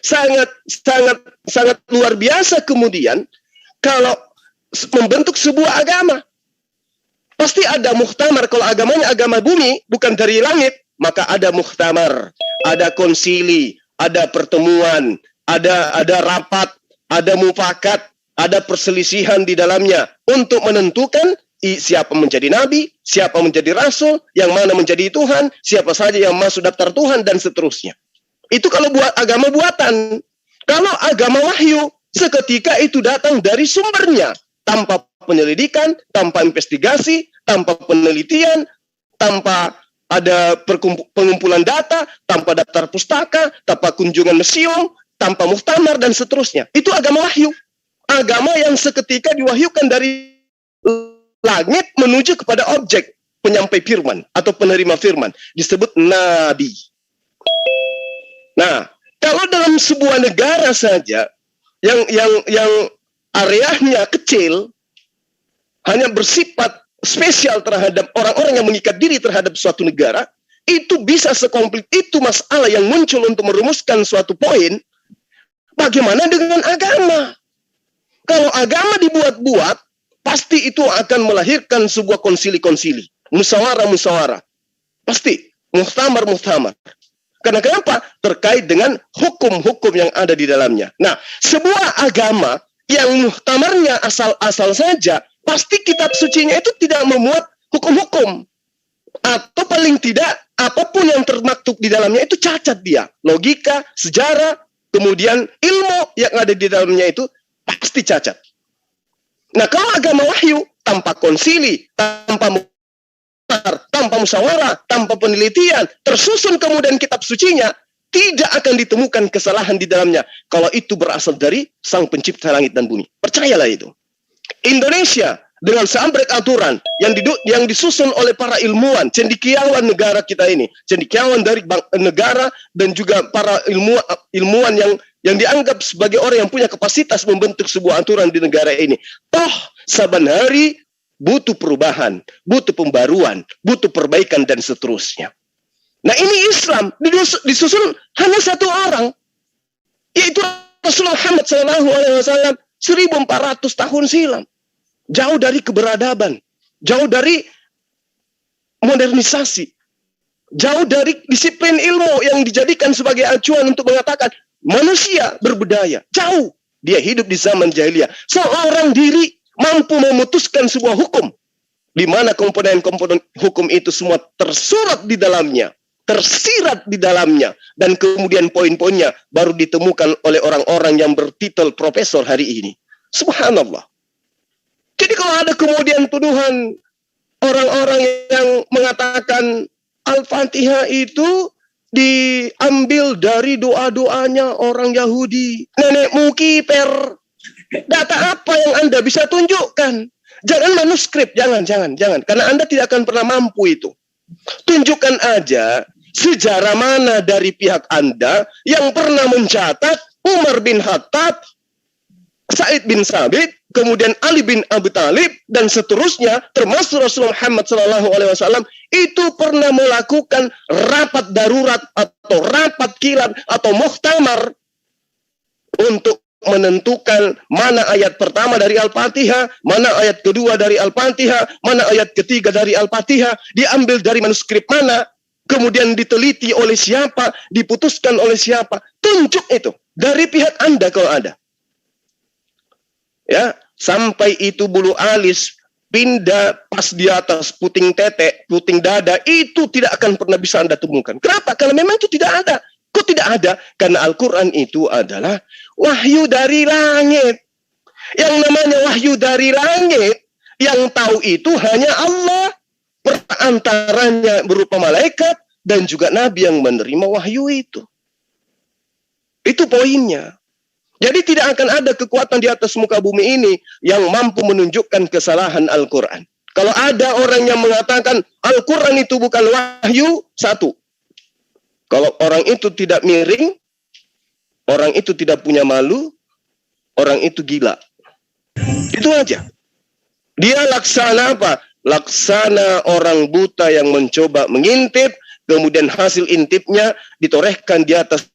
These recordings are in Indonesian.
Sangat sangat sangat luar biasa kemudian kalau membentuk sebuah agama. Pasti ada muktamar. Kalau agamanya agama bumi, bukan dari langit, maka ada muktamar, ada konsili, ada pertemuan, ada rapat, ada mufakat, ada perselisihan di dalamnya untuk menentukan siapa menjadi nabi, siapa menjadi rasul, yang mana menjadi Tuhan, siapa saja yang masuk daftar Tuhan, dan seterusnya. Itu kalau buat agama buatan. Kalau agama wahyu, seketika itu datang dari sumbernya, tanpa penyelidikan, tanpa investigasi, tanpa penelitian, tanpa ada pengumpulan data, tanpa daftar pustaka, tanpa kunjungan museum, tanpa muktamar, dan seterusnya. Itu agama wahyu. Agama yang seketika diwahyukan dari langit menuju kepada objek penyampai firman atau penerima firman. Disebut nabi. Nah, kalau dalam sebuah negara saja yang areanya kecil, hanya bersifat spesial terhadap orang-orang yang mengikat diri terhadap suatu negara, itu bisa sekomplit itu masalah yang muncul untuk merumuskan suatu poin. Bagaimana dengan agama? Kalau agama dibuat-buat, pasti itu akan melahirkan sebuah konsili-konsili, musyawarah-musyawarah. Pasti, muhtamar-muhtamar. Karena kenapa? Terkait dengan hukum-hukum yang ada di dalamnya. Nah, sebuah agama yang muhtamarnya asal-asal saja, pasti kitab sucinya itu tidak memuat hukum-hukum. Atau paling tidak, apapun yang termaktub di dalamnya itu cacat dia. Logika, sejarah, kemudian ilmu yang ada di dalamnya itu pasti cacat. Nah, kalau agama wahyu, tanpa konsili, tanpa musyawarah, tanpa penelitian, tersusun kemudian kitab sucinya, tidak akan ditemukan kesalahan di dalamnya. Kalau itu berasal dari Sang Pencipta langit dan bumi. Percayalah itu. Indonesia dengan seambrek aturan yang disusun oleh para ilmuwan, cendekiawan negara kita ini, cendekiawan dari negara dan juga para ilmuwan yang dianggap sebagai orang yang punya kapasitas membentuk sebuah aturan di negara ini. Toh, saban hari butuh perubahan, butuh pembaruan, butuh perbaikan, dan seterusnya. Nah, ini Islam disusun hanya satu orang, yaitu Rasulullah Muhammad SAW 1400 tahun silam. Jauh dari keberadaban, jauh dari modernisasi, jauh dari disiplin ilmu yang dijadikan sebagai acuan untuk mengatakan manusia berbudaya. Jauh. Dia hidup di zaman jahiliyah. Seorang diri mampu memutuskan sebuah hukum, di mana komponen-komponen hukum itu semua tersurat di dalamnya, tersirat di dalamnya, dan kemudian poin-poinnya baru ditemukan oleh orang-orang yang bertitel profesor hari ini. Subhanallah. Jadi kalau ada kemudian tuduhan orang-orang yang mengatakan Al-Fatihah itu diambil dari doa-doanya orang Yahudi, nenekmu kiper. Data apa yang Anda bisa tunjukkan? Jangan manuskrip, jangan. Karena Anda tidak akan pernah mampu itu. Tunjukkan aja sejarah mana dari pihak Anda yang pernah mencatat Umar bin Khattab, Said bin Sabit, kemudian Ali bin Abi Thalib, dan seterusnya, termasuk Rasulullah Muhammad SAW, itu pernah melakukan rapat darurat atau rapat kilat atau muhtamar untuk menentukan mana ayat pertama dari Al-Fatihah, mana ayat kedua dari Al-Fatihah, mana ayat ketiga dari Al-Fatihah, diambil dari manuskrip mana, kemudian diteliti oleh siapa, diputuskan oleh siapa. Tunjuk itu dari pihak Anda kalau ada. Ya, sampai itu bulu alis pindah pas di atas puting tete, puting dada, itu tidak akan pernah bisa Anda temukan. Kenapa? Karena memang itu tidak ada. Kok tidak ada? Karena Al-Quran itu adalah wahyu dari langit. Yang namanya wahyu dari langit, yang tahu itu hanya Allah. Perantaranya berupa malaikat dan juga Nabi yang menerima wahyu itu. Itu poinnya. Jadi tidak akan ada kekuatan di atas muka bumi ini yang mampu menunjukkan kesalahan Al-Quran. Kalau ada orang yang mengatakan Al-Quran itu bukan wahyu, satu. Kalau orang itu tidak miring, orang itu tidak punya malu, orang itu gila. Itu aja. Dia laksana apa? Laksana orang buta yang mencoba mengintip, kemudian hasil intipnya ditorehkan di atas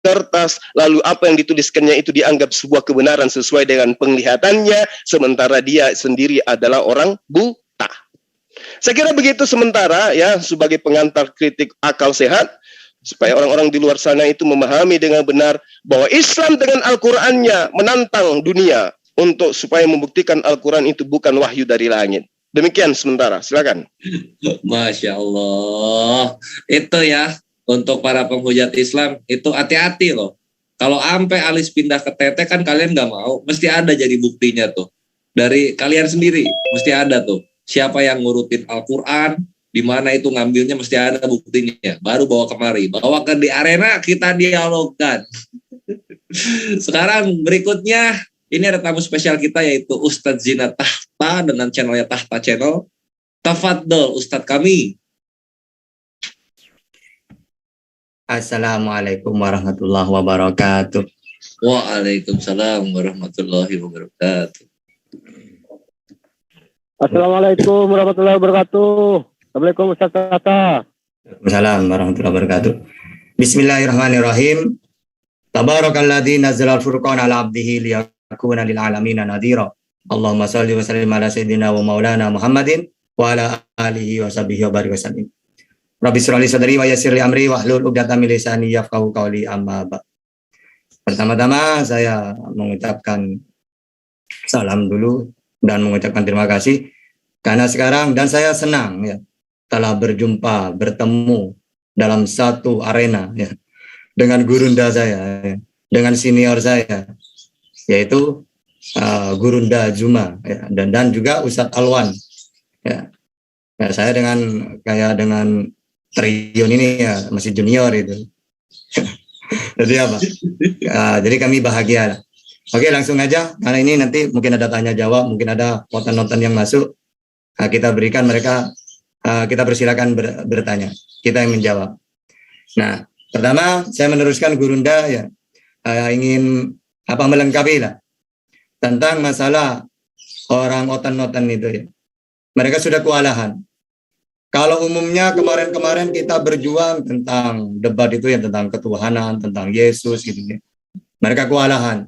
kertas, lalu apa yang dituliskannya itu dianggap sebuah kebenaran sesuai dengan penglihatannya, sementara dia sendiri adalah orang buta. Saya kira begitu sementara ya, sebagai pengantar kritik akal sehat, supaya orang-orang di luar sana itu memahami dengan benar bahwa Islam dengan Al-Qur'annya menantang dunia untuk supaya membuktikan Al-Quran itu bukan wahyu dari langit. Demikian sementara, silakan. Masya Allah. Itu ya, untuk para penghujat Islam, itu hati-hati loh. Kalau sampai alis pindah ke Tete kan kalian nggak mau, mesti ada jadi buktinya tuh. Dari kalian sendiri, mesti ada tuh. Siapa yang ngurutin Al-Quran, di mana itu ngambilnya mesti ada buktinya. Baru bawa kemari. Bawa ke di arena, kita dialogkan. Sekarang berikutnya, ini ada tamu spesial kita yaitu Ustadz Zina Tahta dengan channelnya Tahta Channel. Tafadhol Ustadz kami. Assalamualaikum warahmatullahi wabarakatuh. Waalaikumsalam warahmatullahi wabarakatuh. Assalamualaikum warahmatullahi wabarakatuh. Assalamualaikum Ustadz Tahta. Waalaikumsalam warahmatullahi wabarakatuh. Bismillahirrahmanirrahim. Tabarakalladzi nazzala al-furqana ala 'abdihi liyakuna lil 'alamina nadhira. Allahumma shalli wa sallim ala sayyidina wa maulana Muhammadin wa ala alihi wa sahbihi wa barik wasallim. Rabbi shrah li sadri wa yassir li amri wahlul 'uqdatam min lisani yafqahu qawli, amma ba'd. Pertama-tama saya mengucapkan salam dulu dan mengucapkan terima kasih karena sekarang dan saya senang ya telah berjumpa, bertemu dalam satu arena ya dengan gurunda saya, ya, dengan senior saya, yaitu Gurunda Juma, ya, dan juga Ustadz Alwan. Ya. Ya, saya dengan Trion ini ya masih junior itu. Jadi apa? Jadi kami bahagia. Oke, langsung aja karena ini nanti mungkin ada tanya jawab, mungkin ada nonton yang masuk. Kita berikan mereka, kita persilakan bertanya, kita yang menjawab. Nah, pertama, saya meneruskan Gurunda ya, ingin melengkapi lah tentang masalah orang otan-otan itu ya. Mereka sudah kewalahan. Kalau umumnya kemarin-kemarin kita berjuang tentang debat itu ya, tentang ketuhanan, tentang Yesus gitu ya. Mereka kewalahan.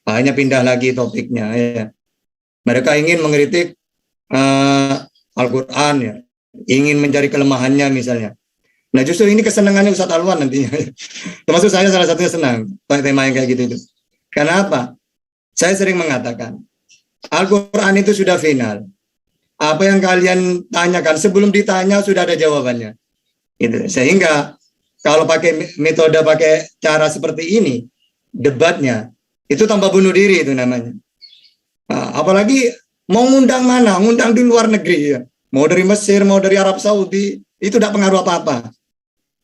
Akhirnya pindah lagi topiknya ya. Mereka ingin mengkritik Al-Quran ya, ingin mencari kelemahannya misalnya. Nah justru ini kesenangannya Ustadz Alwan nantinya. Termasuk saya salah satunya senang tema yang kayak gitu itu. Karena apa? Saya sering mengatakan Al-Quran itu sudah final. Apa yang kalian tanyakan sebelum ditanya sudah ada jawabannya. Gitu. Sehingga kalau pakai metode, pakai cara seperti ini, debatnya itu tanpa bunuh diri itu namanya. Nah, apalagi mau ngundang mana? Ngundang di luar negeri ya. Mau dari Mesir, mau dari Arab Saudi, itu tidak pengaruh apa-apa.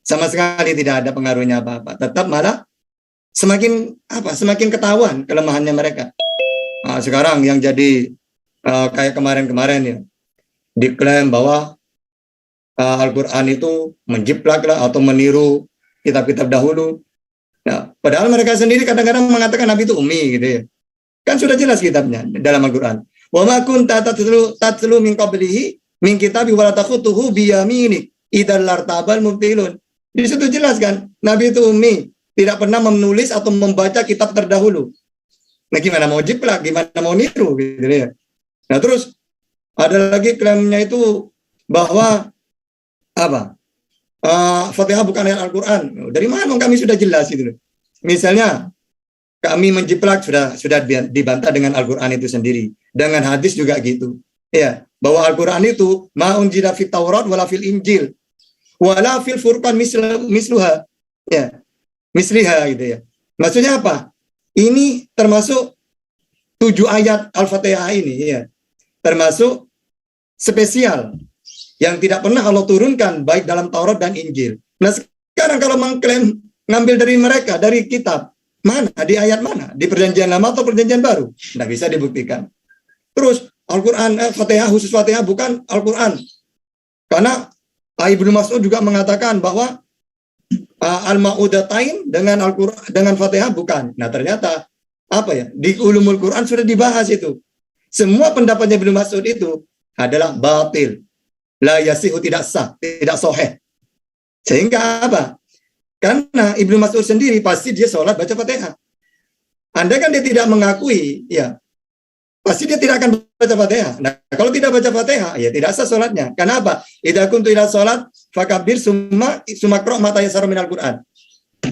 Sama sekali tidak ada pengaruhnya apa-apa. Tetap malah semakin ketahuan kelemahannya mereka. Nah, sekarang yang jadi kayak kemarin-kemarin ya, diklaim bahwa Al-Quran itu menjiplak lah atau meniru kitab-kitab dahulu. Nah, padahal mereka sendiri kadang-kadang mengatakan Nabi itu ummi gitu ya. Kan sudah jelas kitabnya dalam Al-Quran. Wa ma kunta tatlu min qablihi min kitabi wa la takhutuhu bi yaminik idzal lartabal mubtilun. Di situ jelas kan, Nabi itu ummi, tidak pernah menulis atau membaca kitab terdahulu. Nah gimana mau jiplak, gimana mau niru gitu ya. Nah terus ada lagi klaimnya itu bahwa Fatihah bukan ayat Al-Quran. Dari mana kami sudah jelas itu. Misalnya kami menjiplak sudah dibantah dengan Al-Quran itu sendiri. Dengan hadis juga gitu. Ya, bahwa Al-Quran itu ma'unjila fit Taurat wala fil Injil. Wala fil Furqan misluha. Ya. Misliha gitu ya. Maksudnya apa? Ini termasuk 7 ayat Al-Fatihah ini ya. Termasuk spesial yang tidak pernah Allah turunkan baik dalam Taurat dan Injil. Nah, sekarang kalau mengklaim ngambil dari mereka dari kitab, mana? Di ayat mana? Di Perjanjian Lama atau Perjanjian Baru? Tidak bisa dibuktikan. Terus Al-Quran, Fatihah, khusus Fatihah bukan Al-Quran. Karena Ibnu Mas'ud juga mengatakan bahwa Al-Ma'udatain dengan Al-Quran, dengan Fatihah bukan. Nah ternyata di Ulumul Quran sudah dibahas itu. Semua pendapatnya Ibnu Mas'ud itu adalah batil. La yasihu, tidak sah, tidak sahih. Sehingga apa? Karena Ibnu Mas'ud sendiri pasti dia sholat baca Fatihah. Andai kan dia tidak mengakui, ya pasti dia tidak akan baca Fatihah. Nah, kalau tidak baca Fatihah, ya tidak sah sholatnya. Kenapa? Idza kuntu ila sholat fakabir summa qra' ma tayassara minal Qur'an.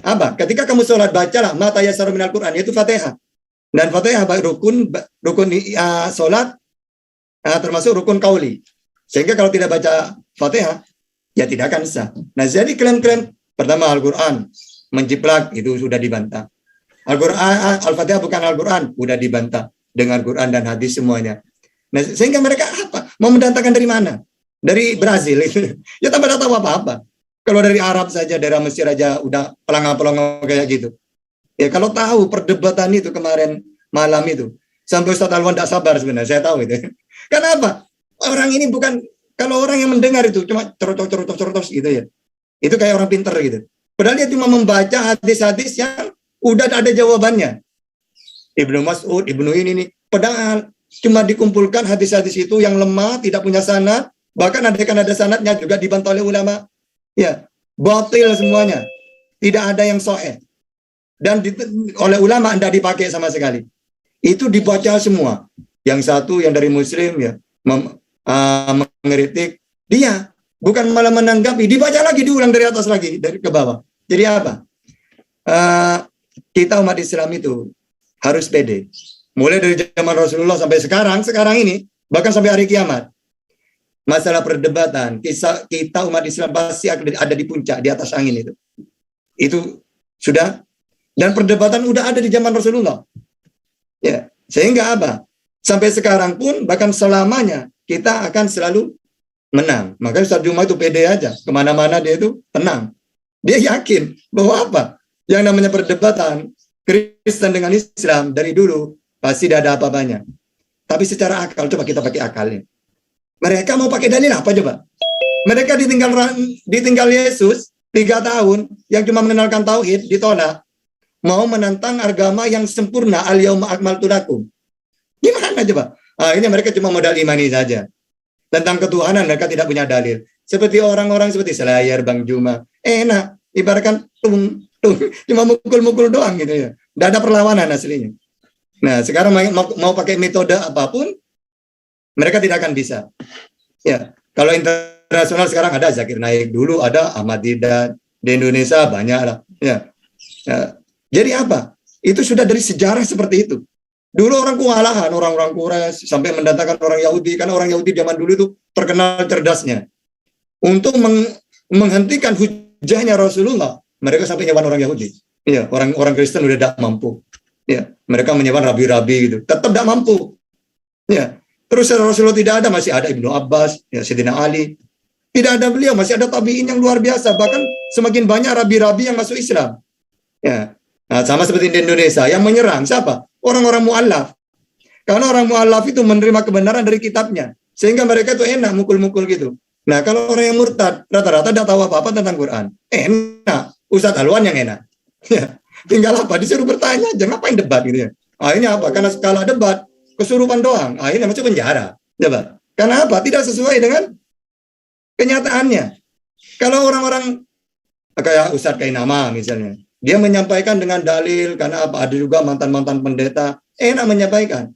Apa? Ketika kamu sholat, bacalah ma tayassara minal Qur'an, yaitu Fatihah. Dan Fatihah rukun sholat termasuk rukun qauli. Sehingga kalau tidak baca Fatihah, ya tidak akan sah. Nah, jadi klaim-klaim pertama Al-Quran menjiplak itu sudah dibantah. Al-Quran, Al-Fatihah bukan Al-Quran, sudah dibantah dengan Quran dan hadis semuanya. Nah, sehingga mereka apa? Mau mendatangkan dari mana? Dari Brazil itu. Ya tanpa tahu apa-apa. Kalau dari Arab saja, dari Mesir aja udah pelangga-pelangga kayak gitu. Ya kalau tahu perdebatan itu kemarin malam itu, sampai Ustaz Alwan tidak sabar sebenarnya, saya tahu itu. Kenapa? Orang ini bukan, kalau orang yang mendengar itu cuma cerotos gitu ya. Itu kayak orang pinter gitu. Padahal dia cuma membaca hadis-hadis yang udah ada jawabannya. Ibnu Mas'ud, Ibnu ini nih. Padahal cuma dikumpulkan hadis-hadis itu yang lemah, tidak punya sanad, bahkan ada sanadnya juga dibantah oleh ulama. Ya, batil semuanya. Tidak ada yang sahih. Dan oleh ulama tidak dipakai sama sekali. Itu dibaca semua. Yang satu yang dari Muslim ya mengkritik, dia bukan malah menanggapi, dibaca lagi, diulang dari atas lagi, dari ke bawah. Jadi apa? Kita umat Islam itu harus pede. Mulai dari zaman Rasulullah sampai sekarang ini, bahkan sampai hari kiamat. Masalah perdebatan, kita umat Islam pasti ada di puncak, di atas angin itu. Itu sudah, dan perdebatan udah ada di zaman Rasulullah. Ya, sehingga apa? Sampai sekarang pun, bahkan selamanya, kita akan selalu menang. Makanya Ustaz Juma itu pede aja. Kemana-mana dia itu tenang. Dia yakin bahwa apa? Yang namanya perdebatan Kristen dengan Islam dari dulu pasti tidak ada apa-apanya. Tapi secara akal, coba kita pakai akalnya. Mereka mau pakai dalil apa coba? Mereka ditinggal Yesus 3 tahun yang cuma mengenalkan tauhid, ditolak. Mau menantang agama yang sempurna, al-yauma akmaltu lakum. Gimana coba? Ini mereka cuma modal imani saja. Tentang ketuhanan mereka tidak punya dalil. Seperti orang-orang seperti Selayar, Bang Juma. Enak, ibaratkan cuma mukul-mukul doang gitu ya. Tidak ada perlawanan aslinya. Nah, sekarang mau pakai metode apapun, mereka tidak akan bisa. Ya, kalau internasional sekarang ada Zakir Naik, dulu ada Ahmad Didat, di Indonesia banyak lah. Ya. Jadi apa? Itu sudah dari sejarah seperti itu. Dulu orang kewalahan, orang-orang Quraisy sampai mendatangkan orang Yahudi, karena orang Yahudi zaman dulu itu terkenal cerdasnya. Untuk menghentikan hujahnya Rasulullah, mereka sampai nyewan orang Yahudi. Ya, orang Kristen udah tidak mampu. Ya, mereka menyewan rabi-rabi gitu, tetap tidak mampu. Ya, terus Rasulullah tidak ada, masih ada Ibnu Abbas, ya Sayyidina Ali. Tidak ada beliau, masih ada tabi'in yang luar biasa. Bahkan semakin banyak rabi-rabi yang masuk Islam. Ya, nah, sama seperti di Indonesia yang menyerang siapa? Orang-orang mu'allaf. Karena orang mu'allaf itu menerima kebenaran dari kitabnya, sehingga mereka itu enak mukul-mukul gitu. Nah, kalau orang yang murtad rata-rata tidak tahu apa-apa tentang Quran, enak. Ustadz Alwan yang enak. Ya, tinggal apa? Disuruh bertanya aja, ngapain debat gitu ya. Akhirnya apa? Karena skala debat kesurupan doang, akhirnya masuk penjara. Coba. Karena apa? Tidak sesuai dengan kenyataannya. Kalau orang-orang kayak Ustadz Kainama misalnya, dia menyampaikan dengan dalil, karena apa? Ada juga mantan-mantan pendeta, enak menyampaikan.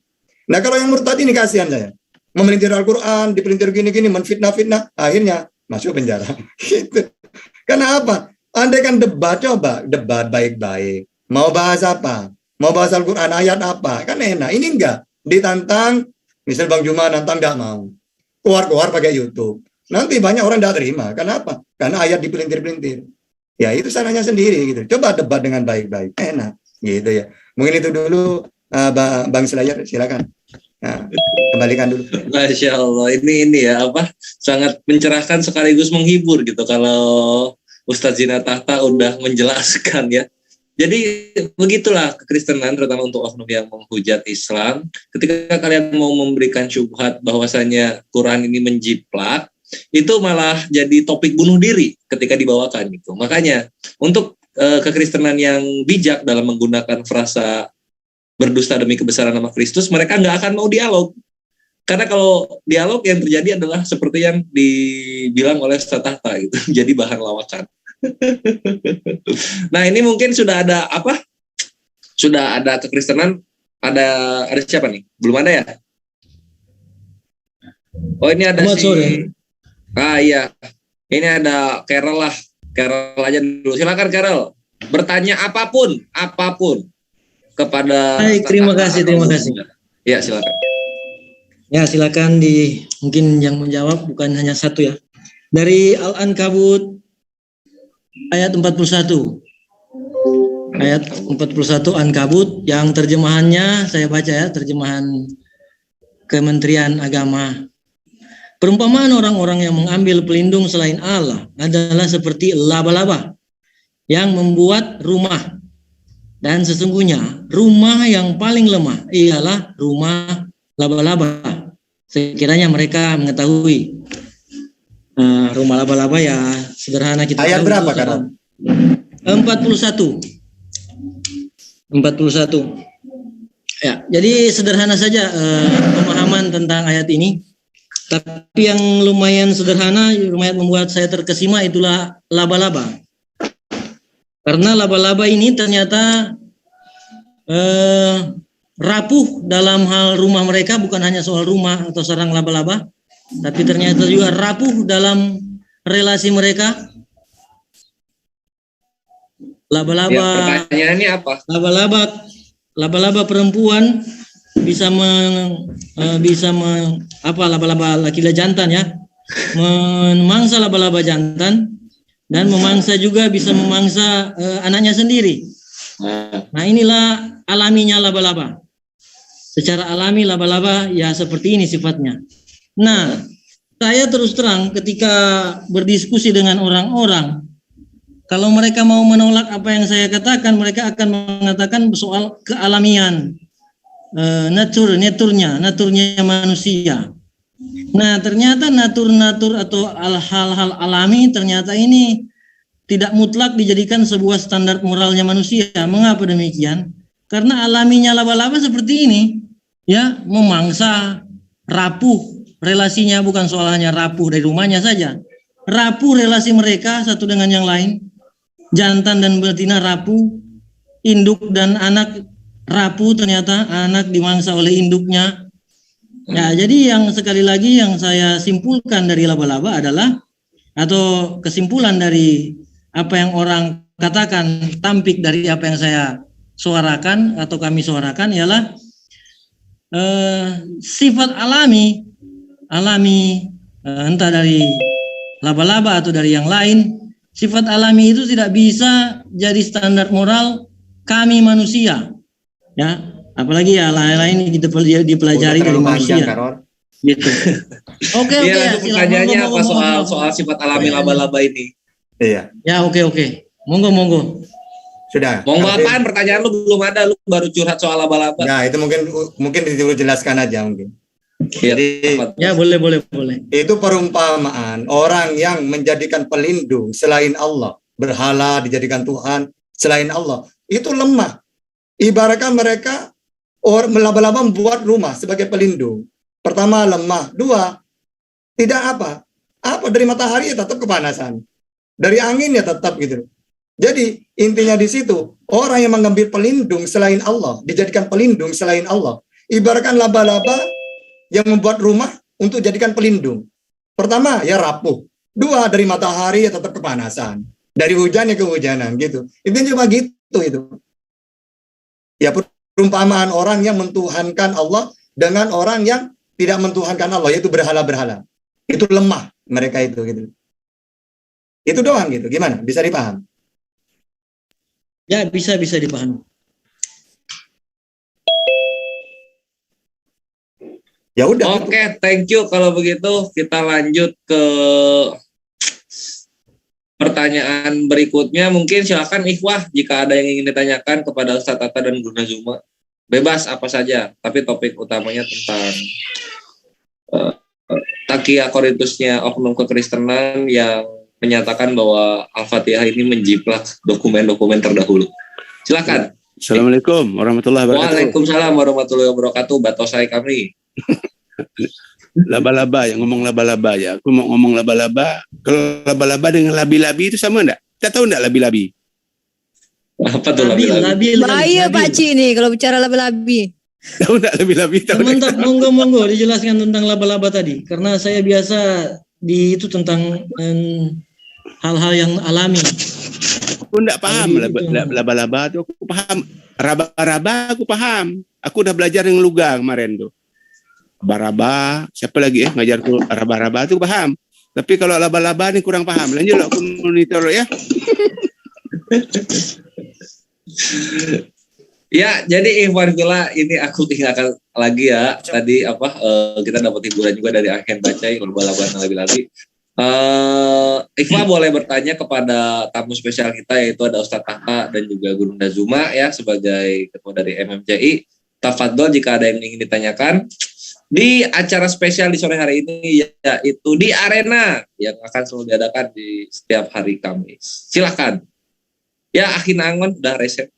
Nah, kalau yang murtad ini kasihan saya. Memelintir Al-Quran, dipelintir gini-gini, menfitnah-fitnah, akhirnya masuk penjara. Gitu. Karena apa? Andai kan debat, coba. Debat baik-baik. Mau bahas apa? Mau bahas Al-Quran, ayat apa? Kan enak. Ini enggak. Ditantang, misal Bang Juma nantang, enggak mau. Keluar-keluar pakai YouTube. Nanti banyak orang enggak terima. Kenapa? Karena ayat dipelintir-pelintir. Ya itu sananya sendiri gitu. Coba debat dengan baik-baik, enak gitu ya. Mungkin itu dulu Bang Selayar, silakan. Nah, kembalikan dulu. Masya Allah, ini ya apa? Sangat mencerahkan sekaligus menghibur gitu kalau Ustadz Zina Tahta udah menjelaskan ya. Jadi begitulah kekristenan, terutama untuk oknum yang menghujat Islam. Ketika kalian mau memberikan syubhat bahwasanya Quran ini menjiplak, itu malah jadi topik bunuh diri ketika dibawakan gitu. Makanya untuk kekristenan yang bijak dalam menggunakan frasa berdusta demi kebesaran nama Kristus, mereka nggak akan mau dialog. Karena kalau dialog yang terjadi adalah seperti yang dibilang oleh Ustaz Tahta gitu, jadi bahan lawakan. Nah, ini mungkin sudah ada apa? Sudah ada kekristenan, ada siapa nih? Belum ada ya? Oh, ini ada Selamat sore. Iya. Ini ada Carol lah. Carol aja dulu. Silakan Carol. Bertanya apapun kepada Baik, terima kasih. Ya, silakan. Ya, silakan mungkin yang menjawab bukan hanya satu ya. Dari Al-Ankabut ayat 41. Ayat 41 Ankabut yang terjemahannya saya baca ya, terjemahan Kementerian Agama. Perumpamaan orang-orang yang mengambil pelindung selain Allah adalah seperti laba-laba yang membuat rumah. Dan sesungguhnya rumah yang paling lemah ialah rumah laba-laba. Sekiranya mereka mengetahui rumah laba-laba ya sederhana kita. Ayat berapa Kak? 41. Ya, jadi sederhana saja pemahaman tentang ayat ini. Tapi yang lumayan sederhana, lumayan membuat saya terkesima itulah laba-laba. Karena laba-laba ini ternyata rapuh dalam hal rumah mereka, bukan hanya soal rumah atau sarang laba-laba, tapi ternyata juga rapuh dalam relasi mereka. Laba-laba. Ya, pertanyaannya apa? Laba-laba perempuan laba-laba laki-laki jantan ya, memangsa laba-laba jantan dan memangsa juga bisa memangsa anaknya sendiri. Nah, inilah alaminya laba-laba. Secara alami laba-laba ya seperti ini sifatnya. Nah, saya terus terang ketika berdiskusi dengan orang-orang, kalau mereka mau menolak apa yang saya katakan, mereka akan mengatakan soal kealamian, naturnya manusia. Nah, ternyata natur atau hal-hal alami ternyata ini tidak mutlak dijadikan sebuah standar moralnya manusia. Mengapa demikian? Karena alaminya laba-laba seperti ini, ya, memangsa, rapuh relasinya, bukan soal hanya rapuh dari rumahnya saja. Rapuh relasi mereka satu dengan yang lain. Jantan dan betina rapuh, induk dan anak rapuh, ternyata anak dimangsa oleh induknya. Ya, jadi yang sekali lagi yang saya simpulkan dari laba-laba adalah, atau kesimpulan dari apa yang orang katakan, tampik dari apa yang saya suarakan atau kami suarakan ialah sifat alami entah dari laba-laba atau dari yang lain. Sifat alami itu tidak bisa jadi standar moral kami manusia, ya. Apalagi ya lain-lain dipelajari dari manusia. Gitu. Oke. Iya, pertanyaannya apa soal sifat alami laba-laba ini? Iya. Ya, oke. Monggo. Sudah. Monggo apaan? Pertanyaan lu belum ada, lu baru curhat soal laba-laba. Nah, itu mungkin disuruh jelaskan aja mungkin. Jadi ya boleh. itu perumpamaan orang yang menjadikan pelindung selain Allah, berhala dijadikan Tuhan selain Allah, itu lemah. Ibaratkan mereka laba-laba membuat rumah sebagai pelindung. Pertama lemah, dua tidak apa dari matahari ya tetap kepanasan, dari angin ya tetap gitu. Jadi intinya di situ orang yang mengambil pelindung selain Allah, dijadikan pelindung selain Allah, ibaratkan laba-laba yang membuat rumah untuk jadikan pelindung. Pertama, ya rapuh. Dua, dari matahari ya tetap kepanasan. Dari hujan ya kehujanan gitu. Itu cuma gitu itu. Ya, perumpamaan orang yang mentuhankan Allah dengan orang yang tidak mentuhankan Allah, yaitu berhala-berhala. Itu lemah mereka itu gitu. Itu doang gitu. Gimana? Bisa dipaham? Ya, bisa dipahami. Ya udah. Oke, thank you. Kalau begitu kita lanjut ke pertanyaan berikutnya. Mungkin silakan Ikhwah jika ada yang ingin ditanyakan kepada Ustaz Tata dan Guna Zuma. Bebas apa saja, tapi topik utamanya tentang Takia Korintusnya oknum kekristenan yang menyatakan bahwa Al-Fatihah ini menjiplak dokumen-dokumen terdahulu. Silakan. Assalamualaikum warahmatullahi wabarakatuh. Waalaikumsalam warahmatullahi wabarakatuh. Batosai kami. Laba-laba ya, ngomong laba-laba ya. Aku mau ngomong laba-laba. Kalau laba-laba dengan labi-labi itu sama enggak? Tak tahu enggak labi-labi? Apa tuh labi-labi? Bahaya Pak Ci nih kalau bicara labi-labi. Tahu enggak labi-labi? Mantap, monggo dijelaskan tentang laba-laba tadi. Karena saya biasa di itu tentang hal-hal yang alami. Aku enggak paham laba-laba itu. Aku paham. Raba-raba aku paham. Aku udah belajar yang luga kemarin tuh. Raba-raba, siapa lagi ngajarku raba-raba itu paham. Tapi kalau laba-laba ini kurang paham. Lanjut loh, aku monitor ya. Ya, jadi Ikhwan Fillah, ini aku ingatkan lagi ya. Tadi kita dapat hiburan juga dari Akhir Bacai, laba-laba dan labi-labi. Ikhwan boleh bertanya kepada tamu spesial kita, yaitu ada Ustadz Tahta dan juga Guru Nazuma ya, sebagai ketua dari MMCI. Tafadhol jika ada yang ingin ditanyakan di acara spesial di sore hari ini, yaitu di Arena yang akan selalu diadakan di setiap hari Kamis. Silakan. Ya, Akhi Angon udah reset.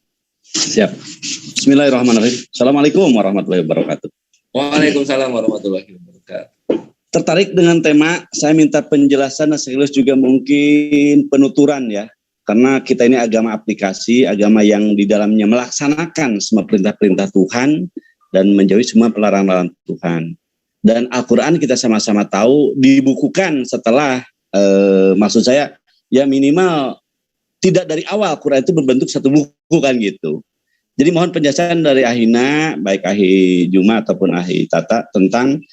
Siap. Bismillahirrahmanirrahim. Assalamualaikum warahmatullahi wabarakatuh. Waalaikumsalam warahmatullahi wabarakatuh. Tertarik dengan tema, saya minta penjelasan dan sekaligus juga mungkin penuturan ya. Karena kita ini agama aplikasi, agama yang di dalamnya melaksanakan semua perintah-perintah Tuhan dan menjauhi semua pelarangan Tuhan. Dan Al-Quran kita sama-sama tahu dibukukan setelah, maksud saya ya minimal tidak dari awal Quran itu berbentuk satu buku kan gitu. Jadi mohon penjelasan dari Ahina, baik Ahi Juma ataupun Ahi Tata tentang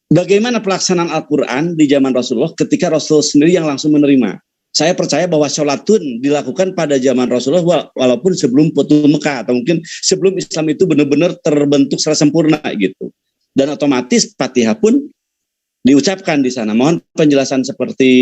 bagaimana pelaksanaan Al-Quran di zaman Rasulullah ketika Rasul sendiri yang langsung menerima. Saya percaya bahwa sholatun dilakukan pada zaman Rasulullah walaupun sebelum Futuh Mekah atau mungkin sebelum Islam itu benar-benar terbentuk secara sempurna gitu. Dan otomatis Fatihah pun diucapkan di sana. Mohon penjelasan seperti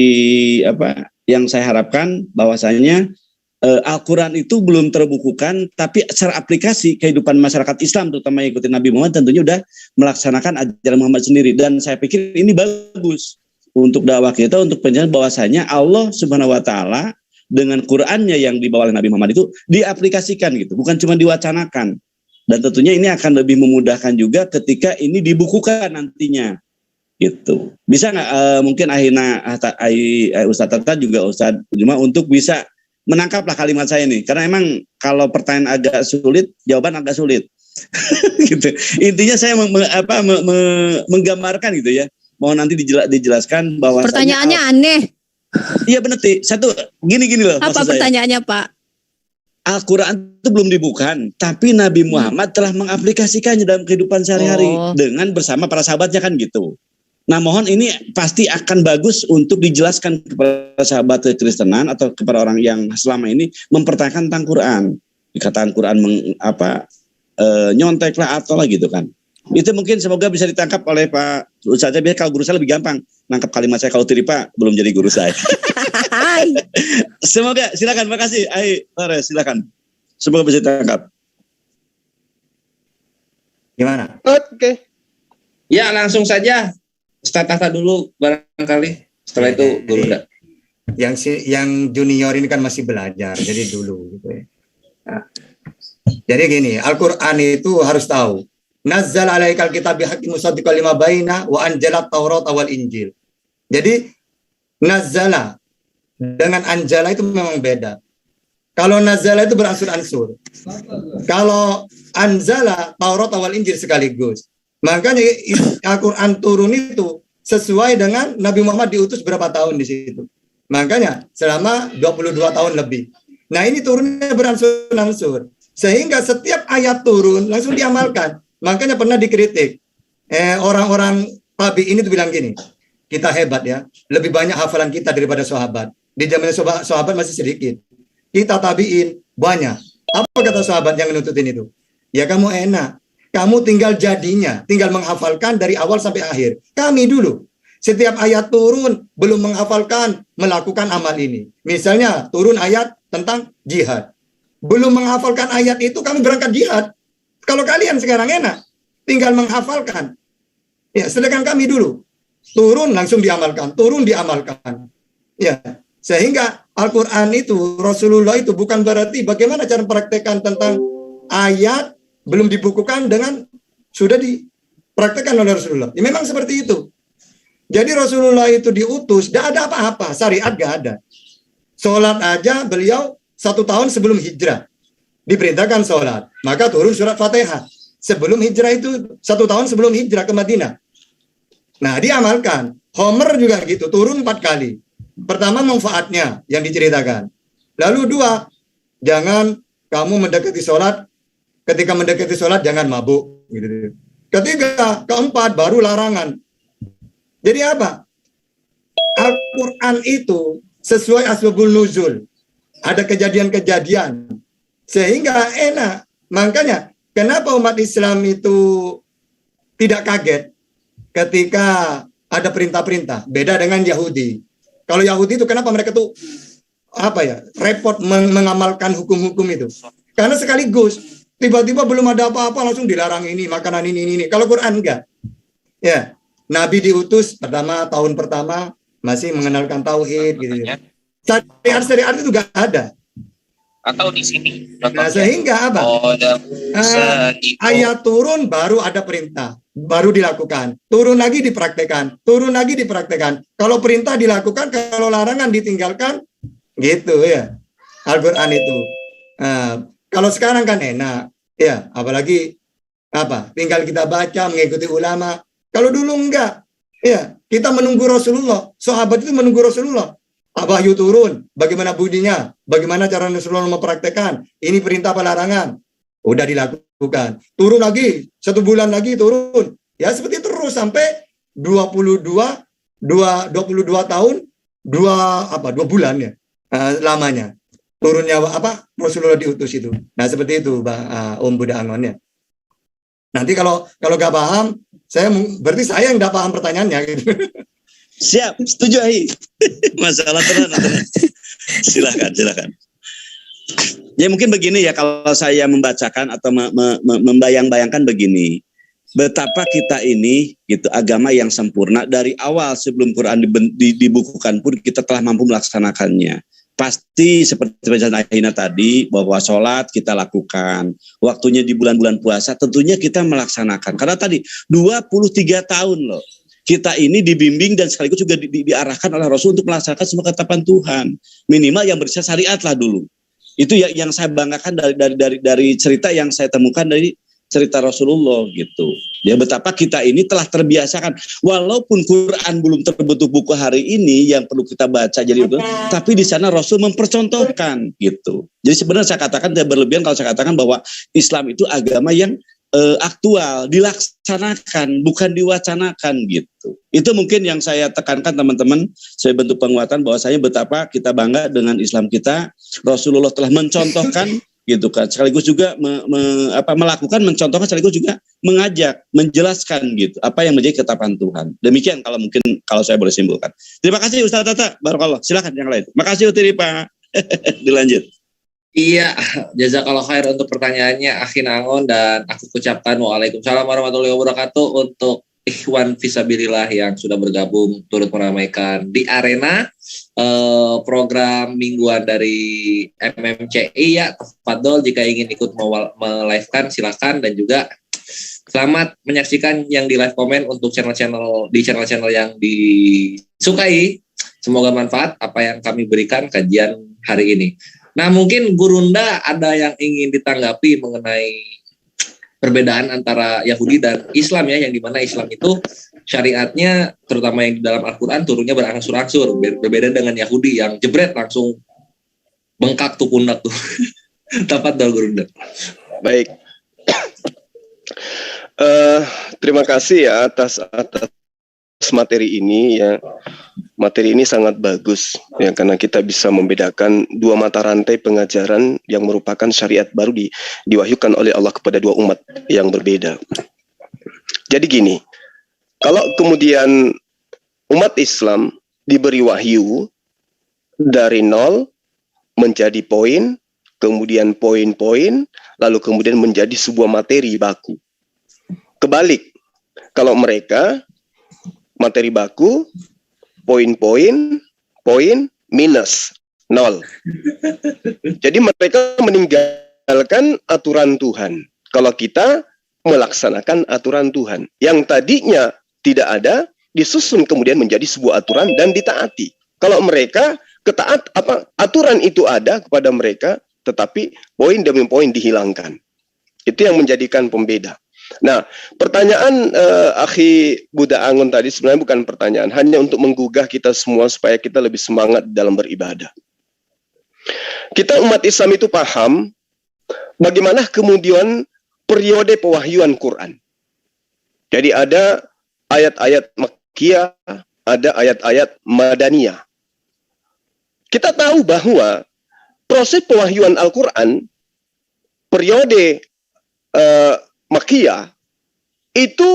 apa yang saya harapkan bahwasanya Al-Quran itu belum terbukukan, tapi secara aplikasi kehidupan masyarakat Islam terutama yang ikuti Nabi Muhammad tentunya sudah melaksanakan ajaran Muhammad sendiri. Dan saya pikir ini bagus untuk dakwah kita, untuk penjelasan bahwasanya Allah Subhanahu wa taala dengan Qur'annya yang dibawa oleh Nabi Muhammad itu diaplikasikan gitu, bukan cuma diwacanakan. Dan tentunya ini akan lebih memudahkan juga ketika ini dibukukan nantinya. Gitu. Bisa nggak mungkin Ahina Ustadz Tata juga Ustadz Juma untuk bisa menangkaplah kalimat saya nih, karena emang kalau pertanyaan agak sulit, jawaban agak sulit. Gitu. Intinya saya menggambarkan gitu ya. Mohon nanti dijelaskan bahwa pertanyaannya aneh. Iya benar Ti. Satu gini loh. Apa pertanyaannya Pak? Al-Quran itu belum dibukukan, tapi Nabi Muhammad telah mengaplikasikannya dalam kehidupan sehari-hari dengan bersama para sahabatnya kan gitu. Nah mohon ini pasti akan bagus untuk dijelaskan kepada sahabat Kristenan atau kepada orang yang selama ini mempertanyakan tentang Quran. Dikatakan Quran nyontek lah atau lah gitu kan. Itu mungkin semoga bisa ditangkap oleh Pak Ustadz. Biar kalau guru saya lebih gampang nangkap kalimat saya. Kalau tiri Pak belum jadi guru saya. Semoga, silakan, makasih. Silakan. Semoga bisa ditangkap. Gimana? Oke. Ya, langsung saja. Ustadz Tahta dulu barangkali. Setelah itu guru enggak. Yang junior ini kan masih belajar, jadi dulu gitu ya. Nah, jadi gini, Al-Quran itu harus tahu. Nazzal alaikal kitab bihaqqin musaddiqan lima baina wa anjalat Taurat wal Injil. Jadi nazzala dengan anjala itu memang beda. Kalau nazzala itu beransur-ansur. Kalau anzala Taurat wal Injil sekaligus. Makanya Al-Quran turun itu sesuai dengan Nabi Muhammad diutus berapa tahun di situ. Makanya selama 22 tahun lebih. Nah ini turunnya beransur-ansur. Sehingga setiap ayat turun langsung diamalkan. Makanya pernah dikritik orang-orang tabi ini tuh bilang gini, kita hebat ya, lebih banyak hafalan kita daripada sahabat. Di zaman sahabat masih sedikit, kita tabiin banyak. Apa kata sahabat yang menututin itu? Ya kamu enak, kamu tinggal jadinya, tinggal menghafalkan dari awal sampai akhir. Kami dulu setiap ayat turun belum menghafalkan, melakukan amal ini. Misalnya turun ayat tentang jihad, belum menghafalkan ayat itu kami berangkat jihad. Kalau kalian sekarang enak, tinggal menghafalkan. Ya, sedangkan kami dulu turun langsung diamalkan, turun diamalkan. Ya, sehingga Al-Quran itu, Rasulullah itu bukan berarti bagaimana cara mempraktekkan tentang ayat belum dibukukan dengan sudah dipraktekkan oleh Rasulullah. Ya, memang seperti itu. Jadi Rasulullah itu diutus, tidak ada apa-apa, syariat gak ada. Sholat aja beliau 1 tahun sebelum hijrah diperintahkan sholat, maka turun surat Fatihah. Sebelum hijrah itu 1 tahun sebelum hijrah ke Madinah. Nah, diamalkan. Homer juga gitu, turun 4 kali. Pertama, manfaatnya yang diceritakan. Lalu 2, jangan kamu mendekati sholat, ketika mendekati sholat jangan mabuk. Gitu. Ketiga, keempat, baru larangan. Jadi apa? Al-Quran itu sesuai asbabul nuzul. Ada kejadian-kejadian. Sehingga enak. Makanya, kenapa umat Islam itu tidak kaget ketika ada perintah-perintah? Beda dengan Yahudi. Kalau Yahudi itu kenapa mereka tuh repot mengamalkan hukum-hukum itu? Karena sekaligus tiba-tiba belum ada apa-apa langsung dilarang ini, makanan ini. Kalau Quran enggak. Ya, Nabi diutus tahun pertama masih mengenalkan tauhid gitu. Syariat itu juga ada. Atau di sini. Nah, sehingga apa? Ayat turun baru ada perintah, baru dilakukan. Turun lagi dipraktekkan, turun lagi dipraktekkan. Kalau perintah dilakukan, kalau larangan ditinggalkan, gitu ya. Al-Quran itu. Kalau sekarang kan enak, ya. Apalagi tinggal kita baca, mengikuti ulama. Kalau dulu enggak, ya. Kita menunggu Rasulullah. Sahabat itu menunggu Rasulullah. Wahyu turun, bagaimana bunyinya, bagaimana cara Rasulullah mempraktekkan, ini perintah apa larangan, udah dilakukan. Turun lagi, 1 bulan lagi turun. Ya seperti terus sampai 22 tahun, 2 bulan ya lamanya. Turunnya Rasulullah diutus itu. Nah seperti itu Om Buddha Angon ya. Nanti kalau nggak paham, berarti saya yang nggak paham pertanyaannya gitu. Siap, setuju Ai. Masalah tenang. Silakan. Ya mungkin begini ya, kalau saya membacakan atau membayang-bayangkan begini. Betapa kita ini gitu agama yang sempurna dari awal sebelum Quran dibukukan pun kita telah mampu melaksanakannya. Pasti seperti bacaan Aina tadi bahwa sholat kita lakukan. Waktunya di bulan-bulan puasa tentunya kita melaksanakan. Karena tadi 23 tahun loh. Kita ini dibimbing dan sekaligus juga diarahkan oleh Rasul untuk melaksanakan semua ketetapan Tuhan. Minimal yang bersifat syariat lah dulu. Itu yang saya banggakan dari cerita yang saya temukan dari cerita Rasulullah gitu. Ya betapa kita ini telah terbiasakan. Walaupun Quran belum terbentuk buku hari ini yang perlu kita baca jadi itu, tapi di sana Rasul mempercontohkan gitu. Jadi sebenarnya saya katakan tidak berlebihan kalau saya katakan bahwa Islam itu agama yang aktual, dilaksanakan, bukan diwacanakan gitu. Itu mungkin yang saya tekankan teman-teman, saya bentuk penguatan bahwasanya betapa kita bangga dengan Islam kita. Rasulullah telah mencontohkan gitu kan, sekaligus juga melakukan, mencontohkan, sekaligus juga mengajak, menjelaskan gitu apa yang menjadi ketetapan Tuhan. Demikian kalau saya boleh simpulkan. Terima kasih Ustaz Tata, barakallah. Silakan yang lain. Makasih Utiri Pak. Dilanjut. Iya, jazakallah khair untuk pertanyaannya Akhin Angon, dan aku ucapkan waalaikumsalam warahmatullahi wabarakatuh untuk ikhwan fisabilillah yang sudah bergabung turut meramaikan di arena program mingguan dari MMCI ya. Tafadhol jika ingin ikut melivekan silakan, dan juga selamat menyaksikan yang di live comment untuk channel-channel yang disukai. Semoga manfaat apa yang kami berikan kajian hari ini. Nah, mungkin Gurunda ada yang ingin ditanggapi mengenai perbedaan antara Yahudi dan Islam ya, yang dimana Islam itu syariatnya terutama yang di dalam Al-Quran turunnya berangsur-angsur, berbeda dengan Yahudi yang jebret langsung bengkak tuh pundak tuh. Tafadhol Gurunda. Baik. Terima kasih ya atas materi ini ya. Materi ini sangat bagus ya, karena kita bisa membedakan 2 mata rantai pengajaran yang merupakan syariat baru diwahyukan oleh Allah kepada 2 umat yang berbeda. Jadi gini, kalau kemudian umat Islam diberi wahyu dari 0 menjadi poin, kemudian poin-poin, lalu kemudian menjadi sebuah materi baku. Kebalik, kalau mereka materi baku, poin-poin, poin minus 0. Jadi mereka meninggalkan aturan Tuhan. Kalau kita melaksanakan aturan Tuhan yang tadinya tidak ada, disusun kemudian menjadi sebuah aturan dan ditaati. Kalau mereka aturan itu ada kepada mereka, tetapi poin demi poin dihilangkan. Itu yang menjadikan pembeda. Nah, pertanyaan Akhi Buddha Angon tadi sebenarnya bukan pertanyaan, hanya untuk menggugah kita semua supaya kita lebih semangat dalam beribadah. Kita umat Islam itu paham bagaimana kemudian periode pewahyuan Quran. Jadi ada ayat-ayat Makkiyah, ada ayat-ayat Madaniyah. Kita tahu bahwa proses pewahyuan Al-Quran, periode Makkiyah, itu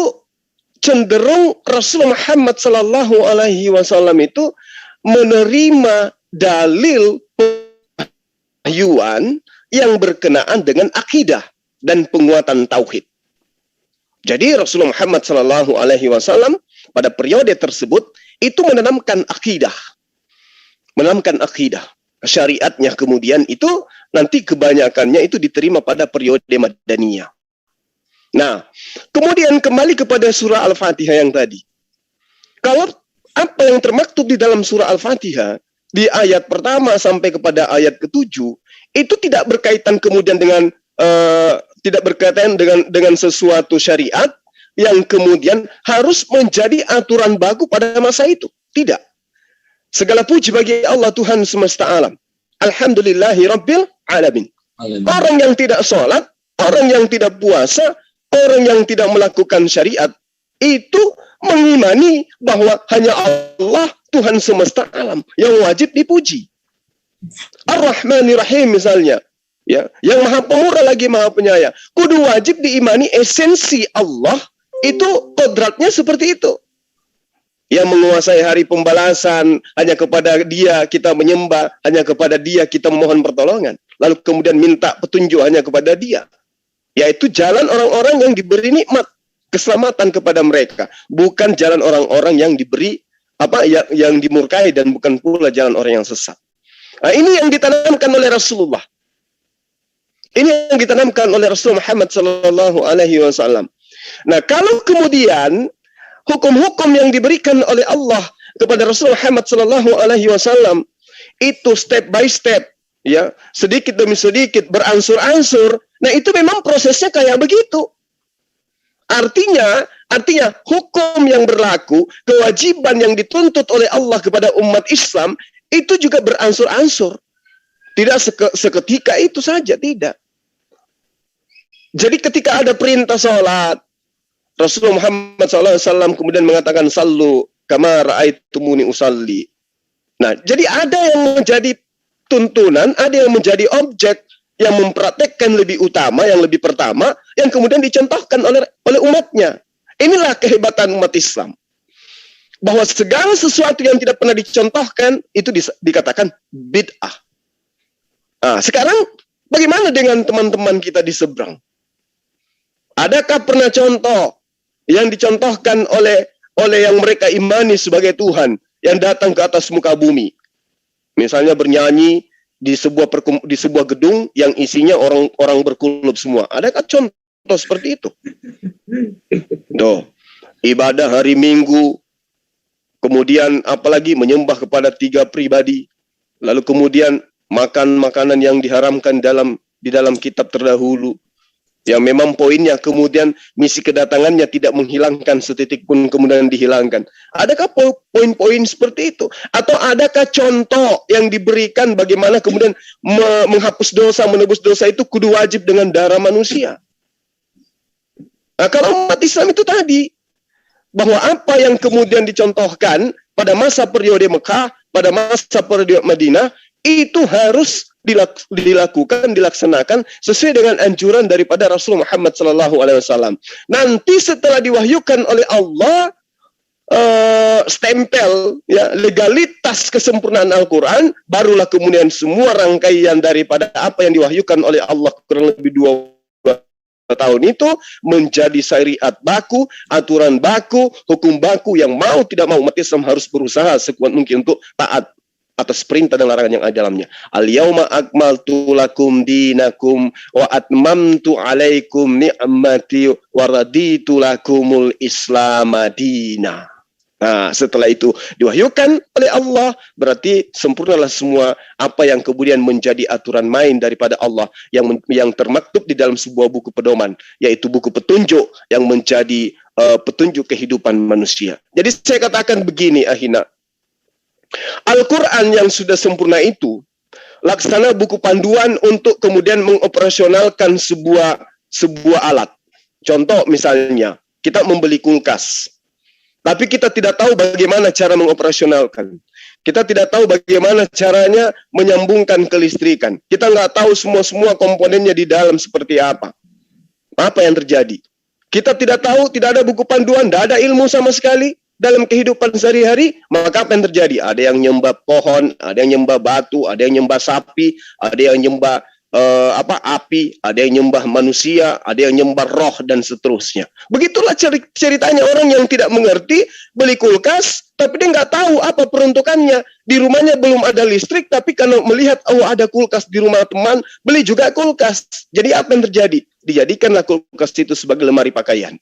cenderung Rasulullah Muhammad Sallallahu Alaihi Wasallam itu menerima dalil pewahyuan yang berkenaan dengan akidah dan penguatan tauhid. Jadi Rasulullah Muhammad Sallallahu Alaihi Wasallam pada periode tersebut itu menanamkan akidah. Syariatnya kemudian itu nanti kebanyakannya itu diterima pada periode Madaniyah. Nah, kemudian kembali kepada surah Al-Fatihah yang tadi. Kalau apa yang termaktub di dalam surah Al-Fatihah di ayat pertama sampai kepada ayat ke-7 itu tidak berkaitan kemudian dengan dengan sesuatu syariat yang kemudian harus menjadi aturan baku pada masa itu. Tidak. Segala puji bagi Allah Tuhan semesta alam. Alhamdulillahi Rabbil Alamin. Orang yang tidak sholat, orang yang tidak puasa, orang yang tidak melakukan syariat, itu mengimani bahwa hanya Allah Tuhan semesta alam yang wajib dipuji. Ar-Rahmanir Rahim misalnya. Ya, yang maha pemurah lagi maha penyayang. Kudu wajib diimani esensi Allah itu kodratnya seperti itu. Yang menguasai hari pembalasan, hanya kepada Dia kita menyembah, hanya kepada Dia kita memohon pertolongan. Lalu kemudian minta petunjuk hanya kepada Dia. Yaitu jalan orang-orang yang diberi nikmat, keselamatan kepada mereka, bukan jalan orang-orang yang diberi yang dimurkai dan bukan pula jalan orang yang sesat. Nah, ini yang ditanamkan oleh Rasulullah. Ini yang ditanamkan oleh Rasul Muhammad Sallallahu Alaihi Wasallam. Nah, kalau kemudian hukum-hukum yang diberikan oleh Allah kepada Rasul Muhammad Sallallahu Alaihi Wasallam itu step by step, ya, sedikit demi sedikit beransur-ansur. Nah, itu memang prosesnya kayak begitu. Artinya hukum yang berlaku, kewajiban yang dituntut oleh Allah kepada umat Islam itu juga beransur-ansur. Tidak seketika itu saja, tidak. Jadi ketika ada perintah sholat, Rasulullah Muhammad SAW kemudian mengatakan sallu kama ra'aitumuni usalli. Nah, jadi ada yang menjadi tuntunan, ada yang menjadi objek yang mempraktekkan lebih utama, yang lebih pertama, yang kemudian dicontohkan oleh umatnya. Inilah kehebatan umat Islam. Bahwa segala sesuatu yang tidak pernah dicontohkan itu dikatakan bid'ah. Nah, sekarang bagaimana dengan teman-teman kita di seberang? Adakah pernah contoh yang dicontohkan oleh yang mereka imani sebagai Tuhan yang datang ke atas muka bumi? Misalnya bernyanyi di sebuah gedung yang isinya orang berkulub semua. Adakah contoh seperti itu? Tuh, ibadah hari Minggu, kemudian apalagi menyembah kepada 3 pribadi, lalu kemudian makan makanan yang diharamkan di dalam kitab terdahulu. Yang memang poinnya kemudian misi kedatangannya tidak menghilangkan setitik pun kemudian dihilangkan. Adakah poin-poin seperti itu? Atau adakah contoh yang diberikan bagaimana kemudian menghapus dosa, menebus dosa itu kudu wajib dengan darah manusia? Nah, kalau umat Islam itu tadi, bahwa apa yang kemudian dicontohkan pada masa periode Mekah, pada masa periode Madinah, itu harus dilaksanakan sesuai dengan anjuran daripada Rasul Muhammad SAW. Nanti setelah diwahyukan oleh Allah stempel, ya, legalitas kesempurnaan Al-Quran, barulah kemudian semua rangkaian daripada apa yang diwahyukan oleh Allah kurang lebih 2 tahun itu menjadi syariat baku, aturan baku, hukum baku yang mau tidak mau umat Islam harus berusaha sekuat mungkin untuk taat atas perintah dan larangan yang ada dalamnya. Al-yauma akmaltu lakum dinakum wa atmamtu alaikum ni'mati wa raditu lakumul Islam madina. Nah, setelah itu diwahyukan oleh Allah, berarti sempurnalah semua apa yang kemudian menjadi aturan main daripada Allah yang termaktub di dalam sebuah buku pedoman, yaitu buku petunjuk yang menjadi petunjuk kehidupan manusia. Jadi saya katakan begini, Ahina, Al-Quran yang sudah sempurna itu laksana buku panduan untuk kemudian mengoperasionalkan sebuah alat. Contoh misalnya, kita membeli kulkas. Tapi kita tidak tahu bagaimana cara mengoperasionalkan. Kita tidak tahu bagaimana caranya menyambungkan kelistrikan. Kita nggak tahu semua komponennya di dalam seperti apa. Apa yang terjadi? Kita tidak tahu, tidak ada buku panduan, tidak ada ilmu sama sekali dalam kehidupan sehari-hari. Maka apa yang terjadi? Ada yang nyembah pohon, ada yang nyembah batu, ada yang nyembah sapi, ada yang nyembah api, ada yang nyembah manusia, ada yang nyembah roh, dan seterusnya. Begitulah ceritanya orang yang tidak mengerti, beli kulkas, tapi dia nggak tahu apa peruntukannya. Di rumahnya belum ada listrik, tapi karena melihat, oh ada kulkas di rumah teman, beli juga kulkas. Jadi apa yang terjadi? Dijadikanlah kulkas itu sebagai lemari pakaian.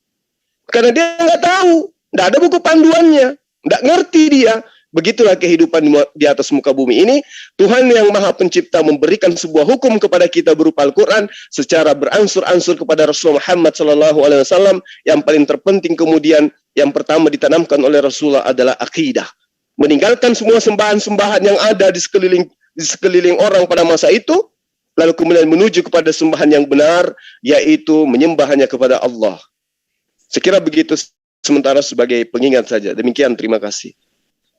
Karena dia nggak tahu, nggak ada buku panduannya, nggak ngerti dia. Begitulah kehidupan di atas muka bumi ini. Tuhan yang Maha Pencipta memberikan sebuah hukum kepada kita berupa Al-Quran secara beransur-ansur kepada Rasulullah Muhammad SAW. Yang paling terpenting kemudian yang pertama ditanamkan oleh Rasulullah adalah akidah. Meninggalkan semua sembahan-sembahan yang ada di sekeliling orang pada masa itu, lalu kemudian menuju kepada sembahan yang benar, yaitu menyembah hanya kepada Allah. Sekira begitu sementara sebagai pengingat saja. Demikian, terima kasih.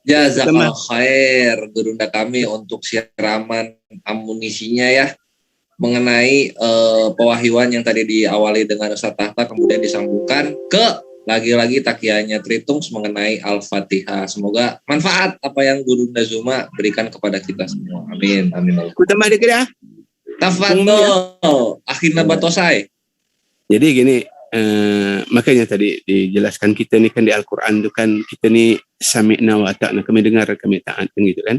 Jazakallah khair Gurunda kami untuk siraman amunisinya ya, mengenai pewahyuan yang tadi diawali dengan Ustaz Tahta kemudian disambungkan ke lagi-lagi takianya Tritungs mengenai Al-Fatihah. Semoga manfaat apa yang Gurunda Zuma berikan kepada kita semua. Amin. Amin. Aku tambah dikit ya. Tafadhol akhirnya batosai. Jadi gini, makanya tadi dijelaskan kita ni kan di Al-Quran tu kan kita ni sami'na wa ata'na, kami dengar kami taat kan gitu kan.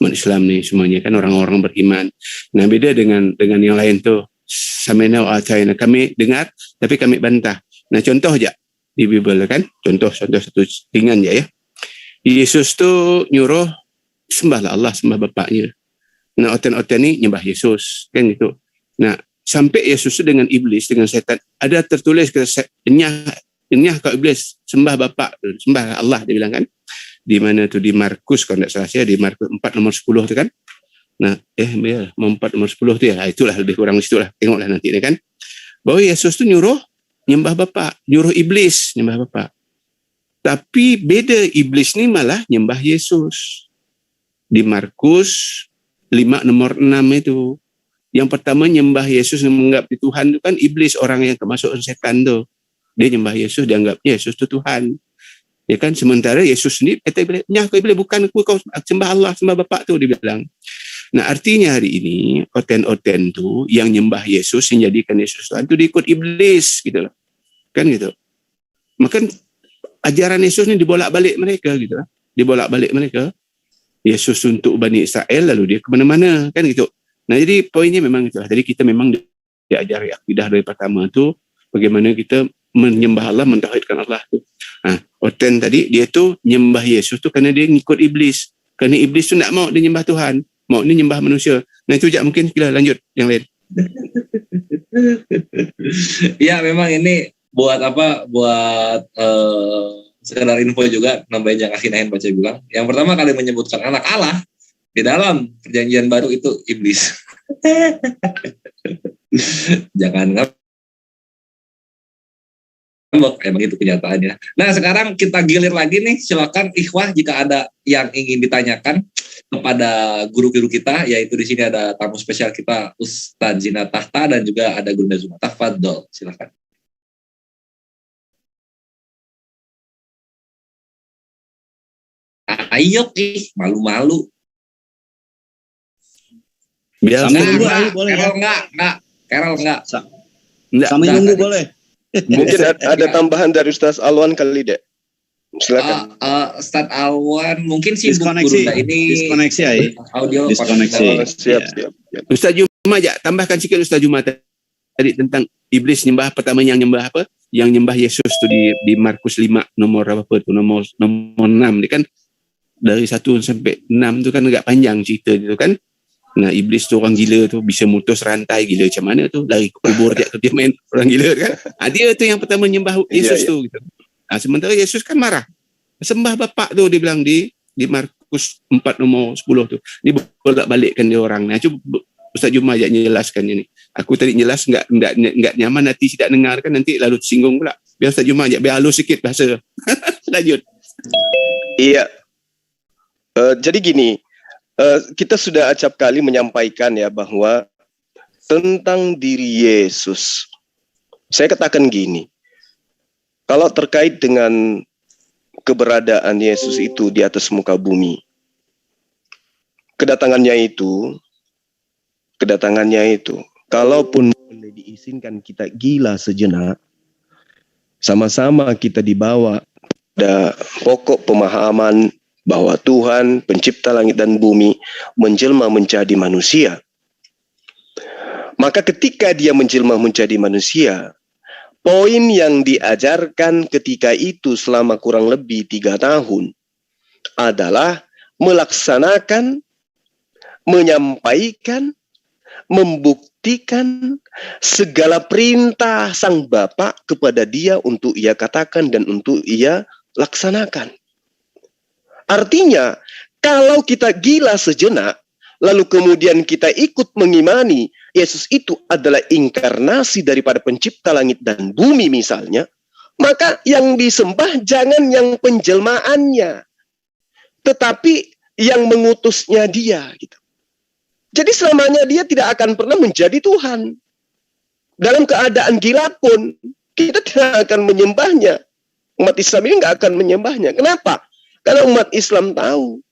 Umat Islam ni semuanya kan orang-orang beriman. Nah beda dengan yang lain tu, sami'na wa ata'na, kami dengar tapi kami bantah. Nah contoh aja di Bible kan, contoh satu ringan je ya. Yesus tu nyuruh sembahlah Allah, sembah bapaknya. Nah oten-oten ni nyembah Yesus kan gitu. Nah sampai Yesus dengan iblis, dengan setan, ada tertulis enyah kau iblis, sembah Bapa, sembah Allah, dia bilang kan. Di mana tu di Markus, kalau tidak salah saya, di Markus 4 nomor 10 tu kan. Nah, 4 nomor 10 tu ya, itulah lebih kurang di situ lah, tengoklah nanti ni kan. Bahwa Yesus tu nyuruh nyembah Bapa, nyuruh iblis nyembah Bapa. Tapi beda, iblis ni malah nyembah Yesus. Di Markus 5 nomor 6 itu. Yang pertama nyembah Yesus yang menganggap Tuhan itu kan iblis, orang yang termasuk setan tu. Dia nyembah Yesus, dia anggap Yesus itu Tuhan. Ya kan, sementara Yesus sendiri kata iblis, "Nyah kau iblis, bukan aku, kau sembah Allah, sembah Bapa tu," dia bilang. Nah, artinya hari ini oten-oten tu yang nyembah Yesus, yang jadikan Yesus Tuhan tu diikut iblis gitu loh. Kan gitu. Maka ajaran Yesus ni dibolak-balik mereka gitu lah. Dibolak-balik mereka. Yesus untuk Bani Israel, lalu dia ke mana-mana kan gitu. Nah, jadi poinnya memang itulah. Jadi kita memang diajari akidah dari pertama tu bagaimana kita menyembah Allah, mentauhidkan Allah tu. Oten tadi dia tu nyembah Yesus tu kerana dia ngikut iblis. Kerana iblis tu nak mau dia nyembah Tuhan, mau dia nyembah manusia. Nah, itu je mungkin kita lanjut yang lain. Ya, memang ini buat apa? Buat sekedar info juga, nambahin yang Akhinain baca bilang. Yang pertama kali menyebutkan anak Allah di dalam perjanjian baru itu iblis. Jangan ngambek, emang itu kenyataannya. Nah, sekarang kita gilir lagi nih. Silakan ikhwah jika ada yang ingin ditanyakan kepada guru-guru kita, yaitu di sini ada tamu spesial kita Ustaz Zina Tahta dan juga ada Gurunda Zuma. Tafadhol, silakan. Ayo malu-malu. Biar boleh. Kerol enggak. Kami nunggu boleh. Mungkin ada tambahan dari Ustaz Alwan kali, Dek. Silakan. Ustaz Alwan mungkin sibuk diskoneksi ini. Diskoneksi ya. Audio diskoneksi. Siap. Ustaz Juma aja, tambahkan sikit Ustaz Juma tadi tentang iblis nyembah, pertama yang nyembah apa? yang nyembah Yesus tuh di Markus 5 nomor berapa tuh? Nomor 6 dia kan dari 1 sampai 6 tuh kan agak panjang cerita itu kan. Nah, iblis tu orang gila tu bisa mutus rantai gila macam mana tu dari kubur dia tu dia main orang gila kan. Dia tu yang pertama nyembah Yesus tu gitu. Sementara Yesus kan marah. Sembah bapak tu dia bilang di Markus 4 nomor 10 tu. Dia bolak-balikkan dia orang. Nah, cuba Ustaz Juma ajak jelaskan ini. Aku tadi jelas enggak nyaman hati tidak dengar kan nanti lalu tersinggung pula. Biar Ustaz Juma ajak biar halus sikit bahasa. Lanjut. Iya. Jadi gini, kita sudah acap kali menyampaikan ya bahwa tentang diri Yesus. Saya katakan gini, kalau terkait dengan keberadaan Yesus itu di atas muka bumi, kedatangannya itu, kalaupun boleh diizinkan kita gila sejenak, sama-sama kita dibawa pada pokok pemahaman bahwa Tuhan pencipta langit dan bumi menjelma menjadi manusia. Maka ketika dia menjelma menjadi manusia, poin yang diajarkan ketika itu selama kurang lebih 3 tahun adalah melaksanakan, menyampaikan, membuktikan segala perintah Sang Bapa kepada dia untuk ia katakan dan untuk ia laksanakan. Artinya, kalau kita gila sejenak, lalu kemudian kita ikut mengimani Yesus itu adalah inkarnasi daripada pencipta langit dan bumi misalnya, maka yang disembah jangan yang penjelmaannya, tetapi yang mengutusnya dia. Gitu. Jadi selamanya dia tidak akan pernah menjadi Tuhan. Dalam keadaan gila pun, kita tidak akan menyembahnya. Umat Islam ini nggak akan menyembahnya. Kenapa? Karena umat Islam tahu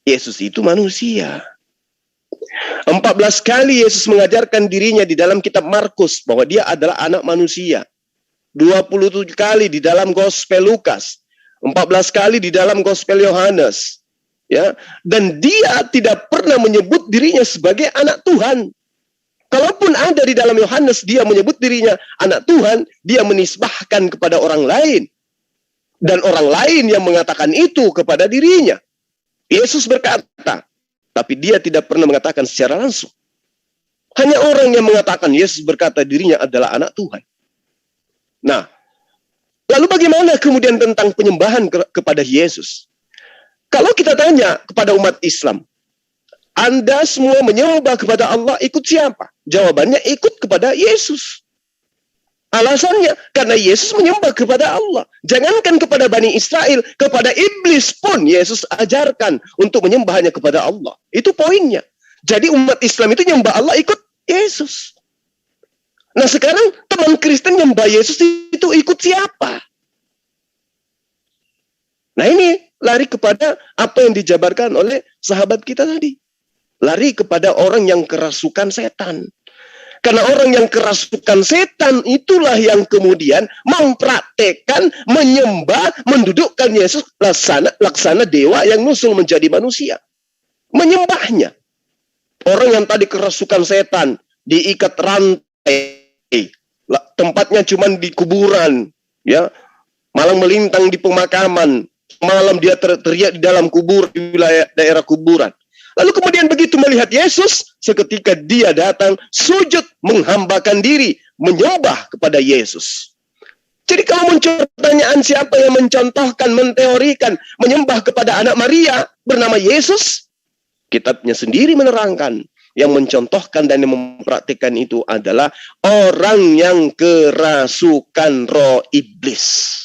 Yesus itu manusia. 14 kali Yesus mengajarkan dirinya di dalam kitab Markus bahwa dia adalah anak manusia. 27 kali di dalam Gospel Lukas. 14 kali di dalam Gospel Yohanes. Ya, dan dia tidak pernah menyebut dirinya sebagai anak Tuhan. Kalaupun ada di dalam Yohanes dia menyebut dirinya anak Tuhan, dia menisbahkan kepada orang lain. Dan orang lain yang mengatakan itu kepada dirinya. Yesus berkata, tapi dia tidak pernah mengatakan secara langsung. Hanya orang yang mengatakan Yesus berkata dirinya adalah anak Tuhan. Nah, lalu bagaimana kemudian tentang penyembahan kepada Yesus? Kalau kita tanya kepada umat Islam, Anda semua menyembah kepada Allah, ikut siapa? Jawabannya ikut kepada Yesus. Alasannya, karena Yesus menyembah kepada Allah. Jangankan kepada Bani Israel, kepada iblis pun Yesus ajarkan untuk menyembahnya kepada Allah. Itu poinnya. Jadi umat Islam itu nyembah Allah ikut Yesus. Nah sekarang teman Kristen nyembah Yesus itu ikut siapa? Nah ini lari kepada apa yang dijabarkan oleh sahabat kita tadi. Lari kepada orang yang kerasukan setan. Karena orang yang kerasukan setan itulah yang kemudian mempraktekkan, menyembah, mendudukkan Yesus laksana dewa yang nusul menjadi manusia. Menyembahnya. Orang yang tadi kerasukan setan, diikat rantai, tempatnya cuma di kuburan, ya, malang melintang di pemakaman, malam dia teriak di dalam kubur, di wilayah daerah kuburan. Lalu kemudian begitu melihat Yesus, seketika dia datang, sujud, menghambakan diri, menyembah kepada Yesus. Jadi kalau muncul pertanyaan siapa yang mencontohkan, menteorikan, menyembah kepada anak Maria bernama Yesus, kitabnya sendiri menerangkan, yang mencontohkan dan yang mempraktikkan itu adalah orang yang kerasukan roh iblis.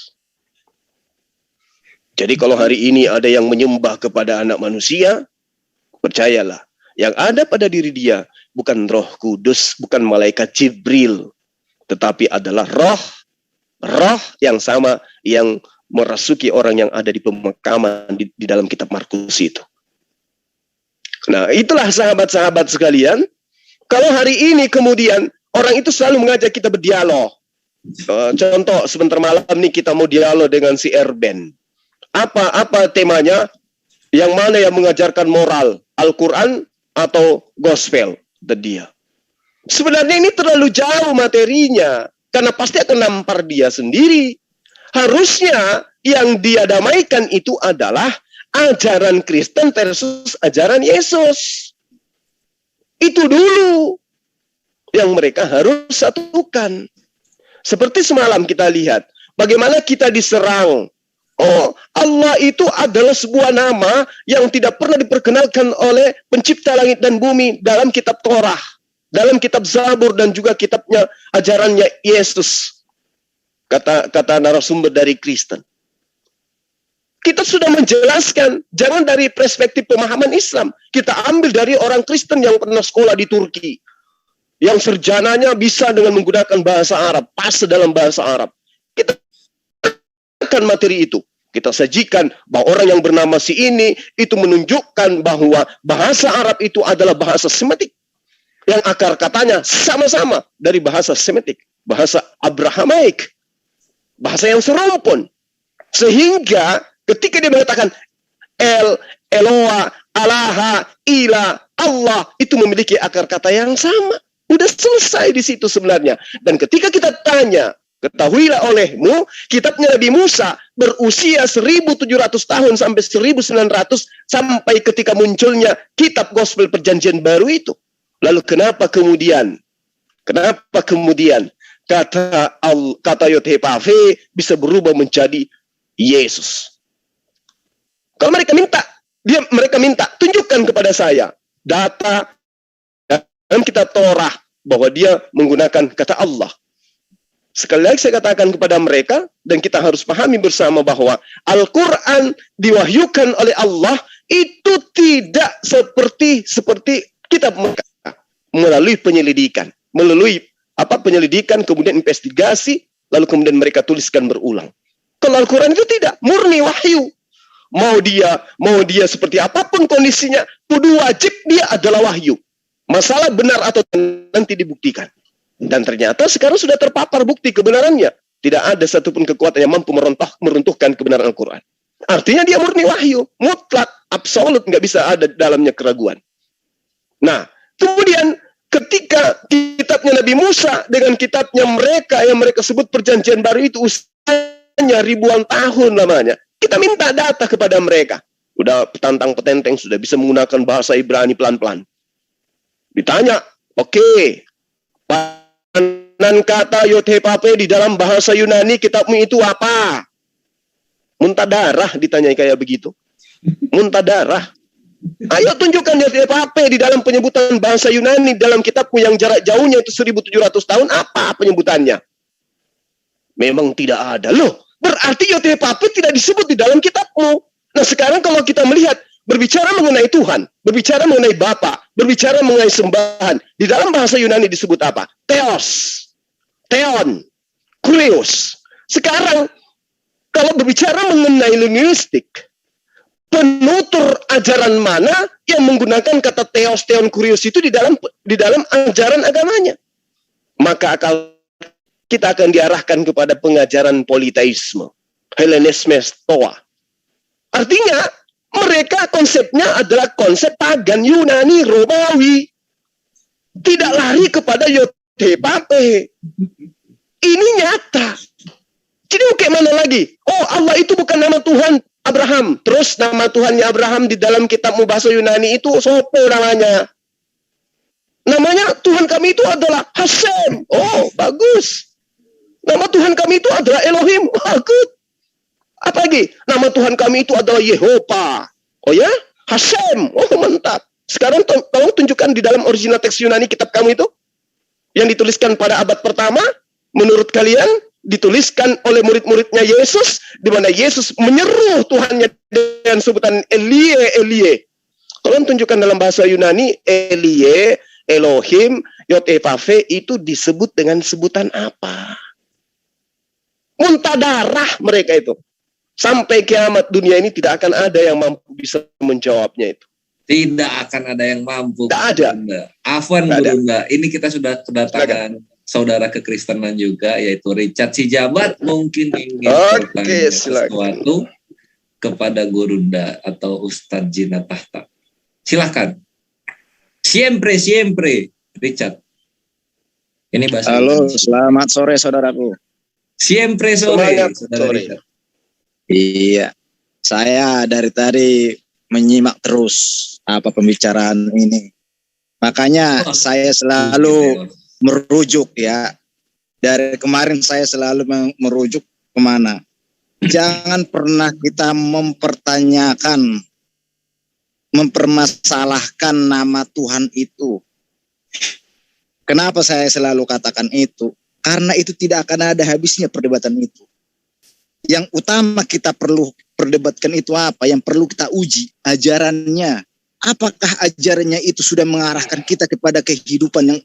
Jadi kalau hari ini ada yang menyembah kepada anak manusia, percayalah, yang ada pada diri dia bukan Roh Kudus, bukan malaikat Jibril, tetapi adalah roh yang sama yang merasuki orang yang ada di pemakaman di dalam kitab Markus itu. Nah, itulah sahabat-sahabat sekalian. Kalau hari ini kemudian orang itu selalu mengajak kita berdialog. Contoh sebentar malam nih kita mau dialog dengan si Erben. Apa temanya? Yang mana yang mengajarkan moral, Al-Quran atau Gospel? Dan dia. Sebenarnya ini terlalu jauh materinya. karena pasti akan nampar dia sendiri. Harusnya yang dia damaikan itu adalah ajaran Kristen versus ajaran Yesus. Itu dulu yang mereka harus satukan. Seperti semalam kita lihat bagaimana kita diserang. Oh, Allah itu adalah sebuah nama yang tidak pernah diperkenalkan oleh pencipta langit dan bumi dalam kitab Torah, dalam kitab Zabur, dan juga kitabnya ajarannya Yesus. Kata narasumber dari Kristen. Kita sudah menjelaskan, jangan dari perspektif pemahaman Islam. Kita ambil dari orang Kristen yang pernah sekolah di Turki, yang sarjananya bisa dengan menggunakan bahasa Arab, pas dalam bahasa Arab. Kita akan materi itu. Kita sajikan bahwa orang yang bernama si ini itu menunjukkan bahwa bahasa Arab itu adalah bahasa Semitik. Yang akar katanya sama-sama dari bahasa Semitik, bahasa Abrahamaik, bahasa yang serumpun. Sehingga ketika dia mengatakan Eloa, Alaha, Ila, Allah, itu memiliki akar kata yang sama. Udah selesai di situ sebenarnya. Dan ketika kita tanya, ketahuilah olehmu, kitabnya Nabi Musa berusia 1700 tahun sampai 1900 sampai ketika munculnya kitab Gospel Perjanjian Baru itu. Lalu kenapa kemudian kata Yod-Heh-Vav-He bisa berubah menjadi Yesus? Kalau mereka minta, tunjukkan kepada saya data dalam kitab Torah bahwa dia menggunakan kata Allah. Sekali lagi saya katakan kepada mereka, dan kita harus pahami bersama bahwa Al-Quran diwahyukan oleh Allah itu tidak seperti kitab mereka, melalui penyelidikan, kemudian investigasi, lalu kemudian mereka tuliskan berulang. Kalau Al-Quran itu tidak, murni wahyu. Mau dia seperti apapun kondisinya, kudu wajib dia adalah wahyu. Masalah benar atau nanti dibuktikan. Dan ternyata sekarang sudah terpapar bukti kebenarannya. Tidak ada satupun kekuatan yang mampu meruntuhkan kebenaran Al-Quran. Artinya dia murni wahyu, mutlak, absolut, nggak bisa ada dalamnya keraguan. Nah, kemudian ketika kitabnya Nabi Musa dengan kitabnya mereka yang mereka sebut Perjanjian Baru itu usianya ribuan tahun lamanya, kita minta data kepada mereka. Udah petantang-petenteng, sudah bisa menggunakan bahasa Ibrani pelan-pelan. Ditanya, oke, peranan kata Yod-Heh-Vav-He di dalam bahasa Yunani kitabmu itu apa? Muntadarah ditanyai kayak begitu. Muntadarah. Ayo tunjukkan Yod-Heh-Vav-He di dalam penyebutan bahasa Yunani dalam kitabmu yang jarak jauhnya itu 1700 tahun, apa penyebutannya? Memang tidak ada. Loh, berarti Yod-Heh-Vav-He tidak disebut di dalam kitabmu. Nah, sekarang kalau kita melihat berbicara mengenai Tuhan, berbicara mengenai Bapa, berbicara mengenai sembahan, di dalam bahasa Yunani disebut apa? Theos, Theon, Kurios. Sekarang kalau berbicara mengenai linguistik, penutur ajaran mana yang menggunakan kata Theos, Theon, Kurios itu di dalam ajaran agamanya? Maka kita akan diarahkan kepada pengajaran politeisme, Hellenisme, Stoa. Artinya mereka konsepnya adalah konsep pagan Yunani, Romawi. Tidak lari kepada Yod-Heh-Vav-He. Ini nyata. Jadi kayak mana lagi? Oh, Allah itu bukan nama Tuhan Abraham. Terus nama Tuhannya Abraham di dalam kitabmu bahasa Yunani itu sopo namanya? Namanya Tuhan kami itu adalah Hashem. Oh, bagus. Nama Tuhan kami itu adalah Elohim. Bagus. Apa lagi? Nama Tuhan kami itu adalah Yehova. Oh ya? Hashem. Oh, mantap. Sekarang tolong tunjukkan di dalam original teks Yunani kitab kamu itu. Yang dituliskan pada abad pertama. Menurut kalian, dituliskan oleh murid-muridnya Yesus. Di mana Yesus menyeru Tuhannya dengan sebutan Elie, Elie. Tolong tunjukkan dalam bahasa Yunani, Elie, Elohim, Yod-Heh-Vav-He itu disebut dengan sebutan apa? Muntadarah mereka itu. Sampai kiamat dunia ini tidak akan ada yang mampu bisa menjawabnya itu. Tidak akan ada yang mampu. Tidak ada. Afwan Gurunda. Ini kita sudah kedatangan saudara kekristenan juga, yaitu Richard Sijabat. Mungkin ingin bertanya sesuatu kepada Gurunda atau Ustadz Jina Tahta. Silakan. Siempre, Richard. Ini bahasa Halo, Indonesia. selamat sore saudaraku. Siempre sore. Semangat Saudara sore. Richard. Iya, saya dari tadi menyimak terus apa pembicaraan ini. Makanya Wah. saya selalu merujuk ya. Dari kemarin saya selalu merujuk kemana. Jangan pernah kita mempertanyakan, mempermasalahkan nama Tuhan itu. Kenapa saya selalu katakan itu? Karena itu tidak akan ada habisnya perdebatan itu. Yang utama kita perlu perdebatkan itu apa? Yang perlu kita uji ajarannya. Apakah ajarannya itu sudah mengarahkan kita kepada kehidupan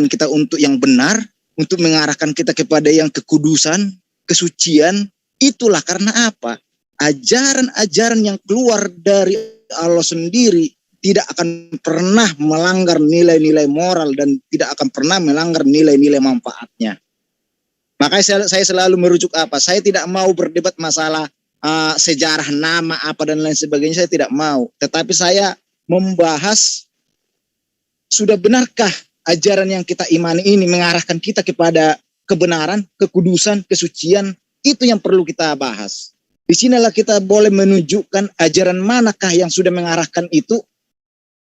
kita untuk yang benar, untuk mengarahkan kita kepada yang kekudusan, kesucian? Itulah karena apa? Ajaran-ajaran yang keluar dari Allah sendiri tidak akan pernah melanggar nilai-nilai moral dan tidak akan pernah melanggar nilai-nilai manfaatnya. Makanya saya selalu merujuk apa? Saya tidak mau berdebat masalah sejarah nama apa dan lain sebagainya, saya tidak mau. Tetapi saya membahas sudah benarkah ajaran yang kita imani ini mengarahkan kita kepada kebenaran, kekudusan, kesucian. Itu yang perlu kita bahas. Di sinilah kita boleh menunjukkan ajaran manakah yang sudah mengarahkan itu.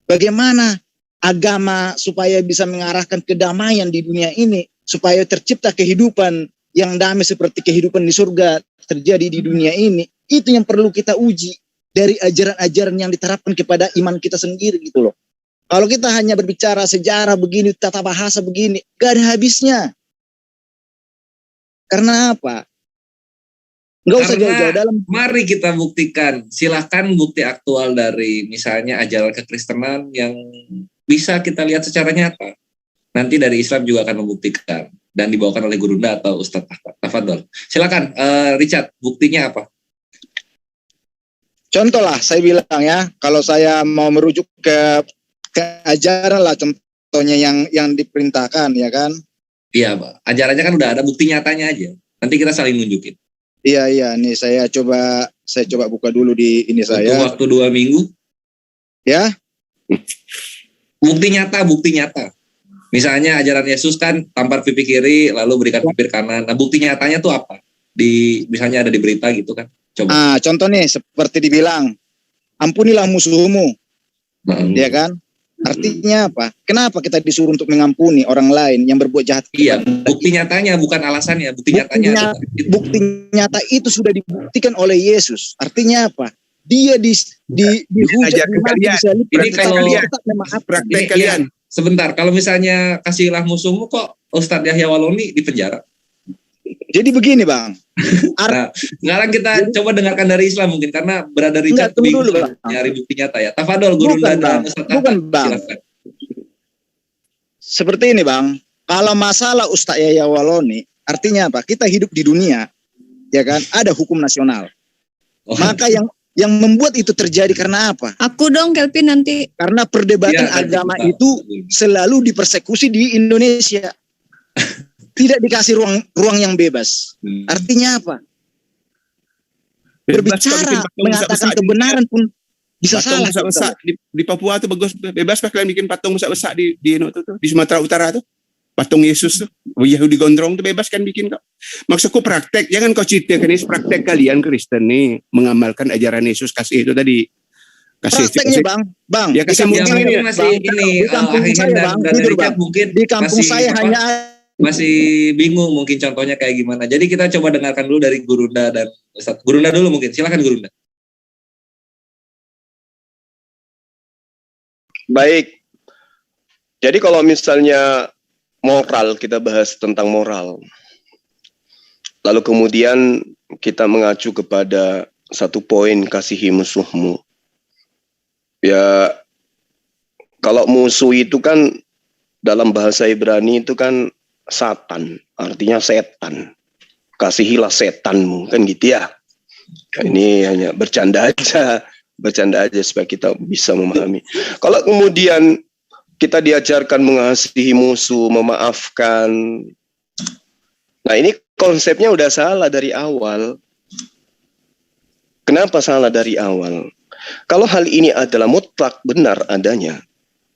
Bagaimana agama supaya bisa mengarahkan kedamaian di dunia ini, supaya tercipta kehidupan yang damai seperti kehidupan di surga terjadi di dunia ini. Itu yang perlu kita uji dari ajaran-ajaran yang diterapkan kepada iman kita sendiri gitu loh. Kalau kita hanya berbicara sejarah begini, tata bahasa begini, gak ada habisnya. Karena apa? Nggak usah jauh-jauh dalam. Mari kita buktikan. Silahkan bukti aktual dari misalnya ajaran kekristenan yang bisa kita lihat secara nyata. Nanti dari Islam juga akan membuktikan dan dibawakan oleh Gurunda atau Ustadz Tafadol. Silakan, Richard, buktinya apa? Contoh lah, saya bilang ya, kalau saya mau merujuk ke ajaran lah, contohnya yang diperintahkan, ya kan? Iya, Pak. Ajarannya kan udah ada, bukti nyatanya aja. Nanti kita saling nunjukin. Iya, nih saya coba buka dulu di ini saya. Waktu 2 minggu. Ya. Bukti nyata. Misalnya ajaran Yesus kan tampar pipi kiri lalu berikan pipi kanan. Nah, bukti nyatanya tuh apa? Misalnya ada di berita gitu kan. Coba. Contoh nih seperti dibilang, ampunilah musuhmu. Ya kan? Artinya apa? Kenapa kita disuruh untuk mengampuni orang lain yang berbuat jahat? Iya, bukti nyatanya bukan alasannya, bukti nyatanya. Bukti nyata itu sudah dibuktikan oleh Yesus. Artinya apa? Dia dihujat kalian. Ini kalau praktek kalian. Sebentar, kalau misalnya kasihilah musuhmu kok Ustadz Yahya Waloni di penjara? Jadi begini Bang. Nah, sekarang kita coba dengarkan dari Islam mungkin karena berada Richard bingung nyari bukti nyata ya. Tafadol Gurunda dan Ustadz bukan Bang. Silakan. Seperti ini Bang. Kalau masalah Ustadz Yahya Waloni, artinya apa? Kita hidup di dunia, ya kan? Ada hukum nasional. Maka yang membuat itu terjadi karena apa? Aku dong Kelvin nanti. Karena perdebatan agama itu selalu dipersekusi di Indonesia. Tidak dikasih ruang yang bebas. Artinya apa? Berbicara, mengatakan kebenaran pun bisa salah. Di Papua tuh bagus, bebas pak kalian bikin patung besar di Sumatera Utara tuh. Patung Yesus tuh, Yahudi gondrong tuh bebas kan bikin kok. Maksudku praktek, jangan kau ceritakan ini praktek kalian Kristen nih mengamalkan ajaran Yesus kasih itu tadi. Prakteknya bang. Ya kasih mungkin ini masih ini di kampung saya bang, jujur bang. Di kampung saya hanya masih bingung mungkin contohnya kayak gimana. Jadi kita coba dengarkan dulu dari Gurunda dan Ustadz. Gurunda dulu mungkin, silakan Gurunda. Baik. Jadi kalau misalnya moral, kita bahas tentang moral. Lalu kemudian kita mengacu kepada satu poin, kasihi musuhmu. Ya, kalau musuh itu kan dalam bahasa Ibrani itu kan Satan, artinya setan. Kasihilah setanmu, kan gitu ya. Ini hanya bercanda aja supaya kita bisa memahami. Kalau kemudian kita diajarkan mengasihi musuh, memaafkan. Nah, ini konsepnya udah salah dari awal. Kenapa salah dari awal? Kalau hal ini adalah mutlak benar adanya,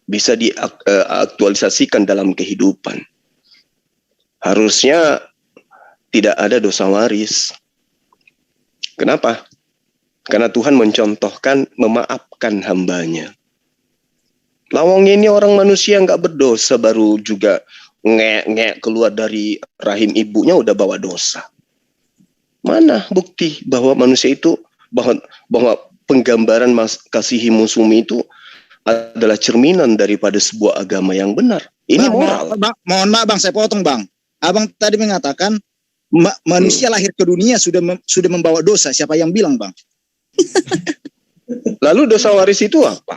bisa diaktualisasikan dalam kehidupan. harusnya tidak ada dosa waris. Kenapa? Karena Tuhan mencontohkan memaafkan hambanya. Lawang ini orang manusia nggak berdosa baru juga ngek keluar dari rahim ibunya udah bawa dosa. Mana bukti bahwa manusia itu bahwa penggambaran kasihi musumi itu adalah cerminan daripada sebuah agama yang benar. Ini moral. Mohon maaf Bang, saya potong Bang. Abang tadi mengatakan manusia lahir ke dunia sudah membawa dosa. Siapa yang bilang Bang? Lalu dosa waris itu apa?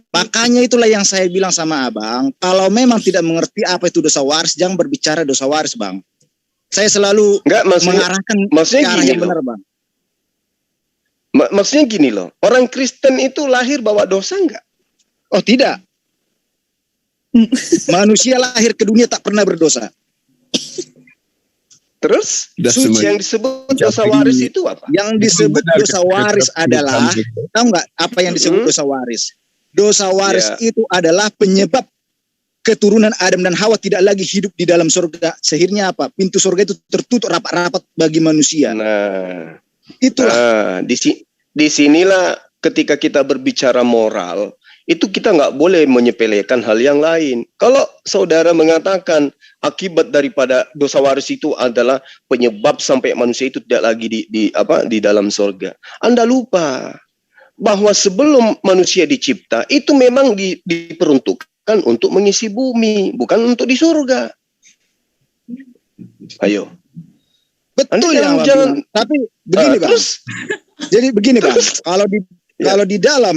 Makanya itulah yang saya bilang sama Abang, kalau memang tidak mengerti apa itu dosa waris, jangan berbicara dosa waris Bang. Saya selalu mengarahkan ke arah yang benar Bang. Maksudnya gini loh, orang Kristen itu lahir bawa dosa enggak? Oh tidak. Manusia lahir ke dunia tak pernah berdosa. Terus yang disebut dosa waris itu apa? Yang disebut dosa waris adalah, tahu nggak apa yang disebut dosa waris? Dosa waris itu adalah penyebab keturunan Adam dan Hawa tidak lagi hidup di dalam surga. Sehingga apa? Pintu surga itu tertutup rapat-rapat bagi manusia. Nah, itulah. Di sinilah ketika kita berbicara moral, itu kita nggak boleh menyepelekan hal yang lain. Kalau saudara mengatakan akibat daripada dosa waris itu adalah penyebab sampai manusia itu tidak lagi di dalam surga, Anda lupa bahwa sebelum manusia dicipta itu memang diperuntukkan untuk mengisi bumi, bukan untuk di surga. Ayo. Betul ya, jangan. Tapi begini Bang. Jadi begini Bang, kalau di dalam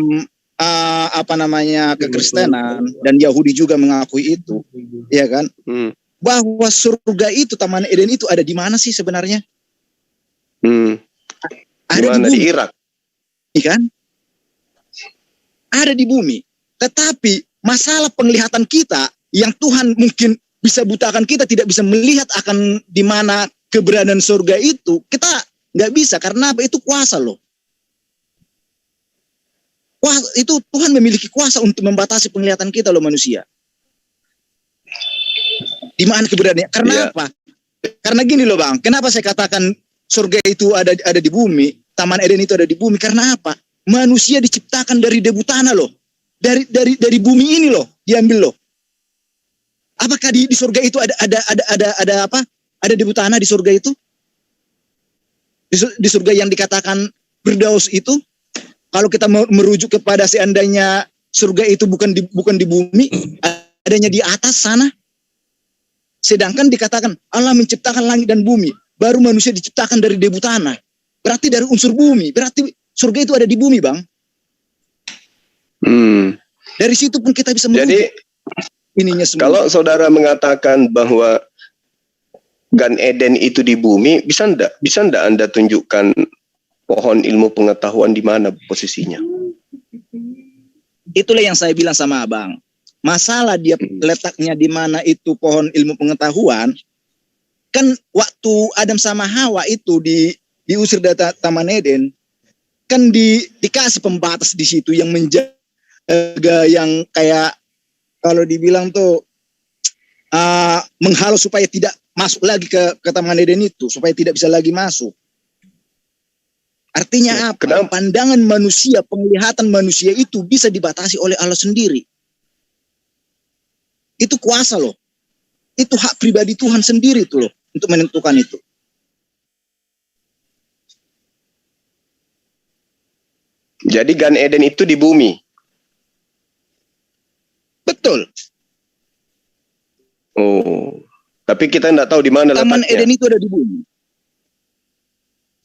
kekristenan dan Yahudi juga mengakui itu, ya kan? Bahwa surga itu, Taman Eden itu ada di mana sih sebenarnya? Ada di bumi. Di Irak. Iya kan? Ada di bumi. Tetapi masalah penglihatan kita yang Tuhan mungkin bisa butakan kita, tidak bisa melihat akan di mana keberadaan surga itu, kita nggak bisa. Karena apa? Itu kuasa loh. Wah, itu Tuhan memiliki kuasa untuk membatasi penglihatan kita loh manusia. Di mana keberadaannya? Karena apa? Karena gini loh Bang, kenapa saya katakan surga itu ada di bumi, Taman Eden itu ada di bumi? Karena apa? Manusia diciptakan dari debu tanah loh. Dari bumi ini loh, diambil loh. Apakah di surga itu ada apa? Ada debu tanah di surga itu? Di surga yang dikatakan Firdaus itu, kalau kita merujuk kepada seandainya surga itu bukan di bumi, adanya di atas sana. Sedangkan dikatakan Allah menciptakan langit dan bumi, baru manusia diciptakan dari debu tanah. Berarti dari unsur bumi. Berarti surga itu ada di bumi, Bang. Dari situ pun kita bisa merujuk. Jadi ininya semua. Kalau saudara mengatakan bahwa Gan Eden itu di bumi, bisa enggak Anda tunjukkan pohon ilmu pengetahuan di mana posisinya? Itulah yang saya bilang sama Abang. Masalah dia letaknya di mana itu pohon ilmu pengetahuan, kan waktu Adam sama Hawa itu diusir dari Taman Eden, kan dikasih pembatas di situ yang menjaga, yang kayak kalau dibilang tuh menghalau supaya tidak masuk lagi ke Taman Eden itu, supaya tidak bisa lagi masuk. Artinya apa? Kenapa? Pandangan manusia, penglihatan manusia itu bisa dibatasi oleh Allah sendiri. Itu kuasa loh. Itu hak pribadi Tuhan sendiri tuh loh untuk menentukan itu. Jadi Gan Eden itu di bumi. Betul. Oh, tapi kita tidak tahu di mana letaknya. Taman Eden itu ada di bumi.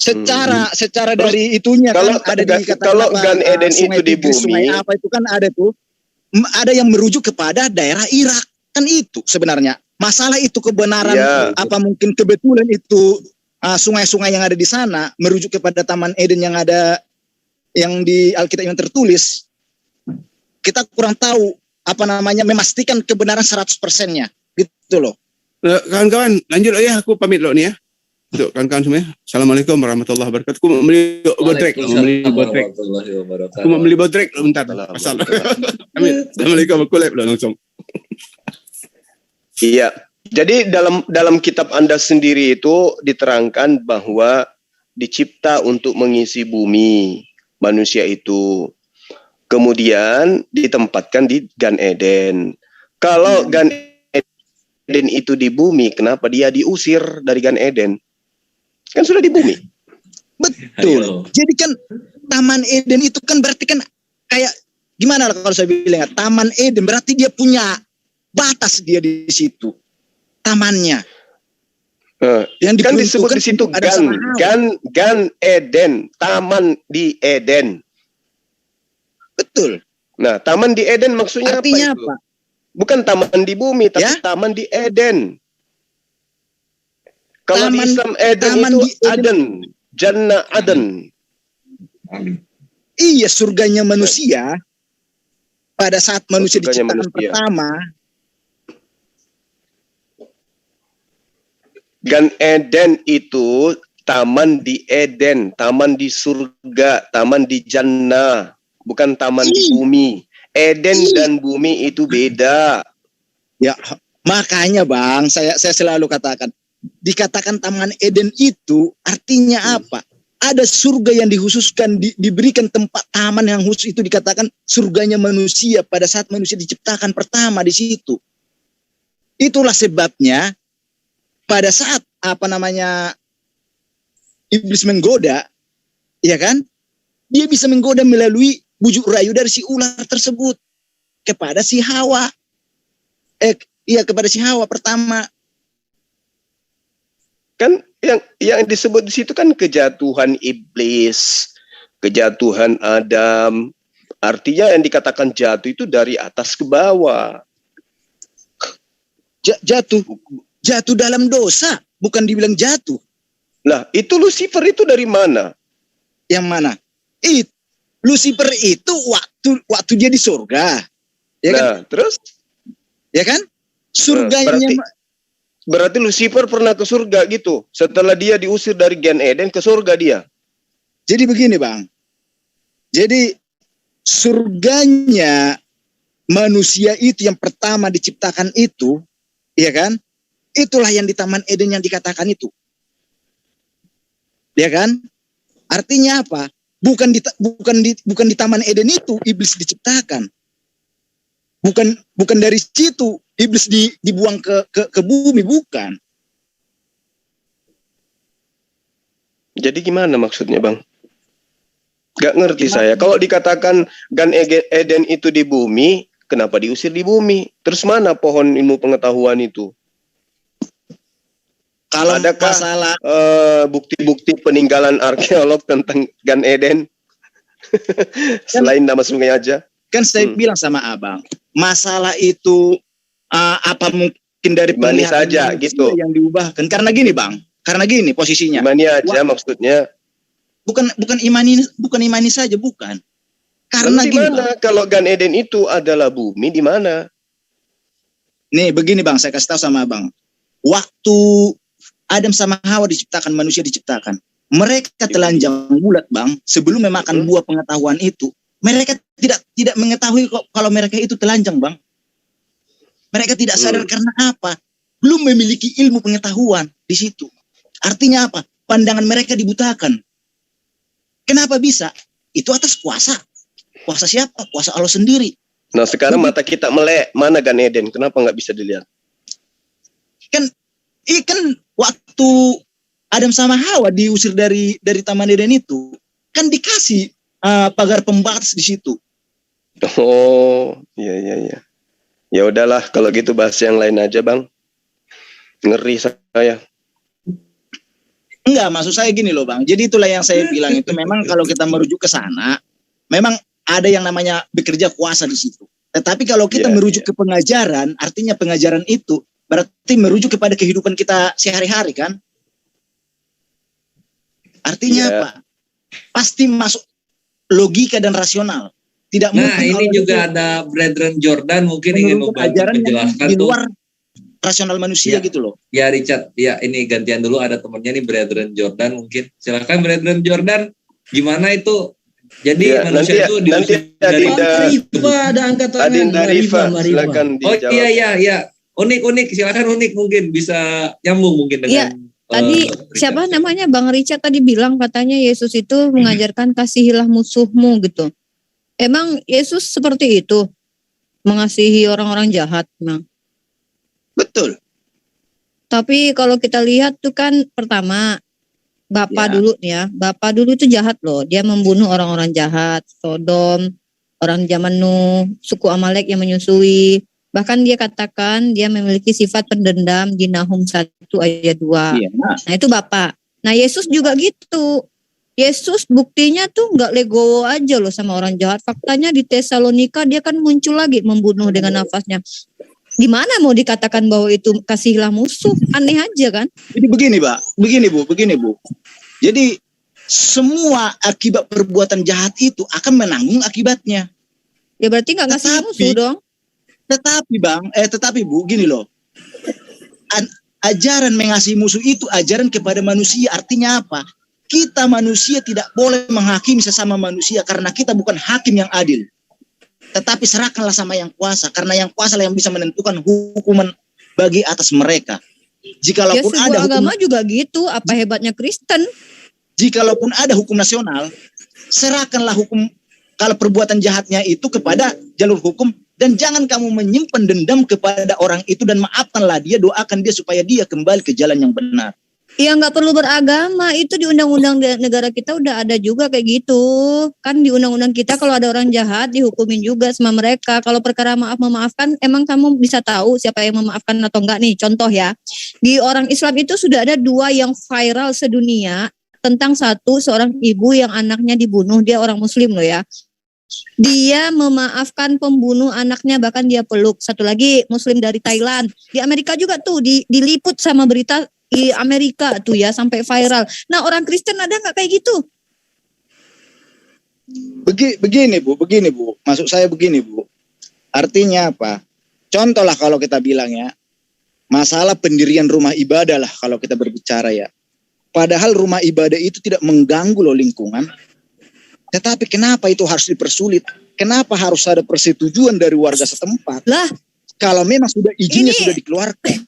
Secara dari itunya kalau, kan ada dikatakan kalau Gan Eden itu di bumi, sungai apa itu kan ada tuh. Ada yang merujuk kepada daerah Irak, kan itu sebenarnya. Masalah itu kebenaran apa mungkin kebetulan itu sungai-sungai yang ada di sana merujuk kepada Taman Eden yang ada yang di Alkitab yang tertulis. Kita kurang tahu memastikan kebenaran 100%-nya gitu loh. Kawan-kawan, lanjut ya, aku pamit loh nih ya. Untuk kawan-kawan semua. Assalamualaikum warahmatullahi wabarakatuh. Aku mau beli botrek. Aku mau beli botrek bentar. Assalamualaikum. Aku live langsung. Iya, Jadi dalam kitab Anda sendiri itu diterangkan bahwa dicipta untuk mengisi bumi manusia itu. Kemudian ditempatkan di Gan Eden. Kalau Gan Eden itu di bumi, kenapa dia diusir dari Gan Eden? Kan sudah di bumi. Betul. Ayo. Jadi kan Taman Eden itu kan berarti kan kayak gimana lah kalau saya bilang ya, Taman Eden berarti dia punya batas dia di situ. Tamannya. Yang kan disebut di situ ada Gan Eden, taman di Eden. Betul. Nah, taman di Eden maksudnya artinya apa itu? apa? Bukan taman di bumi, tapi taman di Eden. Kalau di Islam Eden itu Aden, Jannah Aden. Iya, surganya manusia. Pada saat manusia diciptakan pertama, Gan Eden itu taman di Eden, taman di surga, taman di Jannah, bukan taman di bumi. Eden dan bumi itu beda. Ya, makanya Bang, saya selalu katakan, dikatakan Taman Eden itu artinya apa? Ada surga yang dikhususkan, diberikan tempat taman yang khusus, itu dikatakan surganya manusia pada saat manusia diciptakan pertama di situ. Itulah sebabnya pada saat iblis menggoda, ya kan? Dia bisa menggoda melalui bujuk rayu dari si ular tersebut kepada si Hawa. Kepada si Hawa pertama. Kan yang disebut di situ kan kejatuhan iblis, kejatuhan Adam. Artinya yang dikatakan jatuh itu dari atas ke bawah. Jatuh dalam dosa, bukan dibilang jatuh. Lah, itu Lucifer itu dari mana? Yang mana? Lucifer itu waktu dia di surga. Ya kan? Terus? Ya kan? Surganya berarti Lucifer pernah ke surga gitu. Setelah dia diusir dari Gan Eden ke surga dia. Jadi begini Bang. Jadi surganya manusia itu yang pertama diciptakan itu, ya kan? Itulah yang di Taman Eden yang dikatakan itu. Ya kan? Artinya apa? Bukan di Taman Eden itu iblis diciptakan. Bukan dari situ iblis dibuang ke bumi, bukan. Jadi gimana maksudnya, Bang? Gak ngerti saya. Kalau dikatakan Gan Eden itu di bumi, kenapa diusir di bumi? Terus mana pohon ilmu pengetahuan itu? Kalau adakah masalah bukti-bukti peninggalan arkeolog tentang Gan Eden? Selain nama sungai aja. Kan saya bilang sama Abang, masalah itu apa mungkin dari penglihatan saja gitu yang diubahkan? Karena gini Bang, karena gini posisinya. Imani aja maksudnya. Bukan imani saja, bukan. Karena di mana kalau Gan Eden itu adalah bumi, di mana? Nih begini Bang, saya kasih tahu sama Abang. Waktu Adam sama Hawa diciptakan, manusia diciptakan, mereka telanjang bulat Bang, sebelum memakan buah pengetahuan itu. Mereka tidak mengetahui kalau mereka itu telanjang Bang. Mereka tidak sadar karena apa? Belum memiliki ilmu pengetahuan di situ. Artinya apa? Pandangan mereka dibutakan. Kenapa bisa? Itu atas kuasa. Kuasa siapa? Kuasa Allah sendiri. Nah sekarang mata kita melek, mana Gan Eden? Kenapa nggak bisa dilihat? Kan waktu Adam sama Hawa diusir dari Taman Eden itu, kan dikasih pagar pembatas di situ. Oh, iya. Ya udahlah, kalau gitu bahas yang lain aja, Bang. Ngeri saya. Enggak, maksud saya gini loh, Bang. Jadi itulah yang saya bilang itu memang kalau kita merujuk ke sana, memang ada yang namanya bekerja kuasa di situ. Tetapi kalau kita merujuk ke pengajaran, artinya pengajaran itu berarti merujuk kepada kehidupan kita sehari-hari kan? Artinya apa? Pasti masuk logika dan rasional. Tidak mungkin. Nah, ini juga ada Brethren Jordan mungkin ingin membantu menjelaskan di luar rasional manusia gitu loh. Ya Richard, ya ini gantian dulu, ada temennya nih Brethren Jordan mungkin. Silakan Brethren Jordan, gimana itu? Jadi manusia itu diusir dari Rifa, ada angkatan Rifa, silakan dijawab. Oh iya. Unik, silakan unik mungkin bisa nyambung mungkin dengan. Iya. Tadi siapa namanya Bang Richard tadi bilang katanya Yesus itu mengajarkan kasihilah musuhmu gitu. Emang Yesus seperti itu mengasihi orang-orang jahat, memang. Betul. Tapi kalau kita lihat tuh kan pertama Bapak dulu nih ya, Bapak dulu itu jahat loh. Dia membunuh orang-orang jahat, Sodom, orang zaman Nuh, suku Amalek yang menyusui. Bahkan dia katakan dia memiliki sifat pendendam di Nahum 1 ayat 2. Iya. Nah itu Bapak. Nah Yesus juga gitu. Yesus buktinya tuh nggak legowo aja loh sama orang jahat. Faktanya di Tesalonika dia kan muncul lagi membunuh dengan nafasnya. Di mana mau dikatakan bahwa itu kasihilah musuh? Aneh aja kan? Jadi begini, Pak. Begini, Bu. Jadi semua akibat perbuatan jahat itu akan menanggung akibatnya. Ya berarti nggak ngasih musuh dong. Tetapi Bu, gini loh. Ajaran mengasihi musuh itu ajaran kepada manusia. Artinya apa? Kita manusia tidak boleh menghakimi sesama manusia karena kita bukan hakim yang adil. Tetapi serahkanlah sama yang kuasa, karena yang kuasa lah yang bisa menentukan hukuman bagi atas mereka. Jikalaupun ya, ada agama juga gitu, apa hebatnya Kristen? Jikalaupun ada hukum nasional, serahkanlah hukum kalau perbuatan jahatnya itu kepada jalur hukum. Dan jangan kamu menyimpan dendam kepada orang itu dan maafkanlah dia, doakan dia supaya dia kembali ke jalan yang benar. Ya nggak perlu beragama, itu di undang-undang negara kita udah ada juga kayak gitu. Kan di undang-undang kita kalau ada orang jahat dihukumin juga sama mereka. Kalau perkara maaf memaafkan, emang kamu bisa tahu siapa yang memaafkan atau enggak nih? Contoh ya, di orang Islam itu sudah ada 2 yang viral sedunia tentang seorang ibu yang anaknya dibunuh, dia orang Muslim loh ya. Dia memaafkan pembunuh anaknya, bahkan dia peluk. Satu lagi Muslim dari Thailand. Di Amerika juga tuh diliput sama berita di Amerika tuh ya sampai viral. Nah orang Kristen ada nggak kayak gitu? Begini Bu. Maksud saya begini Bu. Artinya apa? Contoh lah kalau kita bilang ya, masalah pendirian rumah ibadah lah kalau kita berbicara ya. Padahal rumah ibadah itu tidak mengganggu loh lingkungan. Tetapi kenapa itu harus dipersulit? Kenapa harus ada persetujuan dari warga setempat? Lah, kalau memang sudah izinnya sudah dikeluarkan.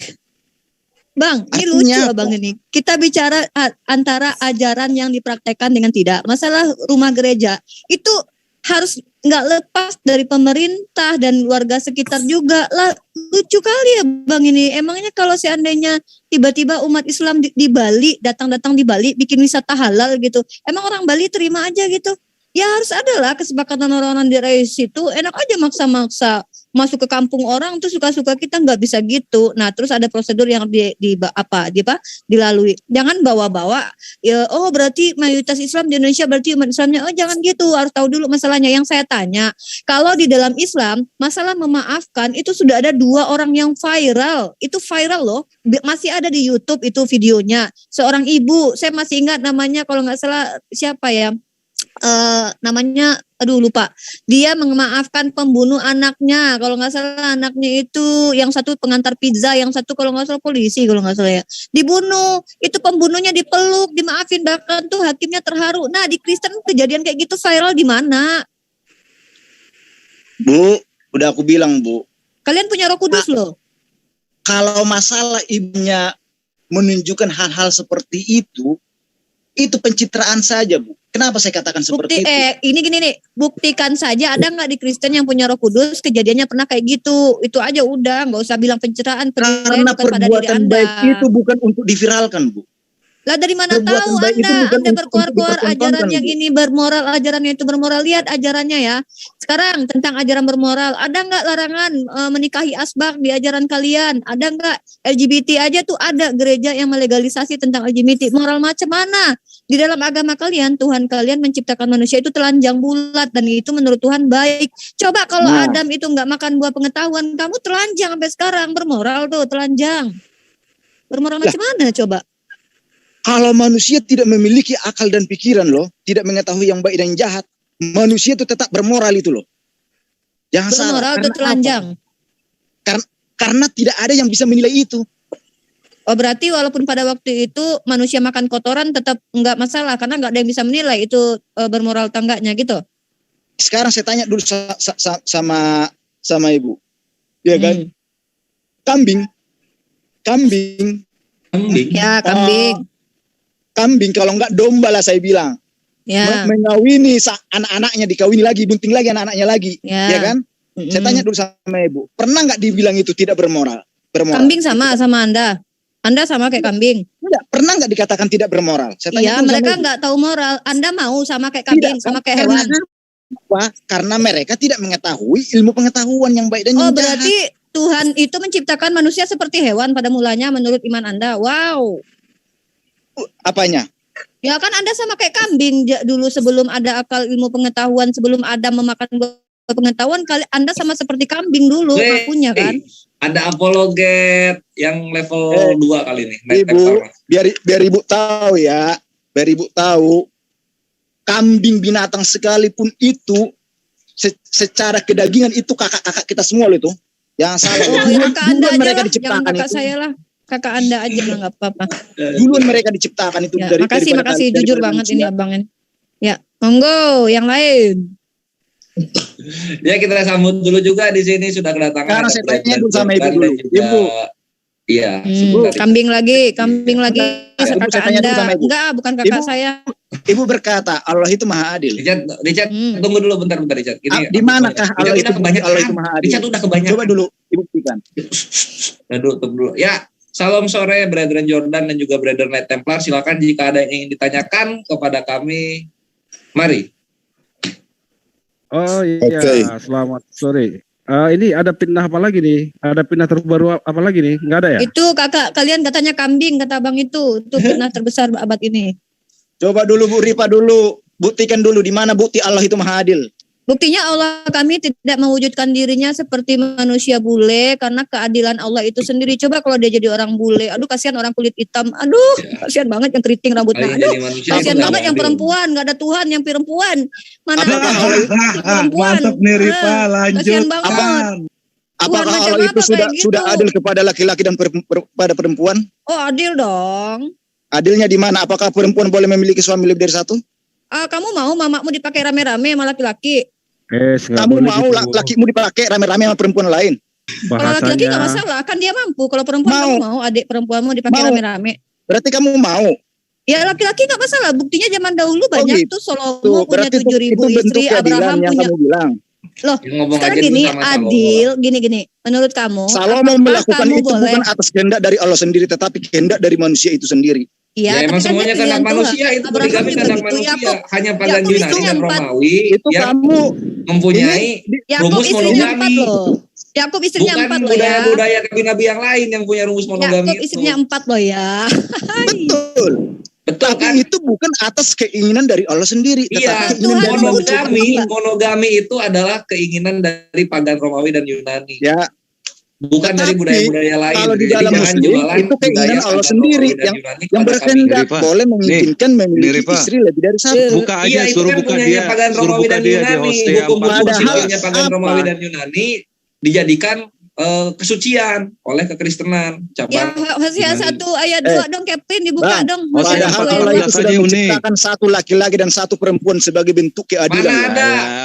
Bang, ini lucu Bang ini. Kita bicara antara ajaran yang dipraktekkan dengan tidak. Masalah rumah gereja itu harus nggak lepas dari pemerintah dan warga sekitar juga. Lah, lucu kali ya Bang ini. Emangnya kalau seandainya tiba-tiba umat Islam di Bali datang di Bali bikin wisata halal gitu, emang orang Bali terima aja gitu? Ya harus ada lah kesepakatan orang-orang di situ. Enak aja maksa-maksa masuk ke kampung orang tuh suka-suka, kita nggak bisa gitu. Nah terus ada prosedur yang dilalui. Jangan bawa-bawa ya, oh berarti mayoritas Islam di Indonesia berarti umat Islamnya. Oh jangan gitu, harus tahu dulu masalahnya. Yang saya tanya, kalau di dalam Islam masalah memaafkan itu sudah ada 2 orang yang viral. Itu viral loh, masih ada di YouTube itu videonya. Seorang ibu, saya masih ingat namanya kalau nggak salah siapa ya, namanya aduh lupa. Dia memaafkan pembunuh anaknya. Kalau nggak salah anaknya itu yang satu pengantar pizza, yang satu kalau nggak salah polisi kalau nggak salah ya. Dibunuh. Itu pembunuhnya dipeluk, dimaafin, bahkan tuh hakimnya terharu. Nah di Kristen kejadian kayak gitu viral di mana? Bu, udah aku bilang Bu. Kalian punya Roh Kudus loh. Kalau masalah ibunya menunjukkan hal-hal seperti itu pencitraan saja Bu. Kenapa saya katakan seperti itu? Ini gini nih, buktikan saja ada nggak di Kristen yang punya Roh Kudus kejadiannya pernah kayak gitu. Itu aja udah, nggak usah bilang pencitraan. Karena perbuatan baik itu bukan untuk diviralkan Bu. Lah dari mana tahu Anda berkuar-kuar ajaran yang ini bermoral, ajarannya itu bermoral. Lihat ajarannya ya. Sekarang tentang ajaran bermoral, ada nggak larangan menikahi asbak di ajaran kalian? Ada nggak LGBT aja tuh ada gereja yang melegalisasi tentang LGBT. Moral macam mana? Di dalam agama kalian, Tuhan kalian menciptakan manusia itu telanjang bulat dan itu menurut Tuhan baik. Coba kalau Adam itu nggak makan buah pengetahuan, kamu telanjang sampai sekarang, bermoral tuh telanjang. Bermoral macam mana coba? Kalau manusia tidak memiliki akal dan pikiran loh, tidak mengetahui yang baik dan yang jahat, manusia itu tetap bermoral itu loh. Jangan salah. Bermoral atau telanjang? Karena tidak ada yang bisa menilai itu. Oh berarti walaupun pada waktu itu manusia makan kotoran tetap nggak masalah karena nggak ada yang bisa menilai itu bermoral tangganya gitu. Sekarang saya tanya dulu sama Ibu, ya kan? Kambing. Kambing. Kambing. Ya, kambing. Kambing kalau enggak domba lah saya bilang. Ya. Mengawini anak-anaknya, dikawini lagi, bunting lagi anak-anaknya lagi. Ya kan? Saya tanya dulu sama Ibu, pernah nggak dibilang itu tidak bermoral? Kambing sama Anda. Anda sama kayak kambing. Tidak, pernah nggak dikatakan tidak bermoral? Saya tanya Iya, dulu mereka sama nggak tahu moral. Anda mau sama kayak kambing, Tidak, sama kayak hewan. Karena mereka tidak mengetahui ilmu pengetahuan yang baik dan yang jahat. Berarti Tuhan itu menciptakan manusia seperti hewan pada mulanya menurut iman Anda. Wow. Apanya? Ya kan Anda sama kayak kambing dulu sebelum ada akal ilmu pengetahuan, sebelum Adam memakan buah pengetahuan, Anda sama seperti kambing dulu ngakunya kan. Ada apologet yang level 2 kali ini. Ibu, biar Ibu tahu ya. Biar Ibu tahu, kambing binatang sekalipun itu secara kedagingan itu kakak-kakak kita semua loh itu. Yang salah. Kakak Anda aja mereka lah, diciptakan jangan kakak itu. saya lah. Kakak Anda aja lah nggak apa-apa. Duluan mereka diciptakan itu. Ya, makasih jujur banget ini abangnya. Ya, monggo yang lain. Ya, kita sambut dulu juga di sini sudah kedatangan. Karena saya tanya dulu sama Ibu dulu. Ibu. Iya. Kambing lagi kakak tanya dulu sama Anda. Ibu. Enggak, bukan kakak saya. Ibu berkata Allah itu maha adil. Richard, tunggu dulu bentar Richard. Di manakah Allah itu maha adil? Richard udah kebanyakan. Coba dulu dibuktikan. Tunggu dulu. Ya, salam sore Brethren Jordan dan juga Brethren Light Templar. Silakan jika ada yang ingin ditanyakan kepada kami. Mari. Oh iya, Selamat sore. Ini ada fitnah apa lagi nih? Ada fitnah terbaru apa lagi nih? Enggak ada ya? Itu kakak kalian katanya kambing, kata abang itu fitnah terbesar abad ini. Coba dulu Bu Ripa dulu, buktikan dulu di mana bukti Allah itu maha adil. Buktinya Allah kami tidak mewujudkan dirinya seperti manusia bule karena keadilan Allah itu sendiri. Coba kalau dia jadi orang bule, aduh kasihan orang kulit hitam, aduh kasihan banget yang keriting rambutnya, aduh kasihan banget yang perempuan, nggak ada Tuhan yang perempuan. Mana ada perempuan? Mantap nih Ripa, lanjut. Kasihan banget. Apakah Allah itu sudah adil kepada laki-laki dan pada perempuan? Oh adil dong. Adilnya di mana? Apakah perempuan boleh memiliki suami lebih dari satu? Kamu mau mamamu dipakai rame-rame sama laki-laki? Kamu mau lakimu dipakai rame-rame sama perempuan lain? Kalau laki-laki nggak masalah, kan dia mampu. Kalau perempuan kamu mau adik perempuanmu dipakai rame-rame? Berarti kamu mau? Ya laki-laki nggak masalah. Buktinya zaman dahulu banyak gitu. tuh Salomo punya 7.000 istri, Abraham punya. Loh, sekarang gini adil, gini. Menurut kamu? Salomo melakukan itu bukan atas kehendak dari Allah sendiri, tetapi kehendak dari manusia itu sendiri. Iya, emang semuanya kehendak manusia itu poligami kehendak manusia. Hanya pagan Yunani dan Romawi yang mempunyai rumus monogami. Yakub istrinya 4 loh ya. Bukan budaya nabi yang lain yang punya rumus monogami. Yakub istrinya 4 loh ya. Betul. Tapi kan? Itu bukan atas keinginan dari Allah sendiri. Iya, monogami itu adalah keinginan dari pagan Romawi dan Yunani. Ya. Bukan dari budaya-budaya lain. Kalau di dalam Muslim itu keinginan Allah sendiri yang berkehendak boleh mengizinkan memiliki istri lebih dari satu. Buka aja, suruh buka dia. Pagan Romawi dan Yunani. Hukum-hukumnya pagan Romawi dan Yunani dijadikan kesucian oleh kekristenan. Ya, Hosea 1 ayat 2 dong, Captain, dibuka dong. Padahal Allah itu sudah menciptakan satu laki-laki dan satu perempuan sebagai bentuk keadilan.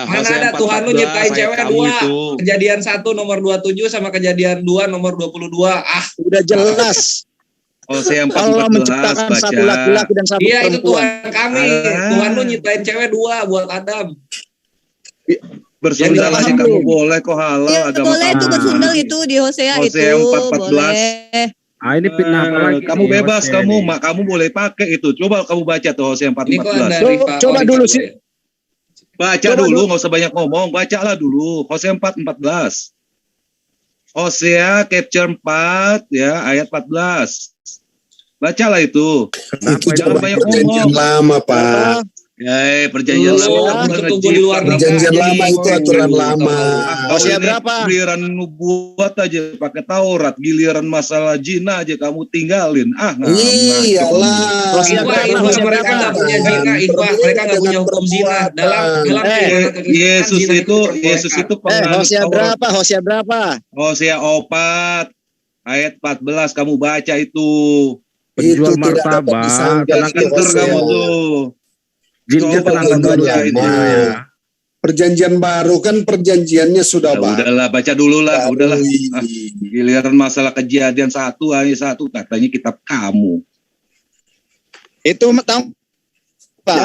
Mana ada Tuhan lu nyiptain cewek 2. Kejadian 1 nomor 27 sama kejadian 2 nomor 22. Udah jelas. Allah menciptakan satu laki-laki dan satu perempuan. Iya, itu Tuhan kami. Tuhan lu nyiptain cewek 2 buat Adam. Bersundal aja kamu boleh kok halal ya, agama boleh itu bersundal itu di Hosea itu 4:14. Boleh. Ini fitnah apa lagi? Kamu bebas kamu boleh pakai itu. Coba kamu baca tuh Hosea 4:14. Coba dulu sih. Baca dulu, nggak usah banyak ngomong. Bacalah dulu Hosea 4:14. Hosea chapter 4 ya ayat 14. Bacalah itu. Jangan banyak ngomong. Lama Pak. Ya, perjanjian lama perjanjian lama itu aturan lama. Hosea berapa? Giliran nubuat aja pakai Taurat, giliran masalah zina aja kamu tinggalin. Iyalah. Hosea mereka nggak punya zina, mereka nggak punya hukum zina. Dalam Yesus itu Hosea berapa? Hosea 4 ayat 14 kamu baca itu. Penjual martabak, tenang kamu tuh. Jinnya tenang dulu ya. Perjanjian baru kan perjanjiannya sudah baru. Udahlah, baca dulu lah, udahlah. Giliran masalah kejadian ayat 1 katanya kitab kamu. Itu tahu Pak.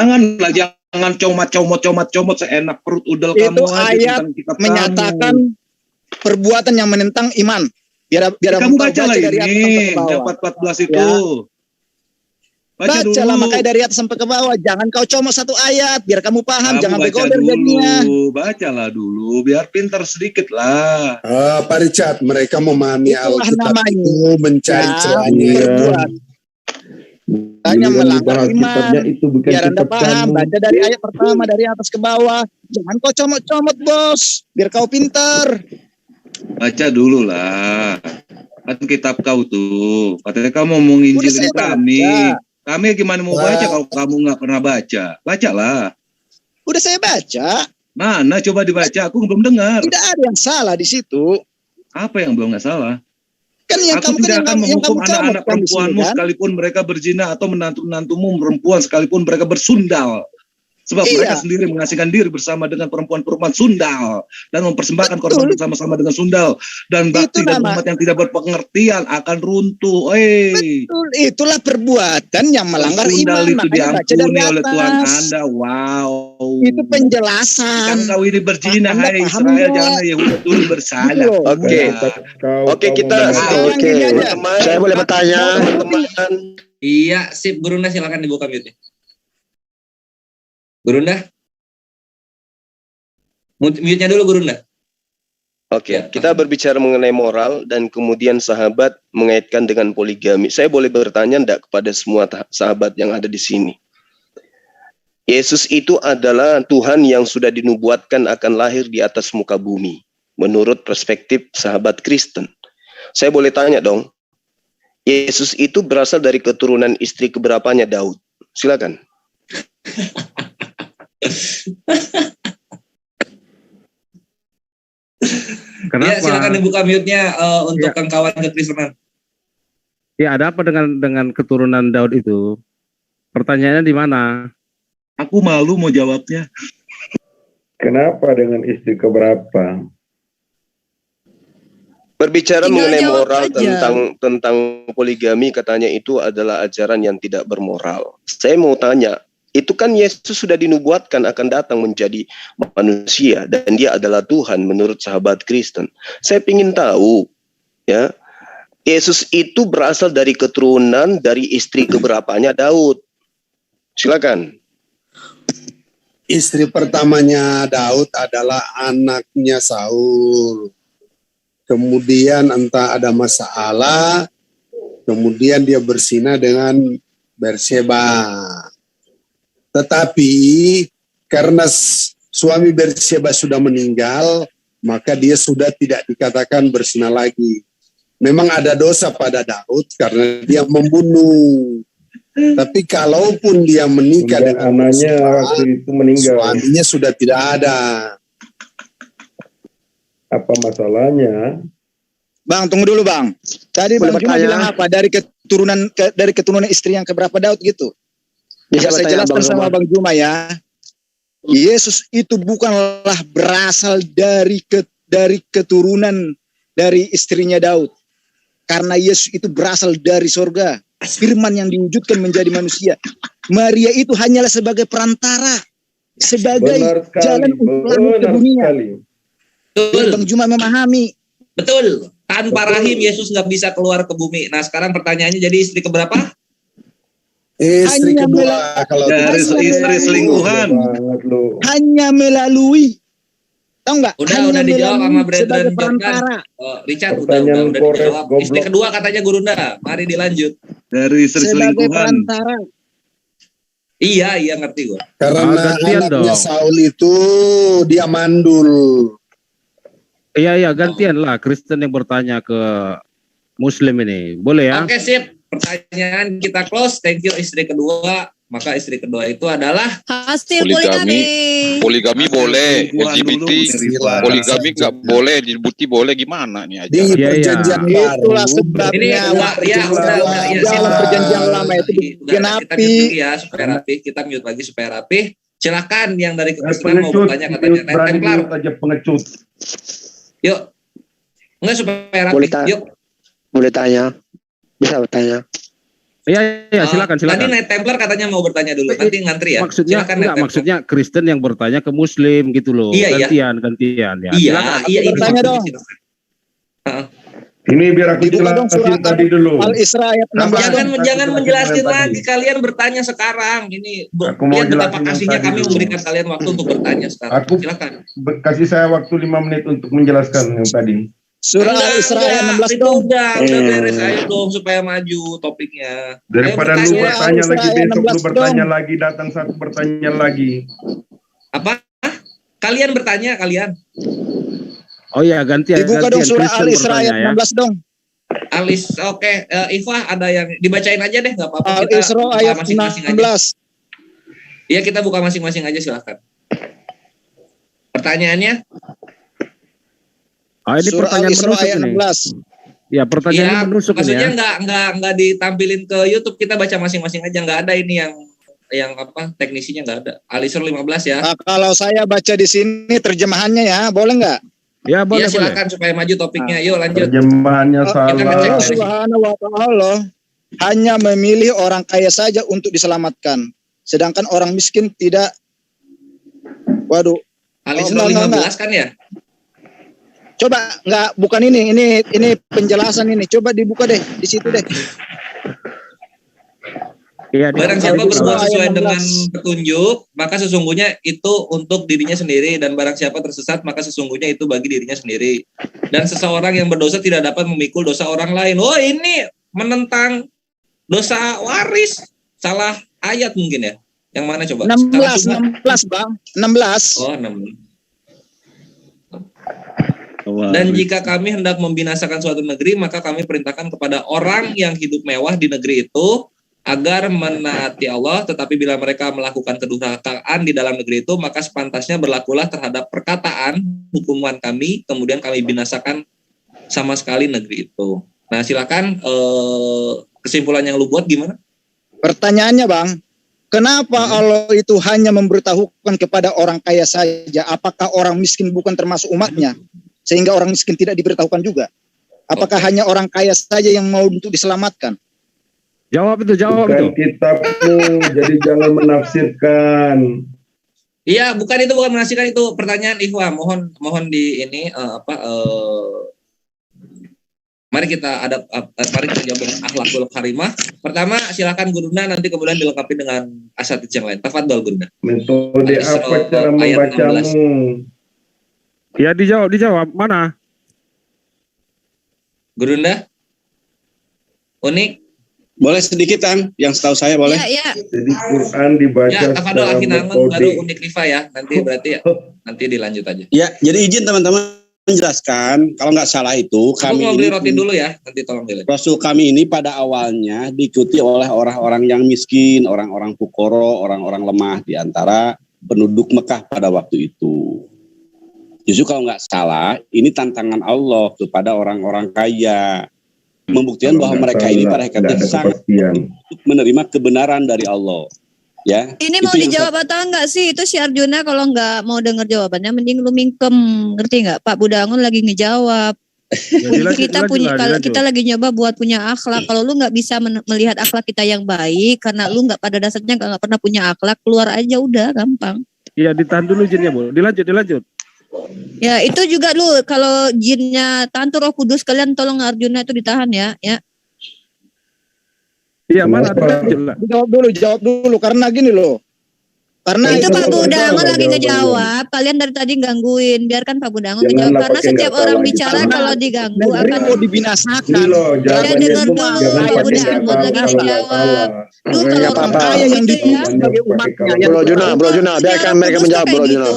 Jangan comot seenak perut udel Itu kamu aja ayat tentang kitab menyatakan kamu. perbuatan yang menentang iman. Biar Kamu baca lah dari atas ini, sampai ke bawah. 14 itu. Baca dulu. Bacalah makanya dari atas sampai ke bawah. Jangan kau comot satu ayat biar kamu paham. Kamu Jangan baca begoler dulu, jadinya. bacalah dulu, biar pintar sedikit lah. Pak Richard, mereka memahami Itulah Alkitab namanya. itu mencari celahnya. Berbuat. Hanya melanggar iman. Itu bukan Biar Anda kitab paham. kamu. Baca dari ayat pertama dari atas ke bawah. Jangan kau comot-comot bos. Biar kau pintar. Baca dulu lah. Kan kitab kau tuh. Katanya kamu mau Udah nginjilin saya kami. baca. Kami gimana mau baca kalau kamu nggak pernah baca? Bacalah. Udah saya baca. Mana coba dibaca? Aku belum dengar. Tidak ada yang salah di situ. Apa yang belum nggak salah? Kan yang Aku kamu tidak akan yang menghukum kamu comot anak-anak kan di sini, perempuanmu kan? sekalipun mereka berzina atau menantu-menantumu perempuan sekalipun mereka bersundal. Sebab Iya. mereka sendiri mengasingkan diri bersama dengan perempuan-perempuan sundal dan mempersembahkan korban bersama-sama dengan sundal dan bakti dan nama- umat yang tidak berpengertian akan runtuh. Betul, itulah perbuatan yang melanggar Sundal iman. itu Makanya baca dari diampuni oleh Tuhan atas. Anda. Wow. Itu penjelasan. Kan kau ini berzina, Anda hai paham Israel, nggak? jangan Yahudi dulu bersalah. Oke. Oke, kita Oke. saya boleh bertanya, teman-teman. Iya, sip. Gurunda silakan dibuka mute-nya. Gurunda. Mute-nya dulu Gurunda. Oke, kita berbicara mengenai moral dan kemudian sahabat mengaitkan dengan poligami. Saya boleh bertanya enggak kepada semua sahabat yang ada di sini? Yesus itu adalah Tuhan yang sudah dinubuatkan akan lahir di atas muka bumi. Menurut perspektif sahabat Kristen. Saya boleh tanya dong. Yesus itu berasal dari keturunan istri keberapanya Daud? Silakan. Kenapa? Ya, silakan dibuka mute-nya untuk kawan kekristenan. Ya, ada apa dengan keturunan Daud itu? Pertanyaannya di mana? Aku malu mau jawabnya. Kenapa dengan istri keberapa? Berbicara Tinggal mengenai jawab moral aja. tentang poligami, katanya itu adalah ajaran yang tidak bermoral. Saya mau tanya, itu kan Yesus sudah dinubuatkan akan datang menjadi manusia dan dia adalah Tuhan menurut sahabat Kristen. Saya ingin tahu, ya, Yesus itu berasal dari keturunan dari istri keberapanya Daud. Silakan. Istri pertamanya Daud adalah anaknya Saul. Kemudian entah ada masalah, kemudian dia berzina dengan Berseba. Tetapi karena suami Berseba sudah meninggal, maka dia sudah tidak dikatakan berzina lagi. Memang ada dosa pada Daud karena dia membunuh. Tapi kalaupun dia menikah Kemudian dengan anaknya Berseba, waktu itu meninggal. suaminya sudah tidak ada. Apa masalahnya? Bang, tunggu dulu Bang. Tadi Boleh Bang Juma bertanya? bilang apa? Dari keturunan istri yang keberapa Daud gitu. Bisa Saya bertanya, jelaskan Bang sama Juma. Bang Juma ya. Yesus itu bukanlah berasal dari keturunan dari istrinya Daud. Karena Yesus itu berasal dari sorga. Firman yang diwujudkan menjadi manusia. Maria itu hanyalah sebagai perantara. Sebagai Benar sekali, jalan untuk lahir ke benar dunia. sekali. Biar Bang Juma memahami. Betul. Tanpa rahim Yesus nggak bisa keluar ke bumi. Nah, sekarang pertanyaannya jadi istri keberapa? Istri Hanya kedua mela- kalau Dari tidak istri salah. selingkuhan. Banget lu. Hanya melalui. Tahu nggak? Udah dijawab sama Brethren sebagai Jordan. perantara. Richard Pertanyaan udah korek, dijawab. Istri goblok. kedua katanya Gurunda. Mari dilanjut. Dari istri Sebagai selingkuhan. perantara. Iya ngerti gua. Karena gantian anaknya dong. Saul itu dia mandul. Iya, gantian lah Kristen yang bertanya ke Muslim ini. Boleh ya? Oke, sip. Pertanyaan kita close. Thank you istri kedua. Maka istri kedua itu adalah Hasil Poligami. poligami. Poligami boleh, Selingkuhan LGBT dulu, poligami nggak boleh, LGBT boleh, gimana nih aja? Di Iya, iya. perjanjian baru. Itulah sebabnya. ini udah ya dalam perjanjian lama itu Udah, kita digenapi. mute lagi ya supaya rapi. Kita mute lagi supaya rapi. Silakan yang dari kekristenan mau bertanya katanya. Templar. Aja pengecut. Yuk. Enggak supaya rapi. Yuk. Boleh tanya. Bisa bertanya. Iya, silakan. Tadi Night Templar katanya mau bertanya dulu. Nanti ngantri ya. Maksudnya silakan, enggak, maksudnya Kristen yang bertanya ke Muslim gitu loh. Iya, gantian ya. Iya, bertanya dong. Ini biar aku jelasin tadi dulu. Al-Isra ayat 16. Jangan menjelaskan lagi, kalian bertanya sekarang. Ini lihat betapa kasihnya kami memberikan kalian waktu untuk bertanya sekarang. Silakan. Kasih saya waktu 5 menit untuk menjelaskan yang tadi. Surah Al-Isra ayat 16 dong. Udah beres, ayo dong supaya maju topiknya. Daripada lu bertanya lagi besok, lu bertanya lagi, datang satu bertanya lagi. Apa? Kalian bertanya, kalian. Oh iya, gantian. Dibuka dong surah Al-Isra ayat 16 dong. Oke. Iva ada yang dibacain aja deh, nggak apa-apa. Al-Isra ayat 16. Iya, kita buka masing-masing aja, silakan. Pertanyaannya? Ini surah pertanyaan Al-Isra menusuk ayat ini. 16. Ya, pertanyaan menusuk ini maksudnya ya. nggak ditampilin ke YouTube, kita baca masing-masing aja, nggak ada ini yang apa teknisinya nggak ada. Al-Isra 15 ya. Nah, kalau saya baca di sini terjemahannya ya, boleh nggak? Ya, boleh. Ya, silakan supaya maju topiknya. Yuk lanjut. Terjemahannya salah. Allah Subhanahu wa taala hanya memilih orang kaya saja untuk diselamatkan, sedangkan orang miskin tidak. Waduh. Al-Isra 15 kan ya? Coba bukan ini penjelasan ini. Coba dibuka deh di situ deh. Iya, barang siapa berbuat sesuai dengan petunjuk, maka sesungguhnya itu untuk dirinya sendiri, dan barang siapa tersesat, maka sesungguhnya itu bagi dirinya sendiri. Dan seseorang yang berdosa tidak dapat memikul dosa orang lain. Oh, ini menentang dosa waris. Salah ayat mungkin ya. Yang mana coba? 16 Bang. 16. Oh, 16. Dan jika kami hendak membinasakan suatu negeri, maka kami perintahkan kepada orang yang hidup mewah di negeri itu agar menaati Allah, tetapi bila mereka melakukan kedurhakaan di dalam negeri itu, maka sepantasnya berlakulah terhadap perkataan hukuman kami, kemudian kami binasakan sama sekali negeri itu. Nah, silakan kesimpulan yang lu buat gimana? Pertanyaannya Bang, kenapa Allah itu hanya memberitahukan kepada orang kaya saja? Apakah orang miskin bukan termasuk umatnya? Sehingga orang miskin tidak diberitahukan juga. Apakah hanya orang kaya saja yang mau untuk diselamatkan? Jawab itu. Bukan kitabmu, jadi jangan menafsirkan. Iya, bukan menafsirkan, itu pertanyaan Ikhwa. Mohon di ini mari kita jawab dengan akhlakul karimah. Pertama, silakan Gurunda, nanti kemudian dilengkapi dengan asatidz yang lain. Tafadhol Gurunda. Metode apa cara membacamu? Ya, dijawab. Mana? Gurunda? Unik? Boleh sedikit kan? Yang setahu saya boleh. Iya. Jadi Quran dibaca ya, Tafadhol secara Akinangun, metode. baru Unik Rifa ya. Nanti berarti nanti dilanjut aja. Ya, jadi izin teman-teman menjelaskan, kalau nggak salah itu kami mau beli roti dulu ya, nanti tolong beli. Rasul kami ini pada awalnya diikuti oleh orang-orang yang miskin, orang-orang fukoro, orang-orang lemah di antara penduduk Mekah pada waktu itu. Justru kalau nggak salah, ini tantangan Allah kepada orang-orang kaya, membuktikan bahwa mereka ini pada hakikatnya sangat menerima kebenaran dari Allah. Ya. Ini mau dijawab atau enggak sih? Itu si Arjuna kalau enggak mau dengar jawabannya, mending lu mingkem, ngerti nggak? Pak Budangun lagi ngejawab. Kalau kita lagi nyoba buat punya akhlak, kalau lu nggak bisa melihat akhlak kita yang baik, karena lu nggak pada dasarnya nggak pernah punya akhlak, keluar aja udah, gampang. Iya, ditahan dulu jinnya, Bu. Dilanjut. Ya, itu juga lu kalau jinnya Tantu Roh Kudus, kalian tolong Arjuna itu ditahan ya. Iya, mana dilanjut lah. Jawab dulu karena gini loh. Karena itu Pak Budangun lagi ngejawab, kalian dari tadi gangguin, biarkan Pak Budangun ngejawab, karena setiap orang bicara kalau diganggu akan mau dibinasakan. Ya dengar dulu Pak Budangun lagi ngejawab. Lu kalau orang kaya yang diputus sebagai umatnya. Bro Juna, biarkan mereka menjawab Bro Juna.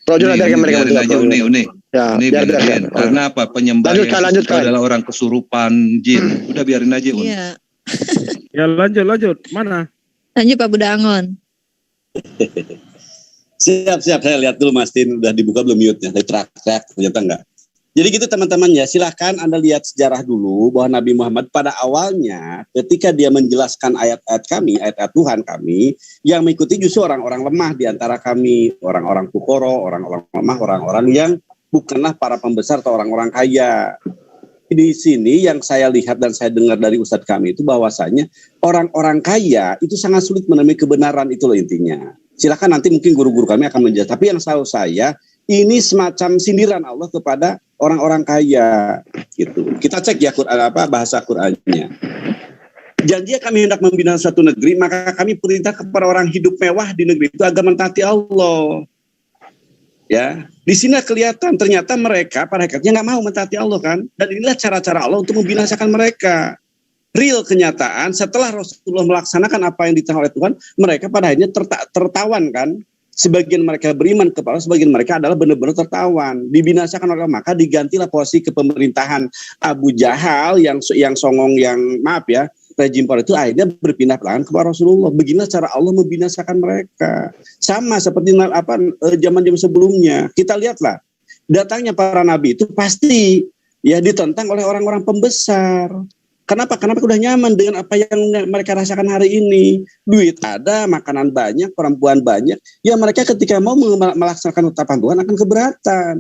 Bro Juna, biarkan mereka menjawab. Unik. Ya, biarkan. Karena apa? Penyembah itu adalah orang kesurupan jin. Udah biarin aja. Iya. Ya, lanjut. Mana? Lanjut Pak Budangun. Siap. Saya lihat dulu Mas Tin udah dibuka belum mute-nya. Dari teriak ternyata enggak. Jadi gitu teman-teman ya, silahkan Anda lihat sejarah dulu bahwa Nabi Muhammad pada awalnya ketika dia menjelaskan ayat-ayat kami, ayat-ayat Tuhan kami, yang mengikuti justru orang-orang lemah di antara kami, orang-orang fukoro, orang-orang lemah, orang-orang yang bukanlah para pembesar atau orang-orang kaya. Di sini yang saya lihat dan saya dengar dari Ustadz kami itu bahwasanya orang-orang kaya itu sangat sulit menemui kebenaran, itu loh intinya. Silahkan nanti mungkin guru-guru kami akan menjelaskan. Tapi yang setahu saya ini semacam sindiran Allah kepada orang-orang kaya gitu. Kita cek ya Quran bahasa Qurannya. Janji kami hendak membina suatu negeri, maka kami perintah kepada orang hidup mewah di negeri itu agar mentaati Allah. Ya, di sini kelihatan ternyata mereka pada hakikatnya nggak mau mentaati Allah kan, dan inilah cara-cara Allah untuk membinasakan mereka. Real kenyataan setelah Rasulullah melaksanakan apa yang ditanya oleh Tuhan, mereka pada akhirnya tertawan kan. Sebagian mereka beriman kepada, sebagian mereka adalah benar-benar tertawan, dibinasakan oleh Allah. Maka digantilah posisi kepemerintahan Abu Jahal yang songong, yang maaf ya, rejim pada itu akhirnya berpindah tangan kepada Rasulullah. Beginilah cara Allah membinasakan mereka. Sama seperti zaman-zaman sebelumnya. Kita lihatlah, datangnya para nabi itu pasti ya ditentang oleh orang-orang pembesar. Kenapa? Karena mereka udah nyaman dengan apa yang mereka rasakan hari ini. Duit ada, makanan banyak, perempuan banyak. Ya mereka ketika mau melaksanakan ucapan Tuhan akan keberatan.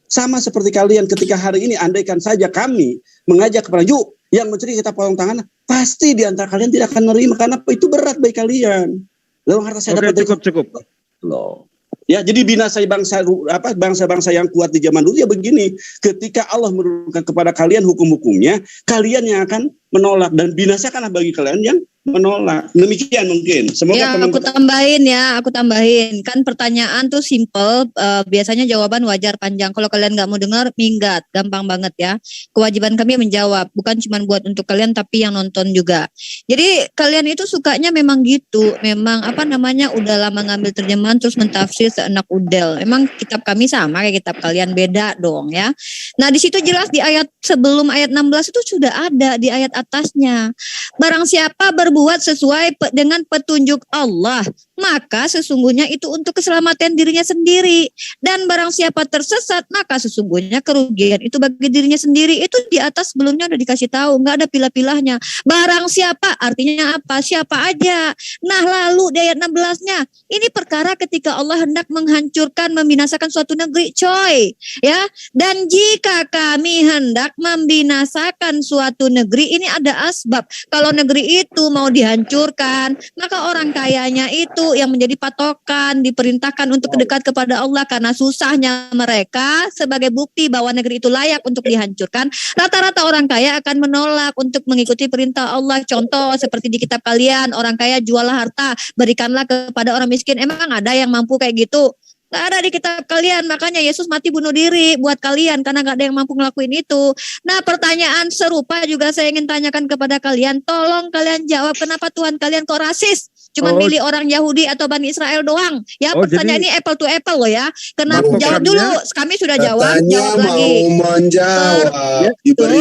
Sama seperti kalian ketika hari ini, andaikan saja kami mengajak kepada yuk yang mencuri kita potong tangan, pasti di antara kalian tidak akan menerima karena itu berat bagi kalian. Lalu harta saya dapat cukup. Loh. Ya, jadi binasai bangsa-bangsa yang kuat di zaman dulu ya begini. Ketika Allah menurunkan kepada kalian hukum-hukumnya, kalian yang akan menolak dan binasakanlah bagi kalian yang menolak. Demikian mungkin. Semoga ya, aku tambahin. Kan pertanyaan tuh simple, biasanya jawaban wajar panjang. Kalau kalian nggak mau dengar, minggat, gampang banget ya. Kewajiban kami menjawab, bukan cuma buat untuk kalian tapi yang nonton juga. Jadi kalian itu sukanya memang gitu, memang udah lama ngambil terjemahan terus mentafsir seenak udel. Emang kitab kami sama kayak kitab kalian, beda dong ya. Nah di situ jelas di ayat sebelum ayat 16 itu sudah ada di ayat atasnya. Barang siapa berbuat sesuai dengan petunjuk Allah, maka sesungguhnya itu untuk keselamatan dirinya sendiri. Dan barang siapa tersesat, maka sesungguhnya kerugian itu bagi dirinya sendiri. Itu di atas sebelumnya udah dikasih tahu, nggak ada pilah-pilahnya. Barang siapa artinya apa? Siapa aja. Nah lalu di ayat 16-nya, ini perkara ketika Allah hendak menghancurkan, membinasakan suatu negeri, coy. Ya, dan jika kami hendak membinasakan suatu negeri, ini ada asbab. Kalau negeri itu mau dihancurkan, maka orang kayanya itu yang menjadi patokan, diperintahkan untuk dekat kepada Allah karena susahnya mereka sebagai bukti bahwa negeri itu layak untuk dihancurkan. Rata-rata orang kaya akan menolak untuk mengikuti perintah Allah. Contoh seperti di kitab kalian, orang kaya jualah harta, berikanlah kepada orang miskin. Emang ada yang mampu kayak gitu? Gak ada di kitab kalian, makanya Yesus mati bunuh diri buat kalian karena gak ada yang mampu ngelakuin itu. Nah pertanyaan serupa juga saya ingin tanyakan kepada kalian, tolong kalian jawab kenapa Tuhan kalian kok rasis? Cuman milih orang Yahudi atau Bani Israel doang. Ya pertanyaan ini apple to apple loh ya. Kenapa? Jawab dulu, kami sudah jawab lagi. Menjawab.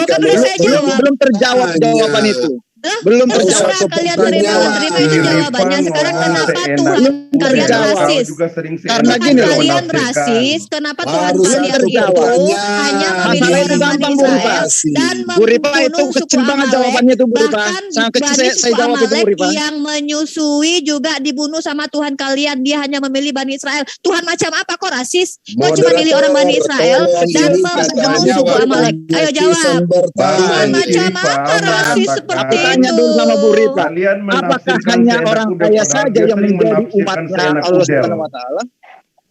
Kan udah saya jawab. Belum terjawab jawaban itu. Belum terjawab. Kalian terima itu jawabannya. Sekarang kenapa Tuhan kalian rasis? Karena gini loh, kalian rasis, kenapa Tuhan kalian itu hanya memilih orang Bani Israel dan membunuh suku Amalek, bahkan Bani suku Amalek yang menyusui juga dibunuh sama Tuhan kalian. Dia hanya memilih Bani Israel. Tuhan macam apa kok rasis? Kok cuma milih orang Bani Israel dan membunuh suku Amalek? Ayo jawab. Tuhan macam apa rasis seperti itu? Tanya dulu sama Bu Rifa, apakah hanya orang kaya saja yang menjadi umatnya Allah Subhanahu wa Ta'ala?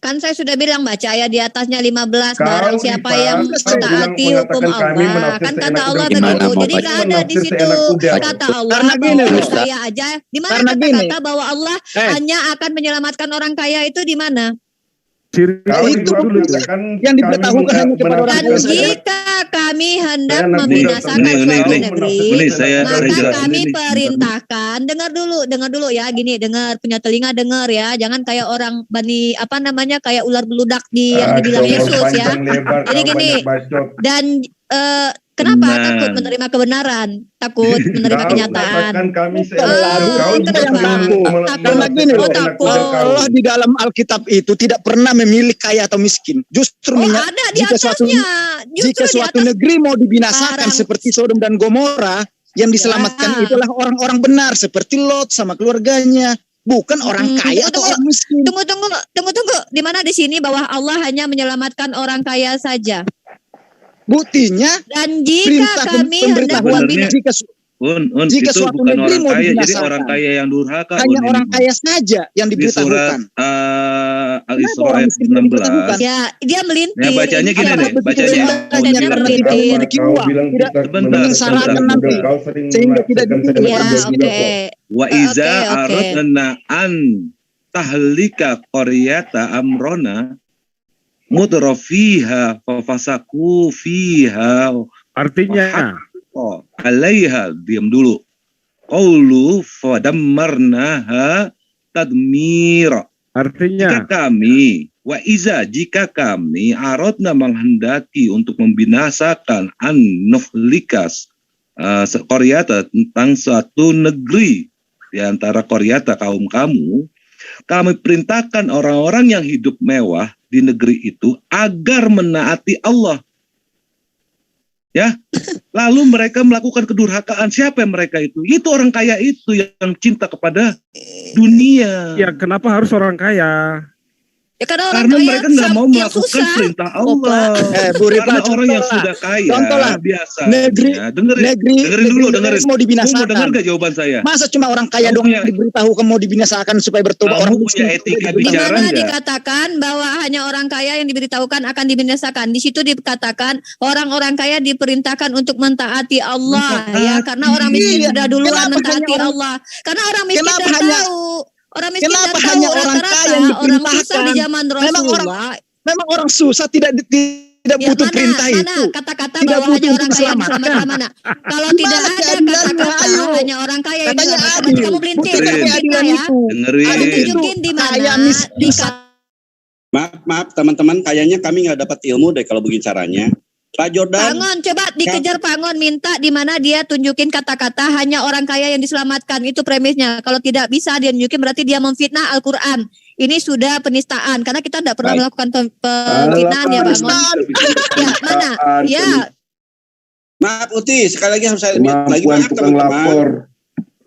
Kan saya sudah bilang baca ayat di atasnya 15, barang siapa yang mentaati hukum Allah, kan kata Allah begitu. Jadi nggak ada di situ kata Allah bahwa kaya aja. Di mana kata-kata bahwa Allah hanya akan menyelamatkan orang kaya itu di mana? Itu yang diberitahukan hanya kepada orang kaya saja. Jika kami hendak membinasakan suatu negeri, maka kami perintahkan, dengar dulu ya, gini, dengar, punya telinga dengar ya, jangan kayak orang Bani kayak ular beludak yang dibilang Yesus ya. Jadi gini, dan Kenapa Nah. takut menerima kebenaran? Takut menerima kenyataan. Katakan kami itu yang takut. Karena gini loh, Allah di dalam Alkitab itu tidak pernah memilih kaya atau miskin. Justru ada di jika suatu negeri mau dibinasakan seperti Sodom dan Gomora, yang diselamatkan itulah orang-orang benar seperti Lot sama keluarganya, bukan orang kaya atau orang miskin. Tunggu. Di mana di sini bahwa Allah hanya menyelamatkan orang kaya saja? Buktinya dan jika kami hendak jika itu suatu bukan negeri orang mau kaya, jadi dibinasakan, orang kaya yang durhaka. hanya orang kaya saja yang Di surat diberitahukan. Al-Isra ayat 16. Ya, dia melintir. Ya, bacanya gini nih, bacanya. Menyengsarakan nanti sehingga tidak dipilih. Wa iza aradna an tahlika qaryata amrona mutrafiha fafasaku fiha. Artinya alaiha, diam dulu. Qaulu fadammarnaha tadmira. Artinya jika kami aradna menghendaki untuk membinasakan an nuhlikas qaryata, tentang suatu negeri di antara qaryata kaum kamu, kami perintahkan orang-orang yang hidup mewah di negeri itu agar menaati Allah. Ya, lalu mereka melakukan kedurhakaan. Siapa yang mereka itu? Itu orang kaya itu yang cinta kepada dunia. Ya, kenapa harus orang kaya? Ya, karena mereka nggak mau melakukan perintah Allah. Karena orang yang sudah kaya biasanya. Dengerin dulu. Mau dibinasakan. Mau dengar gak jawaban saya? Masa cuma orang kaya doang diberitahu mau dibinasakan supaya bertobat? Orang punya etika di bicara mana dikatakan bahwa hanya orang kaya yang diberitahukan akan dibinasakan. Di situ dikatakan orang-orang kaya diperintahkan untuk mentaati Allah, ya, karena orang miskin sudah duluan mentaati Allah. Karena orang miskin tidak tahu. Orang miskin kenapa tahu, hanya orang kaya yang orang susah diperintahkan? di zaman Rasulullah. Memang orang susah tidak butuh perintah itu. Kata-kata bahwa hanya orang kaya yang diselamatkan mana? Kalau tidak ada kata-kata hanya orang kaya yang diselamatkan, kamu melintir. Aku tunjukin di mana. Maaf teman-teman, kayaknya kami nggak dapat ilmu deh kalau begini caranya. Pak Jordan. Pangon, coba dikejar Pangon, minta di mana dia tunjukin kata-kata hanya orang kaya yang diselamatkan, itu premisnya. Kalau tidak bisa dia tunjukin berarti dia memfitnah Al-Qur'an. Ini sudah penistaan karena kita tidak pernah melakukan penghinaan ya, Pangon. Ya, mana? Ya. Maaf Uti, sekali lagi harus saya lebih lagi maaf teman-teman.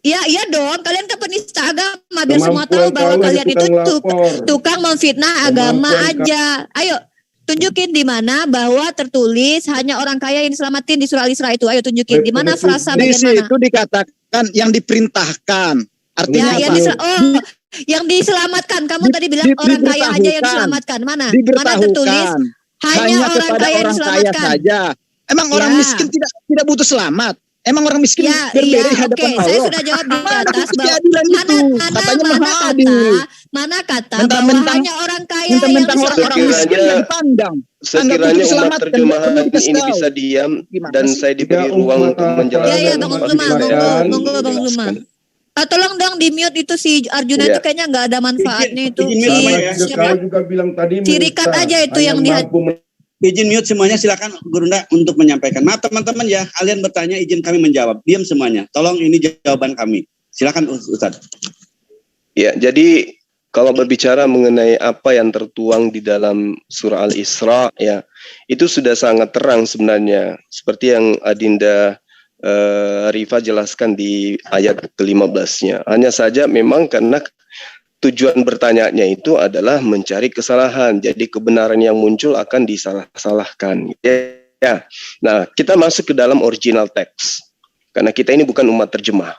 Iya dong, kalian kan penista agama biar semua tahu bahwa kalian itu tukang memfitnah agama aja. Ayo tunjukin di mana bahwa tertulis hanya orang kaya yang diselamatin di surah Al-Isra itu. Ayo tunjukin di mana frasa di bagian mana? Itu dikatakan yang diperintahkan. Artinya apa? Yang diselamatkan. Kamu tadi bilang orang kaya aja yang diselamatkan. Mana? Mana tertulis hanya orang kaya yang diselamatkan saja. Emang orang miskin tidak butuh selamat? Emang orang miskin berbeda hadapan Allah? Saya sudah jawab di atas mana kata bahwa hanya orang kaya yang orang miskin yang dipandang. Sekiranya umat terjemahan ini bisa diam dan saya diberi ruang untuk menjelaskan. Monggo Bang Luma. Tolong dong di mute itu si Arjuna itu kayaknya nggak ada manfaatnya itu. Kau juga bilang tadi Cirikat aja itu yang lihat. Izin mute semuanya, silakan Gurunda untuk menyampaikan. Maaf teman-teman ya, kalian bertanya izin kami menjawab. Diam semuanya. Tolong ini jawaban kami. Silakan Ustaz. Ya, jadi kalau berbicara mengenai apa yang tertuang di dalam surah Al-Isra ya, itu sudah sangat terang sebenarnya. Seperti yang Adinda Rifa jelaskan di ayat ke-15-nya. Hanya saja memang karena tujuan bertanyanya itu adalah mencari kesalahan. Jadi kebenaran yang muncul akan disalah-salahkan. Ya. Nah, kita masuk ke dalam original teks. Karena kita ini bukan umat terjemah.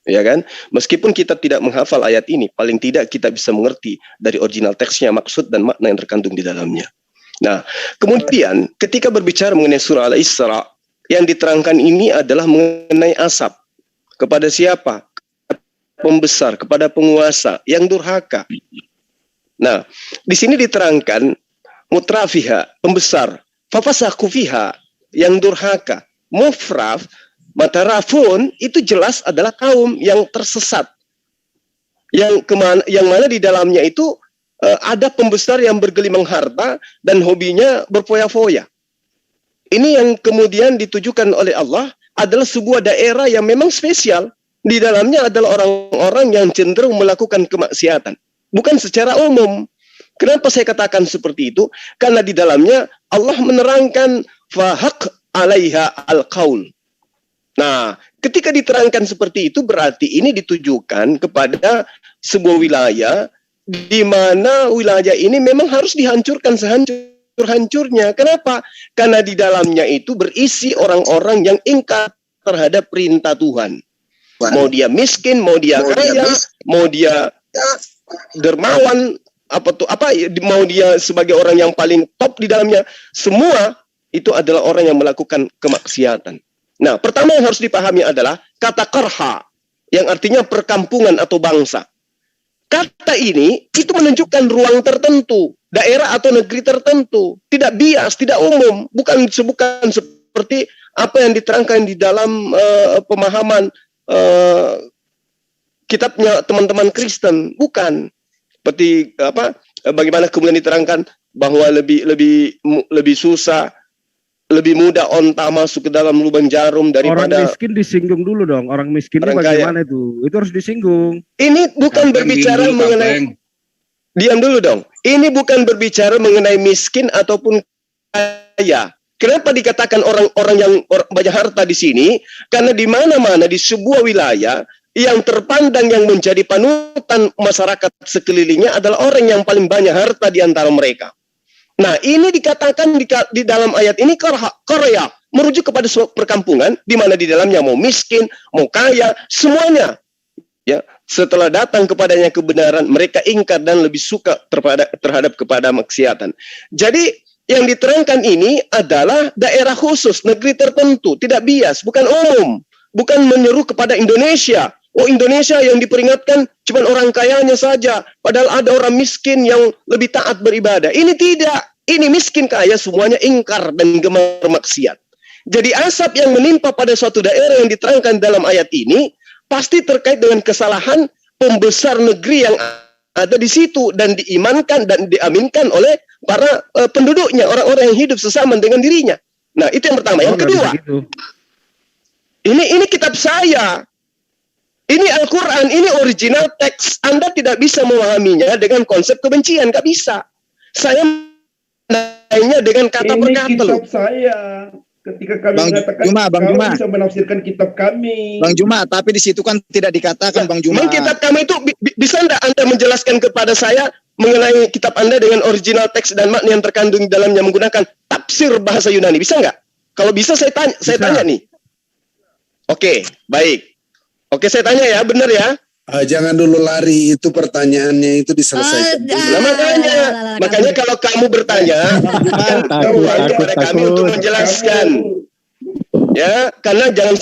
Ya kan? Meskipun kita tidak menghafal ayat ini, paling tidak kita bisa mengerti dari original teksnya maksud dan makna yang terkandung di dalamnya. Nah, kemudian ketika berbicara mengenai surah Al-Isra, yang diterangkan ini adalah mengenai asap. Kepada siapa? Pembesar, kepada penguasa yang durhaka. Nah, di sini diterangkan mutrafiha, pembesar, fafasaku fiha, yang durhaka. Mufraf, matarafun itu jelas adalah kaum yang tersesat. Yang mana di dalamnya itu ada pembesar yang bergelimang harta dan hobinya berfoya-foya. ini yang kemudian ditujukan oleh Allah adalah sebuah daerah yang memang spesial. Di dalamnya adalah orang-orang yang cenderung melakukan kemaksiatan. Bukan secara umum. Kenapa saya katakan seperti itu? Karena di dalamnya Allah menerangkan fahaq alaiha al-qaul. Nah, ketika diterangkan seperti itu berarti ini ditujukan kepada sebuah wilayah di mana wilayah ini memang harus dihancurkan sehancur-hancurnya. Kenapa? Karena di dalamnya itu berisi orang-orang yang ingkar terhadap perintah Tuhan. Mau dia miskin, mau dia kaya, mau dia dermawan, mau dia sebagai orang yang paling top di dalamnya, semua itu adalah orang yang melakukan kemaksiatan. Nah, pertama yang harus dipahami adalah kata qarha, yang artinya perkampungan atau bangsa. Kata ini itu menunjukkan ruang tertentu, daerah atau negeri tertentu, tidak bias, tidak umum, bukan seperti apa yang diterangkan di dalam pemahaman kitabnya teman-teman Kristen, bukan seperti bagaimana kemudian diterangkan bahwa lebih susah, lebih mudah onta masuk ke dalam lubang jarum daripada orang miskin. Disinggung dulu dong, orang miskin itu bagaimana itu harus disinggung. Ini bukan berbicara mengenai diam dulu dong. Ini bukan berbicara mengenai miskin ataupun kaya. Kenapa dikatakan orang-orang yang banyak harta di sini? Karena di mana-mana di sebuah wilayah yang terpandang yang menjadi panutan masyarakat sekelilingnya adalah orang yang paling banyak harta di antara mereka. Nah, ini dikatakan di dalam ayat ini qarya, merujuk kepada sebuah perkampungan di mana di dalamnya mau miskin, mau kaya, semuanya. Ya, setelah datang kepadanya kebenaran, mereka ingkar dan lebih suka terhadap kepada maksiatan. Jadi yang diterangkan ini adalah daerah khusus, negeri tertentu, tidak bias, bukan umum, bukan menyeru kepada Indonesia. Oh, Indonesia yang diperingatkan cuma orang kayanya saja, padahal ada orang miskin yang lebih taat beribadah. Ini tidak, ini miskin kaya semuanya ingkar dan gemar maksiat. Jadi asap yang menimpa pada suatu daerah yang diterangkan dalam ayat ini pasti terkait dengan kesalahan pembesar negeri yang ada di situ dan diimankan dan diaminkan oleh para penduduknya, orang-orang yang hidup sesama dengan dirinya. Nah, itu yang pertama. Yang kedua, ini kitab saya. Ini Al-Quran, ini original teks. Anda tidak bisa memahaminya dengan konsep kebencian, nggak bisa. Saya menanya dengan kata per kata. Ini kitab saya. Ketika kami mengatakan Bang Juma bisa menafsirkan kitab kami. Bang Juma, tapi di situ kan tidak dikatakan Bang Juma. Kitab kami itu bisa enggak Anda menjelaskan kepada saya mengenai kitab Anda dengan original teks dan makna yang terkandung di dalamnya menggunakan tafsir bahasa Yunani? Bisa enggak? Kalau bisa saya tanya nih. Oke, baik. Oke, saya tanya ya, benar ya? Jangan dulu lari, itu pertanyaannya itu diselesaikan. Makanya kalau kamu bertanya, kepada kami untuk menjelaskan. Ya, karena jangan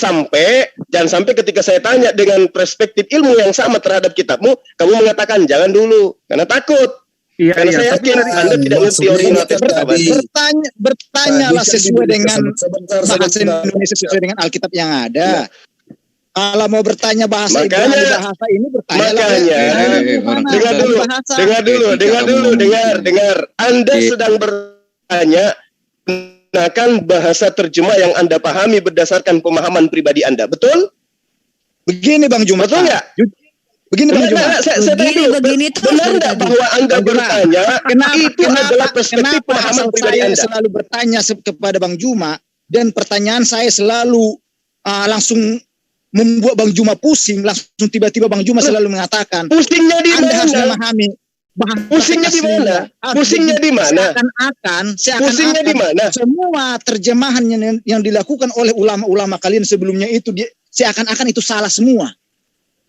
sampai ketika saya tanya dengan perspektif ilmu yang sama terhadap kitabmu, kamu mengatakan jangan dulu, karena takut. Karena saya yakin Anda tidak ngerti original teks. Bertanyalah sesuai dengan bahasa Indonesia, sesuai dengan Alkitab yang ada. Kalau mau bertanya bahasa Ibrani, bahasa ini dengar. Anda sedang bertanya menggunakan bahasa terjemah yang Anda pahami berdasarkan pemahaman pribadi Anda, betul? Begini Bang Juma. Betul nggak? Begini Bang Juma. Saya tanya dulu, benar nggak bahwa Anda bertanya itu adalah perspektif pemahaman pribadi Anda? Saya selalu bertanya kepada Bang Juma dan pertanyaan saya selalu langsung membuat Bang Juma pusing, langsung tiba-tiba Bang Juma selalu mengatakan pusingnya di mana? Anda harus memahami. Pusingnya di mana? Pusingnya di mana? Pusingnya di mana? Semua terjemahan yang dilakukan oleh ulama-ulama kalian sebelumnya itu seakan-akan itu salah semua.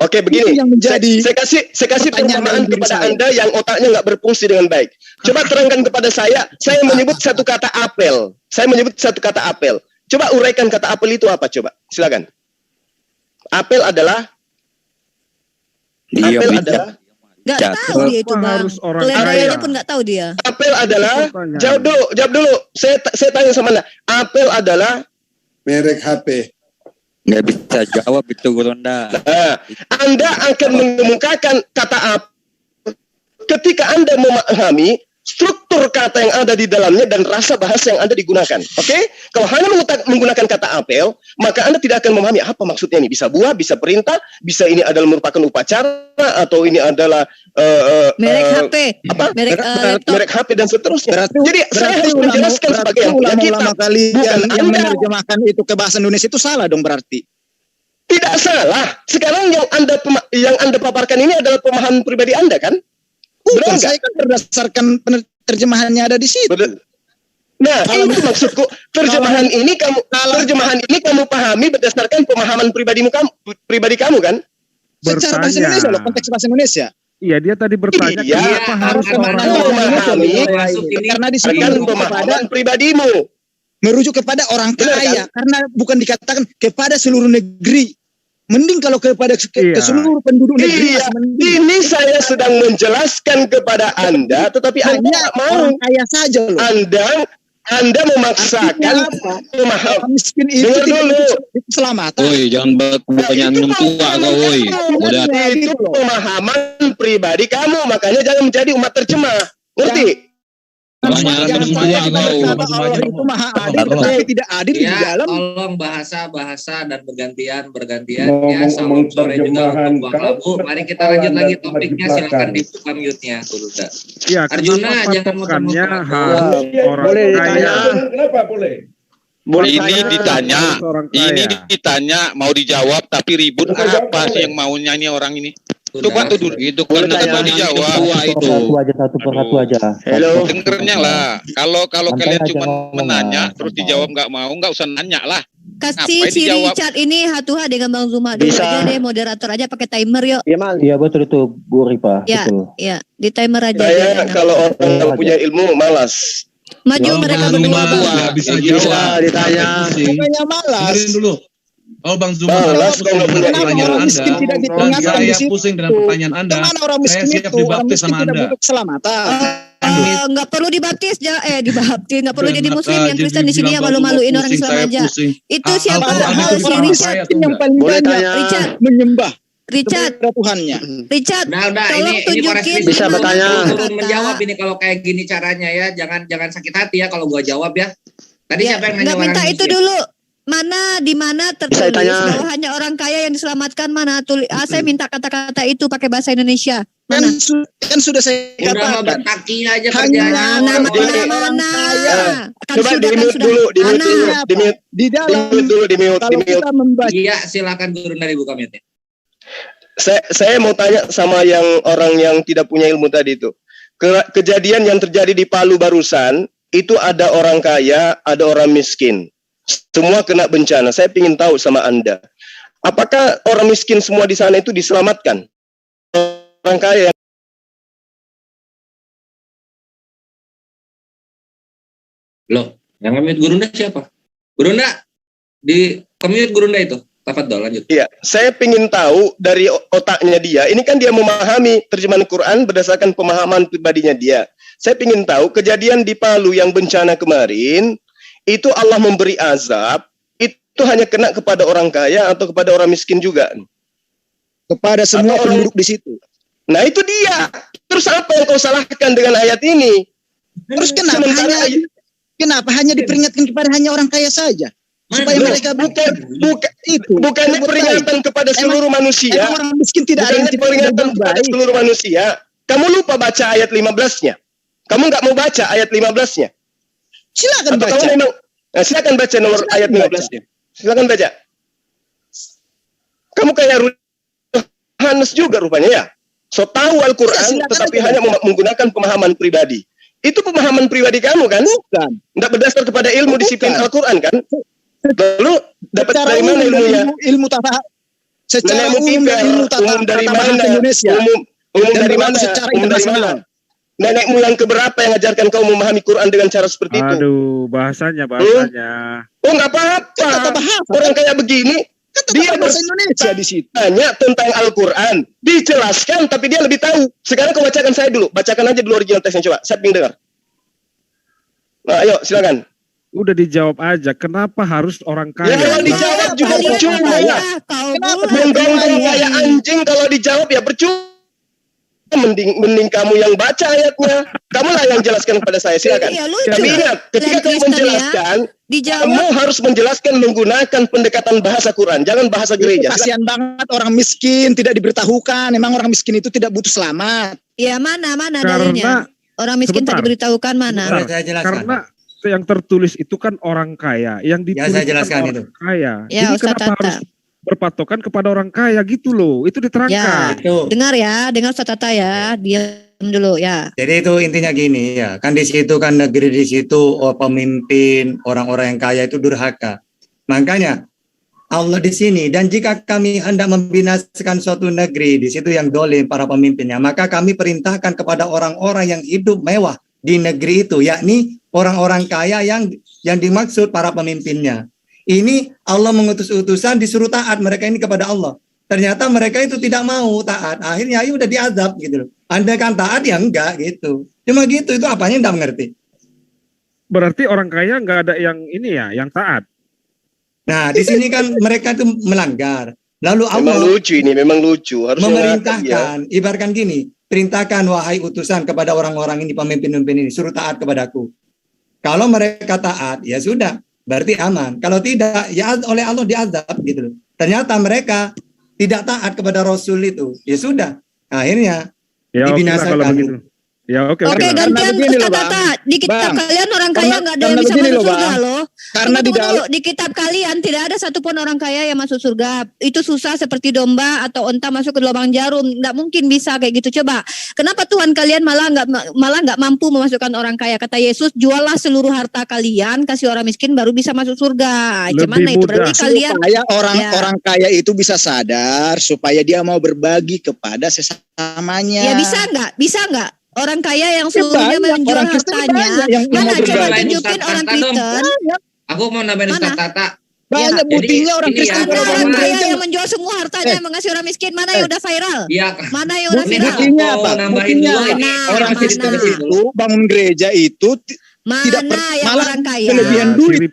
Oke, begini. Saya kasih perumpamaan kepada Anda yang otaknya nggak berfungsi dengan baik. Coba terangkan kepada saya menyebut satu kata apel. Saya menyebut satu kata apel. Coba uraikan kata apel itu apa? Coba, silakan. Apel adalah nggak tahu dia itu Bang. Kelihatannya pun nggak tahu dia. Apel adalah jawab dulu. Saya tanya sama Anda. Apel adalah merek HP. Nggak bisa jawab itu Ronda. Anda akan mengemukakan kata apel ketika Anda memahami struktur kata yang ada di dalamnya dan rasa bahasa yang Anda digunakan. Oke? Kalau hanya menggunakan kata apel, maka Anda tidak akan memahami apa maksudnya ini. Bisa buah, bisa perintah, bisa ini adalah merupakan upacara, atau ini adalah merek HP, apa? laptop. Merek HP dan seterusnya. Jadi saya harus ulama- menjelaskan sebagai yang punya ulama-ulama kitab. kalian Bukan yang Anda. menerjemahkan itu ke bahasa Indonesia itu salah dong berarti. Tidak salah. Sekarang yang Anda paparkan ini adalah pemahaman pribadi Anda kan? Bukan, saya kan berdasarkan terjemahannya ada di situ. Nah, itu maksudku. Terjemahan ini kamu pahami berdasarkan pemahaman pribadi kamu kan? Secara bahasa Indonesia loh, konteks bahasa Indonesia. Iya, dia tadi bertanya Iya, kenapa harus orang memahami karena di sini akan pemahaman pribadimu. Merujuk kepada orang kaya, karena bukan dikatakan kepada seluruh negeri. Mending kalau kepada ke seluruh penduduk negeri. Iya, ini saya sedang menjelaskan kepada Anda, tetapi Anda tidak mau. Orang kaya saja loh. Anda memaksakan pemahaman. Miskin itu tidak keselamatan. Woi, jangan banyak minum tua kau, woi. Udah. Itu pemahaman pribadi kamu, makanya jangan menjadi umat terjemah. Ngerti? Banyak minum tua kau. Allah itu maha adil, tetapi tidak adil di Ya, dalam. tolong bahasa dan bergantian ya. Salam sore juga untuk Bang Labu. Mari kita lanjut lagi topiknya. Silakan dibuka mute-nya, Gurunda. Ya, Arjuna kenapa jangan patokannya ngomong harus orang Boleh kaya? ditanya. Kenapa boleh? Ini ditanya, Harus orang ini kaya. ditanya mau dijawab tapi ribut apa sih yang maunya ini orang ini? Coba tuh dulu. Itu kan mau dijawab. Satu persatu aja. Halo. Dengernya lah. Kalau Santai kalian aja cuma ngomong, menanya Mas. terus dijawab nggak mau, nggak usah nanya lah. Kasih Ngapain si dijawab? Richard ini hatuha dengan Bang Zuma dulu Bisa. aja deh, moderator aja pakai timer yuk. Iya, Mal. Iya betul itu Bu Ripa. Ya, Betul. ya, di timer aja. biar Saya enak. kalau orang yang punya ilmu malas. Maju mereka berdua Bang. bisa Bisa jawab. ditanya. Bukannya malas. Dengerin dulu. Oh Bang Zuma, Malas kalau nggak punya Kenapa ilmu. orang miskin tidak diperingatkan di Saya situ? pusing dengan pertanyaan Anda. Kemana orang miskin Saya siap itu? Orang dibaptis miskin sama tidak Anda. butuh keselamatan. Nggak perlu dibaptis, dibaptis, nggak perlu jadi Enak Muslim yang aja Kristen di sini ya dibilang malu-maluin Bang orang Zuma Islam pusing, aja. saya pusing. Itu Al- siapa? Al-Quran Padahal itu Si orang sama Richard, miskin yang paling Boleh banyak tanya. Richard, menyembah Richard, kepada Tuhannya. Richard, Udah, tolong ini Polres tunjukin Bisa mana bertanya. turun kata. menjawab ini kalau kayak gini caranya ya. Jangan sakit hati ya kalau gua jawab ya. Tadi Ya, siapa yang nanya nggak orang minta itu miskin? dulu. Di mana tertulis ditanya. bahwa hanya orang kaya yang diselamatkan mana? Saya minta kata-kata itu pakai bahasa Indonesia. Kan, Mana? kan sudah saya Udah mah katakan. bertaki aja Hanya kerjanya. Mana? Kan Coba sudah, di-mute dulu, Mana? di-mute Di dalam dulu, di-mute. kalau kita membaca Iya, silakan Gurunda dibuka mute-nya. Saya mau tanya sama yang orang yang tidak punya ilmu tadi itu. Kejadian yang terjadi di Palu barusan, itu ada orang kaya, ada orang miskin. Semua kena bencana. Saya ingin tahu sama Anda. Apakah orang miskin semua di sana itu diselamatkan? Orang kaya Loh, yang nge-mute Gurunda siapa? Gurunda, di mute Gurunda itu. Tafadhol, lanjut. Iya, saya ingin tahu dari otaknya dia. Ini kan dia memahami terjemahan Quran berdasarkan pemahaman pribadinya dia. Saya ingin tahu kejadian di Palu yang bencana kemarin, itu Allah memberi azab, itu hanya kena kepada orang kaya atau kepada orang miskin juga? kepada semua Atau orang- penduduk di situ. Nah itu dia. Terus apa yang kau salahkan dengan ayat ini? Terus kenapa hanya diperingatkan kepada hanya orang kaya saja? Supaya Loh, mereka bukannya peringatan kepada seluruh manusia. Emang orang miskin tidak ada yang Bukannya tidak peringatan berbuat kepada baik. seluruh manusia. Kamu lupa baca ayat 15-nya. Kamu nggak mau baca ayat 15-nya. Silakan Atau baca. kamu memang, nah, silakan baca nomor Silakan ayat baca. 15-nya. Silakan baca. Kamu kayak Yohanes juga rupanya ya. So tahu Al-Quran Silakan tetapi aja hanya baca. menggunakan pemahaman pribadi. Itu pemahaman pribadi kamu kan? Bukan. Nggak berdasar kepada ilmu disiplin Bukan. Al-Quran kan? Lalu dapat Secara dari mana umum, ilmunya? ilmu tata secara Nenekmu umum pintar, dari ilmu tata umum dari bahasa mana? Indonesia. Umum Dan dari berlaku mana? secara Umum dari internasional. mana? Nenekmu yang keberapa yang ajarkan kau memahami Quran dengan cara seperti itu? Aduh, bahasanya. Oh nggak apa-apa. Orang kayak begini, dia bahasa Indonesia di situ. Tanya tentang Al-Quran, dijelaskan, tapi dia lebih tahu. Sekarang kau bacakan saya dulu, bacakan aja dulu original teksnya coba. Saya ingin dengar. Nah, ayo silakan. Udah dijawab aja. Kenapa harus orang kaya? Ya kalau dijawab juga percuma ya. Menggonggong kayak anjing kalau dijawab ya percuma. mending kamu yang baca ayatnya. Kamulah yang jelaskan kepada saya, silakan. Iya, lucu. Tapi ingat, ketika kamu menjelaskan, kamu harus menjelaskan menggunakan pendekatan bahasa Quran, jangan bahasa gereja. Kasihan banget orang miskin tidak diberitahukan. Memang orang miskin itu tidak butuh selamat. Ya mana dalilnya? Orang miskin tak diberitahukan mana? Karena yang tertulis itu kan orang kaya, yang ditulis saya jelaskan orang itu. kaya. Ya, Jadi Ustaz kenapa Tata harus berpatokan kepada orang kaya gitu loh? Itu diterangkan. Dengar Ustaz Tata ya, diam dulu ya. Jadi itu intinya gini ya, kan di situ kan negeri di situ pemimpin orang-orang yang kaya itu durhaka. Makanya Allah di sini, dan jika kami hendak membinasakan suatu negeri di situ yang dolim para pemimpinnya, maka kami perintahkan kepada orang-orang yang hidup mewah di negeri itu, yakni orang-orang kaya yang dimaksud para pemimpinnya. Ini Allah mengutus utusan disuruh taat mereka ini kepada Allah. Ternyata mereka itu tidak mau taat. Akhirnya ya udah diazab gitu loh. Anda kan taat ya enggak gitu. Cuma gitu, itu apanya enggak mengerti. Berarti orang kaya enggak ada yang ini ya, yang taat. Nah, di sini kan mereka itu melanggar. Lalu Allah memang lucu. Harus memerintahkan, ibaratkan gini, perintahkan wahai utusan kepada orang-orang ini, pemimpin-pemimpin ini, suruh taat kepadaku. Kalau mereka taat, ya sudah, berarti aman. Kalau tidak, ya oleh Allah diazab gitu loh. Ternyata mereka tidak taat kepada Rasul itu. Ya sudah, akhirnya dibinasakan. Ya oke. Gantian Ustaz Tata, di kitab kalian orang kaya nggak ada yang bisa masuk surga loh. Karena di kitab kalian tidak ada satupun orang kaya yang masuk surga. Itu susah seperti domba atau onta masuk ke lubang jarum. Nggak mungkin bisa kayak gitu. Coba, kenapa Tuhan kalian malah nggak mampu memasukkan orang kaya? Kata Yesus, juallah seluruh harta kalian, kasih orang miskin, baru bisa masuk surga. Gimana itu? Berarti kalian supaya orang kaya itu bisa sadar, supaya dia mau berbagi kepada sesamanya. Ya bisa nggak? Orang kaya yang seluruhnya menjual hartanya. Mana coba tunjukin orang Kristen. Aku mau nambahin Ustaz Tata. Banyak buktinya orang Kristen. Orang kaya yang menjual semua hartanya mengasih orang miskin. Mana yang udah viral? Mana yang udah viral? Buktinya apa? Buktinya orang Kristen itu bangun gereja itu tidak malah orang kaya. Kelebihan duit.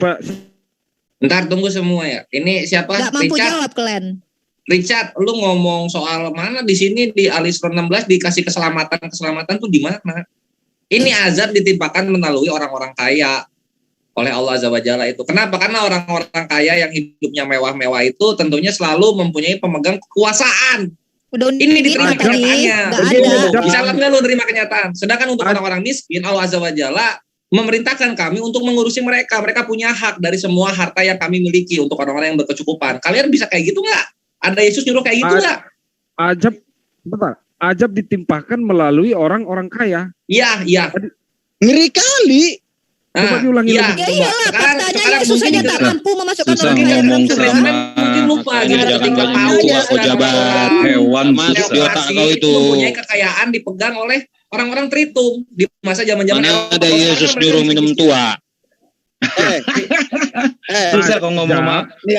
Bentar, tunggu semua ya. Ini siapa? Gak mampu jawab kalian. Richard, lu ngomong soal mana di sini di Al-Isra 16 dikasih keselamatan tuh di mana? Ini azab ditimpakan melalui orang-orang kaya oleh Allah Azza wa Jalla itu. Kenapa? Karena orang-orang kaya yang hidupnya mewah-mewah itu tentunya selalu mempunyai pemegang kekuasaan. Ini diterima kenyataannya. Misalnya lu terima kenyataan. Sedangkan untuk orang-orang miskin, Allah Azza wa Jalla memerintahkan kami untuk mengurusi mereka. Mereka punya hak dari semua harta yang kami miliki untuk orang-orang yang berkecukupan. Kalian bisa kayak gitu nggak? Ada Yesus nyuruh kayak gitu nggak? Ajab ditimpakan melalui orang-orang kaya. Iya. Ngeri kali. Coba diulangi lagi. Ya iyalah, faktanya Yesus saja tak mampu memasukkan orang kaya dalam surga. Mungkin lupa gitu. Jangan banyak lupa pejabat hewan masuk di otak kau itu. Mempunyai kekayaan dipegang oleh orang-orang tritum di masa zaman-zaman. Mana ada Yesus nyuruh minum tua? Susah kok ngomong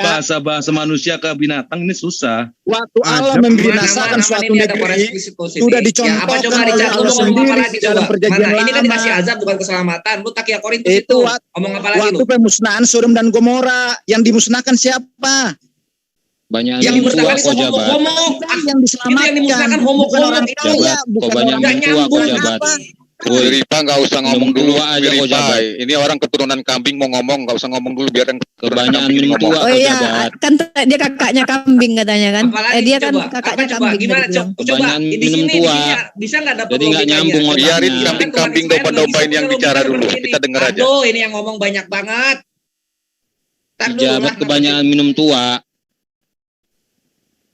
bahasa manusia ke binatang ini susah. Waktu Allah membinasakan suatu negeri sudah dicontohkan oleh Allah sendiri dalam perjanjian lama. Ini kan dikasih azab bukan keselamatan. Lu Takia Korintus itu ngomong apa lagi lu? Waktu pemusnahan Sodom dan Gomora, yang dimusnahkan siapa? Banyak yang dimusnahkan itu homo. Yang diselamatkan yang dimusnahkan homo jabat. Kok banyak minum tua kok jabat. Ripa nggak usah ngomong dulu aja kok jabat. Ini orang keturunan kambing mau ngomong nggak usah ngomong dulu biar yang kebanyakan minum tua. Oh iya, kan dia kakaknya kambing katanya kan. Dia kan kakaknya kambing. Gimana coba di sini bisa nggak dapat jadi nggak nyambung. Biarin kambing-kambing domba-domba ini yang bicara dulu. Kita dengar aja. Aduh, ini yang ngomong banyak banget. Jabat kebanyakan minum tua.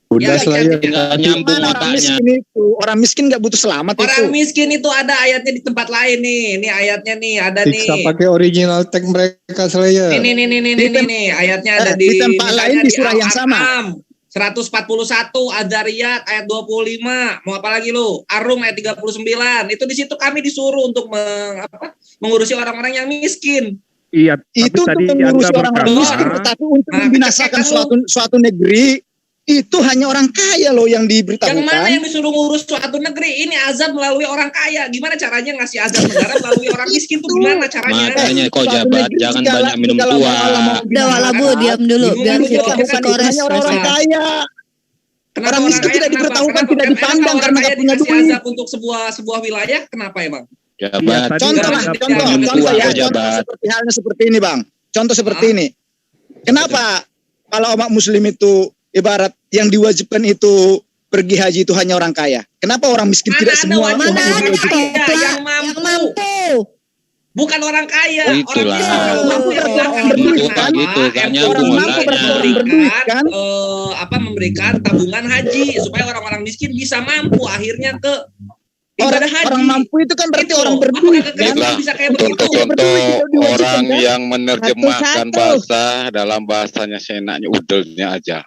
Udah nyambung otaknya. Orang miskin nggak butuh selamat. Orang miskin itu ada ayatnya di tempat lain nih. Ini ayatnya nih ada nih. Bisa pakai original tag mereka Slayer. Ini ayatnya ada di tempat lain di surah yang sama. 141 Adzariyat ayat 25. Mau apa lagi lu? Ar-Rum ayat 39. Itu di situ kami disuruh untuk mengurusi orang-orang yang miskin. Iya, itu untuk mengurusi orang-orang miskin, tetapi untuk membinasakan suatu negeri itu hanya orang kaya loh yang diberitahukan. Yang mana yang disuruh ngurus suatu negeri? Ini azab melalui orang kaya. Gimana caranya ngasih azab negara melalui orang miskin tuh gimana caranya? Makanya kok jabat jangan banyak minum tua. Udah wala Bu, diam dulu biar kita bukan hanya orang kaya. Orang miskin tidak diberitahukan, tidak dipandang karena nggak punya duit. Azab untuk sebuah wilayah, kenapa emang? Jabat. Contoh seperti halnya seperti ini, Bang. Contoh seperti ini. Kenapa kalau umat muslim itu ibarat yang diwajibkan itu pergi haji itu hanya orang kaya? Kenapa orang miskin tidak semua umat muslim diwajibkan? Yang mampu. Bukan orang kaya. Itulah. Orang mampu yang gitu. orang mampu memberikan tabungan haji supaya orang-orang miskin bisa mampu akhirnya ke ibadah haji. Orang mampu itu kan berarti orang berduit. Contoh-contoh orang yang menerjemahkan bahasa dalam bahasanya senaknya, udelnya aja.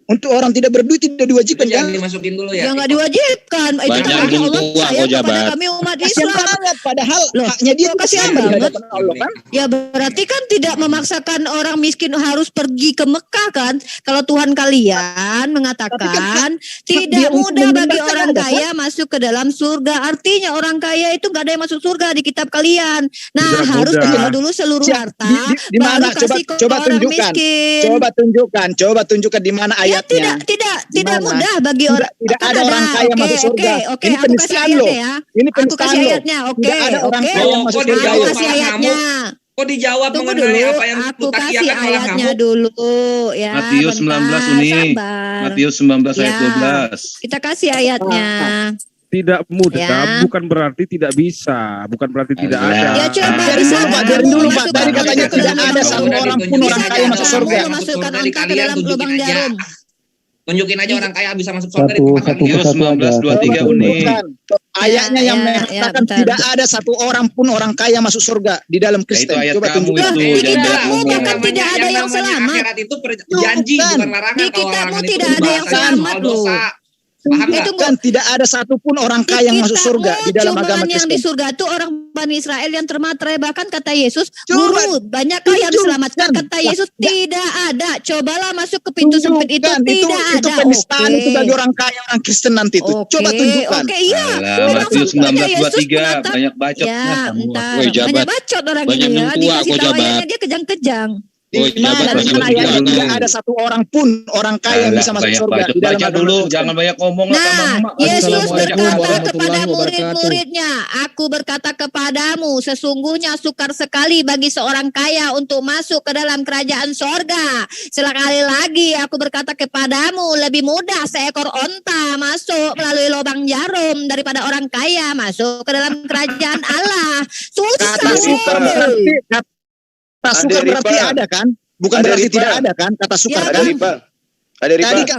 Untuk orang tidak berduit tidak diwajibkan kan? Dimasukin dulu ya. Ya nggak diwajibkan. Itu Banyak kan yang Allah tua sayang kok jabat. kepada kami umat Kasian Islam. banget, padahal haknya dia kasihan banget. Ya berarti kan tidak memaksakan orang miskin harus pergi ke Mekah kan? Kalau Tuhan kalian mengatakan tidak mudah bagi orang kaya masuk ke dalam surga. Artinya orang kaya itu nggak ada yang masuk surga di kitab kalian. Nah harus terima dulu seluruh harta. Di mana? Coba tunjukkan. Coba tunjukkan di mana ayatnya. Tidak mudah bagi orang. Tidak ada orang kaya masuk surga. Oke, aku kasih ayatnya ya. Aku kasih ayatnya. Oke, ada orang kaya masuk surga. Aku kasih ayatnya. Kok dijawab Tunggu mengenai dulu, apa yang aku kasih takiakan malah ayatnya kamu? dulu ya. Matius 19 ini. Sabar. Matius 19 ayat Ya. 12. Kita kasih ayatnya. Tidak mudah, Ya. bukan berarti tidak bisa, bukan berarti tidak ada. Ya coba bisa Biarin dulu Pak, tadi katanya tidak ada satu orang pun orang kaya masuk surga. Memasukkan onta ke dalam lubang jarum. Tunjukin aja orang kaya bisa masuk surga di tempat Matius 19:23 Uni. Ayatnya yang mengatakan tidak ada satu orang pun orang kaya masuk surga di dalam Kristen. Itu ayat Coba kamu tunjukkan. itu, Di jangan kitabmu ngomong. bahkan tidak ada yang selamat. Akhirat itu janji bukan larangan. Di kitabmu tidak ada yang selamat loh. Paham Itu kan tidak ada satupun orang kaya yang masuk surga di dalam agama yang di Kristen. surga itu orang Bani Israel yang termaterai. Bahkan kata Yesus, guru banyakkah yang diselamatkan? Kata Yesus tidak ada. Cobalah masuk ke pintu sempit itu, tidak ada. Itu penistaan itu bagi orang kaya orang Kristen nanti itu. Coba tunjukkan. Oke, iya. Alah, Matius 19:23 banyak bacot. Ya, entar. Woi, jabat. Banyak bacot orang Banyak ini ya. yang tua, Dikasih kok tahu jabat. ayatnya dia kejang-kejang. Di mana ayatnya tidak ada satu orang pun orang kaya yang bisa masuk surga di dalam Baca agama dulu, Kristen. jangan banyak ngomong lah. Nah, Yesus Assalamualaikum berkata warahmatullahi kepada wabarakatuh. murid-muridnya, aku berkata kepadamu, sesungguhnya sukar sekali bagi seorang kaya untuk masuk ke dalam kerajaan sorga. Sekali lagi aku berkata kepadamu, lebih mudah seekor onta masuk melalui lubang jarum daripada orang kaya masuk ke dalam kerajaan Allah. Susah. Kata sukar berarti ada kan? Bukan Ada berarti riba. tidak ada kan? Kata sukar Ya, kan? Ada riba.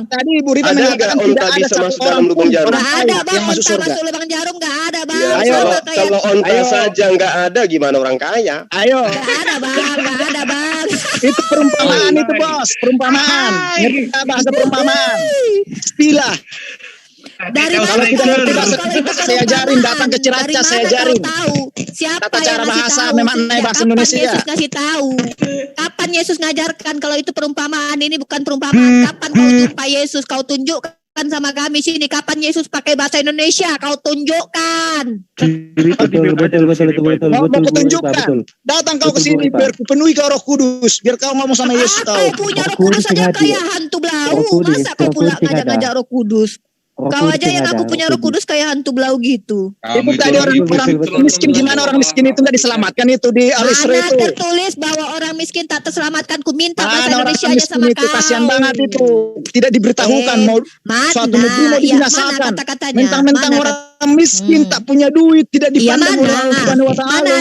Tadi Ibu Rita Ada mengatakan nggak tidak onta ada bisa satu masuk orang dalam lubang pun jarum? orang Nggak kaya ada bang, yang masuk onta surga. masuk lubang jarum nggak ada bang. Ya, Ayo. kalau onta saja nggak ada, gimana orang kaya? Ayo. Nggak ada bang, nggak ada bang. Itu perumpamaan itu bos, perumpamaan. Ngerti nggak bahasa perumpamaan? Istilah. Dari Kalau mana tidak kau ngerti tahu bahasa kalau kita, itu saya ajarin. Datang ke Dari Ciracas, saya mana ajarin. kau tahu siapa Tata yang cara ngasih bahasa tahu? memang naik Sejak bahasa kapan Indonesia. Yesus ngasih tahu? Kapan Yesus ngajarkan kalau itu perumpamaan? Ini bukan perumpamaan. Kapan kau jumpa Yesus? Kau tunjukkan sama kami sini. Kapan Yesus pakai bahasa Indonesia? Kau tunjukkan. Betul. Mau kutunjukkan. Datang kau ke sini biar kupenuhi kau Roh Kudus, biar kau ngomong sama Yesus kau. Kau punya Roh Kudus saja kayak hantu belau. Masa kau pula ngajak-ngajak Roh Kudus? Kau aja yang aku punya Roh Kudus kayak hantu belau gitu. Itu tadi orang miskin, gimana orang miskin itu nggak diselamatkan itu di Al-Isra Mana itu. tertulis bahwa orang miskin tak terselamatkan? Ku minta bahasa Mana orang Indonesia aja miskin sama itu kau. kasihan banget itu. Tidak diberitahukan mau suatu negeri mau dibinasakan. Mentang-mentang orang miskin tak punya duit, tidak dipandang oleh Allah Subhanahu wa taala.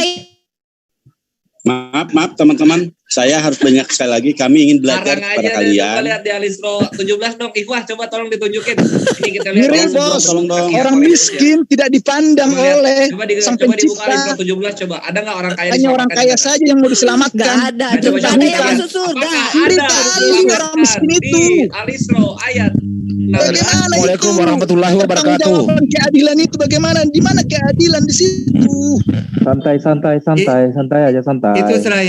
Maaf teman-teman, saya harus banyak sekali lagi. Kami ingin belajar Sekarang kepada aja kalian. coba lihat di Alisro 17 dong. Ikhwah coba tolong ditunjukin. Ini kita lihat. Ngeri bos, orang miskin tidak dipandang oleh sang Coba dibuka pencipta. Alisro 17 coba. Ada nggak orang kaya? Hanya orang kaya saja yang mau diselamatkan. Gak ada. Tidak Tidak ada yang masuk surga. Ada orang miskin itu. Alisro ayat. Bagaimana Assalamualaikum itu? warahmatullahi wabarakatuh. Pertanggungjawaban keadilan itu bagaimana? Di mana keadilan di situ? Santai aja santai. Itu serai.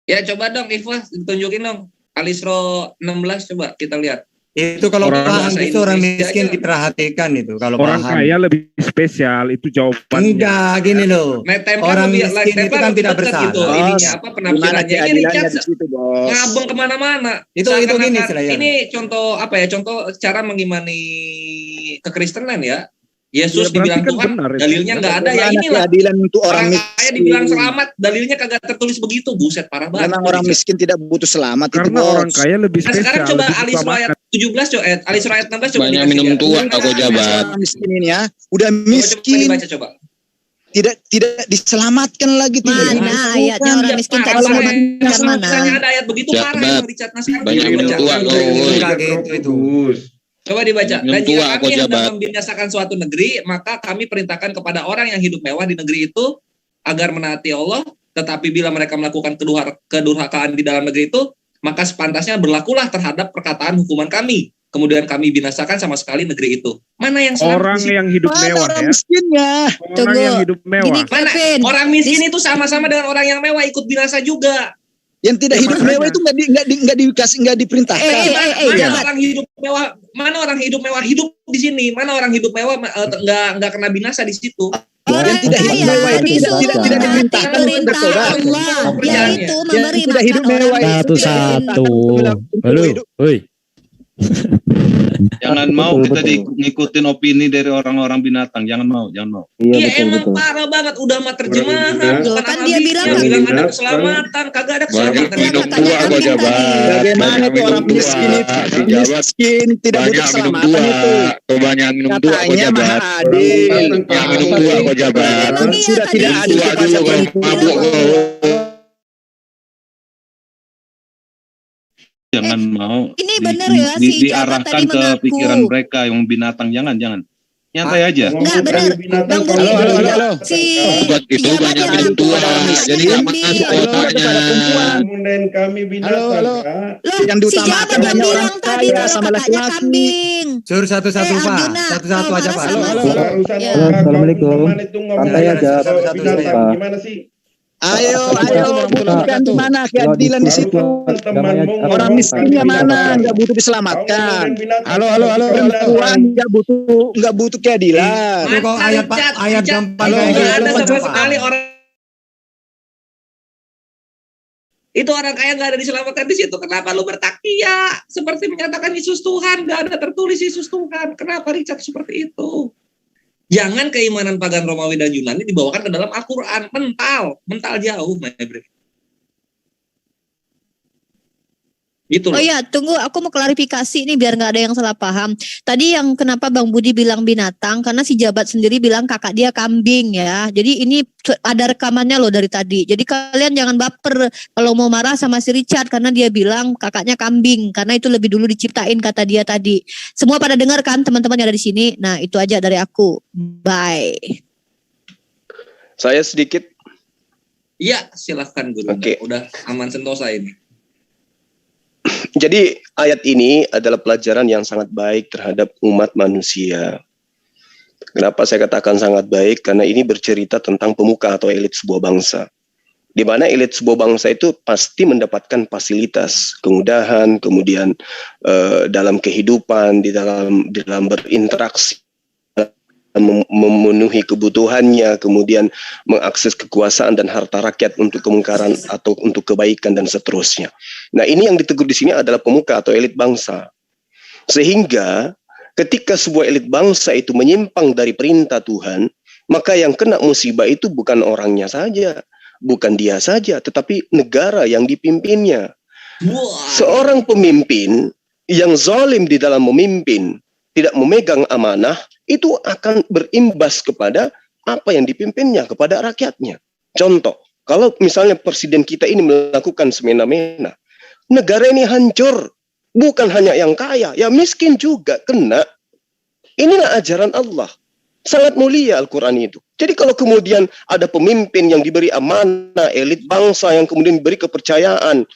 Ya coba dong Ikhwah tunjukin dong. Alisro 16 coba kita lihat. Itu kalau Orang- paham bahasa itu orang Indonesia miskin aja. diperhatikan itu kalau Orang paham. kaya lebih spesial, itu jawabannya. Enggak, gini loh. Nah, Templar Orang lebih, miskin itu Templar kan lebih tidak dekat gitu bersalah. ininya, apa Gimana penafsirannya. Ini keadilannya Richard di situ, Bos? ngabeng kemana-mana. Itu Seakan-akan gini, Slayer. ini contoh apa ya? Contoh cara mengimani kekristenan ya. Yesus Ya, berarti dibilang kan Tuhan, benar itu. dalilnya nggak ada. Ya Bagaimana inilah keadilan untuk orang orang miskin? kaya dibilang selamat, dalilnya kagak tertulis begitu. Buset, parah banget. Memang orang miskin tidak butuh selamat itu, Karena Bos. orang kaya lebih Nah, spesial. sekarang coba lebih Ali Surah ayat diselamatkan. 17 coba, Ali Surah ayat 16 coba Banyak dikasih minum lihat. tua Bukan aku jabat. Orang miskin ini ya, udah Coba miskin, dibaca coba. tidak diselamatkan lagi, tidak Mana dimampukan. ayatnya orang miskin tak Parah, diselamatkan Parah. mana? Misalnya ada ayat begitu Jabat. parah emang Richard. Nah, sekarang Banyak coba minum baca. tua kau. Enggak gitu itu. Coba dibaca. Minum Dan jika tua kami aku hendak jabat. membinasakan suatu negeri, maka kami perintahkan kepada orang yang hidup mewah di negeri itu agar menaati Allah. Tetapi bila mereka melakukan kedurhakaan di dalam negeri itu, maka sepantasnya berlakulah terhadap perkataan hukuman kami. Kemudian kami binasakan sama sekali negeri itu. Mana yang selamat Orang di sini? yang hidup Mana mewah orang ya. miskinnya? Orang Tunggu. yang hidup Gini, mewah. Mana Kevin. orang miskin itu sama-sama dengan orang yang mewah ikut binasa juga. Yang tidak Ya, hidup makanya. mewah itu nggak diperintahkan. Mana Jabat. orang hidup mewah? Mana orang hidup mewah hidup di sini? Mana orang hidup mewah nggak kena binasa di situ? Orang tidak hidup kaya mewah itu disuruh tidak menaati diperintahkan untuk perintah bertobat. Allah, Kerjaannya. yaitu Yang memberi tidak hidup makan orang mewah itu miskin. Satu-satu. Halo. Hoi. Jangan mau Betul, kita betul. ngikutin opini dari orang-orang binatang. Jangan mau, jangan mau. Iya, Iya betul, emang betul. parah banget udah mah terjemahan Orang bukan Kan dia bilang bilang kan- ada keselamatan kagak ada Banyak keselamatan. minum Kakaknya tua kau kambing jabat. Bagaimana Banyak itu minum orang tua. miskin itu? Si jabat. Miskin tidak butuh Banyak minum keselamatan tua. itu. Kau banyak minum tua kau Katanya jabat. maha adil. Yang minum tua kau jabat. Emang iya Sudah tadi tidak Minum adil tua kepada dulu kau perempuan. mabuk kau. Jangan mau Ini bener ya, si Jabat diarahkan tadi ke mengaku. pikiran mereka yang binatang. Jangan. Nyantai aja. Enggak benar. Bang Budi, Halo. si Itu Jabat banyak yang minum ngaku tua. orang miskin Jadi nggak kambing. masuk Adil otaknya. kepada perempuan. Kemudian kami binatang. Halo. Kak. Loh, Yang si diutamakan Jabat yang hanya orang bilang tadi kaya kalau sama kakaknya laki-laki. kambing. Suruh satu-satu, Pak. Arjuna, Satu-satu kalau aja, marah Pak. sama Halo. si- Barusan Ya. kakak Assalamualaikum. teman itu ngomong Santai aja. soal binatang. Pak. Gimana sih? Ayo, buktikan di mana Kalau keadilan di diskusi situ. Temanmu Orang miskinnya mana? Nggak butuh diselamatkan. Perempuan nggak butuh keadilan. Itu kok ayat gampang Halo, kayak nggak gitu. ada Pak. sama sekali orang itu orang kaya nggak ada diselamatkan di situ. Kenapa lu bertakia seperti menyatakan Yesus Tuhan? Nggak ada tertulis Yesus Tuhan. Kenapa Richard seperti itu? Jangan keimanan pagan Romawi dan Yunani dibawakan ke dalam Al-Quran. Mental jauh, my friend. Gitu loh. Oh iya, tunggu, aku mau klarifikasi ini biar nggak ada yang salah paham. Tadi yang kenapa Bang Budi bilang binatang, karena si Jabat sendiri bilang kakak dia kambing ya. Jadi ini ada rekamannya loh dari tadi. Jadi kalian jangan baper kalau mau marah sama si Richard karena dia bilang kakaknya kambing, karena itu lebih dulu diciptain kata dia tadi. Semua pada dengar kan teman-teman yang ada di sini. Nah itu aja dari aku. Bye. Saya sedikit. Iya, silahkan Guru. Oke. Udah aman sentosa ini. Jadi ayat ini adalah pelajaran yang sangat baik terhadap umat manusia. Kenapa saya katakan sangat baik? Karena ini bercerita tentang pemuka atau elit sebuah bangsa. Di mana elit sebuah bangsa itu pasti mendapatkan fasilitas, kemudahan, kemudian dalam kehidupan, di dalam berinteraksi, memenuhi kebutuhannya, kemudian mengakses kekuasaan dan harta rakyat untuk kemungkaran atau untuk kebaikan dan seterusnya. Nah, ini yang ditegur di sini adalah pemuka atau elit bangsa. Sehingga ketika sebuah elit bangsa itu menyimpang dari perintah Tuhan, maka yang kena musibah itu bukan orangnya saja, bukan dia saja, tetapi negara yang dipimpinnya. Seorang pemimpin yang zalim di dalam memimpin, tidak memegang amanah, itu akan berimbas kepada apa yang dipimpinnya, kepada rakyatnya. Contoh, kalau misalnya presiden kita ini melakukan semena-mena, negara ini hancur. Bukan hanya yang kaya, yang miskin juga kena. Inilah ajaran Allah. Sangat mulia Al-Quran itu. Jadi kalau kemudian ada pemimpin yang diberi amanah, elit bangsa yang kemudian diberi kepercayaan,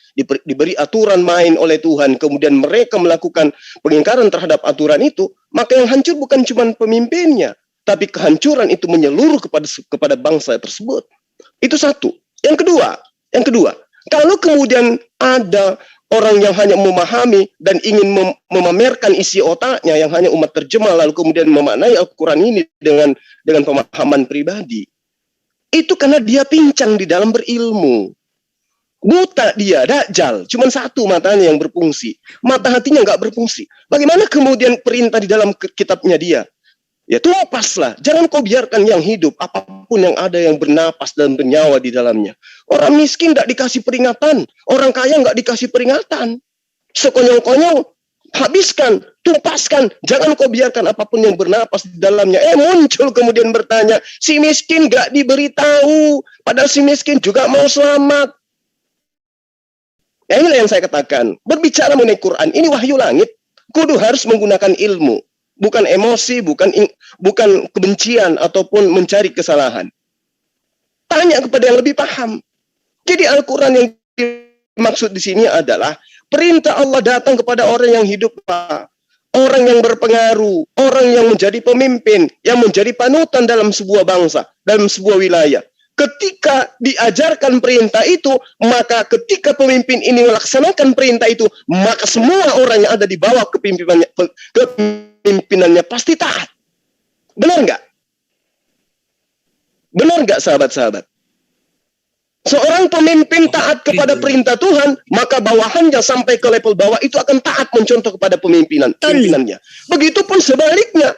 diberi aturan main oleh Tuhan, kemudian mereka melakukan pengingkaran terhadap aturan itu, maka yang hancur bukan cuma pemimpinnya, tapi kehancuran itu menyeluruh kepada bangsa tersebut. Itu satu. Yang kedua, kalau kemudian ada orang yang hanya memahami dan ingin memamerkan isi otaknya yang hanya umat terjemah lalu kemudian memaknai Al-Quran ini dengan pemahaman pribadi. Itu karena dia pincang di dalam berilmu. Buta dia, dajjal. Cuma satu matanya yang berfungsi. Mata hatinya nggak berfungsi. Bagaimana kemudian perintah di dalam kitabnya dia? Ya tumpaslah, jangan kau biarkan yang hidup, apapun yang ada yang bernapas dan bernyawa di dalamnya. Orang miskin tidak dikasih peringatan, orang kaya nggak dikasih peringatan. Sekonyong-konyong, habiskan, tumpaskan, jangan kau biarkan apapun yang bernapas di dalamnya. Muncul kemudian bertanya, si miskin nggak diberitahu, padahal si miskin juga mau selamat. Ya inilah yang saya katakan, berbicara mengenai Quran, ini wahyu langit, kudu harus menggunakan ilmu. Bukan emosi, bukan kebencian ataupun mencari kesalahan. Tanya kepada yang lebih paham. Jadi Al-Quran yang dimaksud di sini adalah perintah Allah datang kepada orang yang hidup, orang yang berpengaruh, orang yang menjadi pemimpin, yang menjadi panutan dalam sebuah bangsa, dalam sebuah wilayah. Ketika diajarkan perintah itu, maka ketika pemimpin ini melaksanakan perintah itu, maka semua orang yang ada di bawah kepemimpinannya pasti taat. Benar nggak? Benar nggak sahabat-sahabat? Seorang pemimpin taat kepada perintah Tuhan, maka bawahannya sampai ke level bawah itu akan taat mencontoh kepada pimpinannya. Begitupun sebaliknya.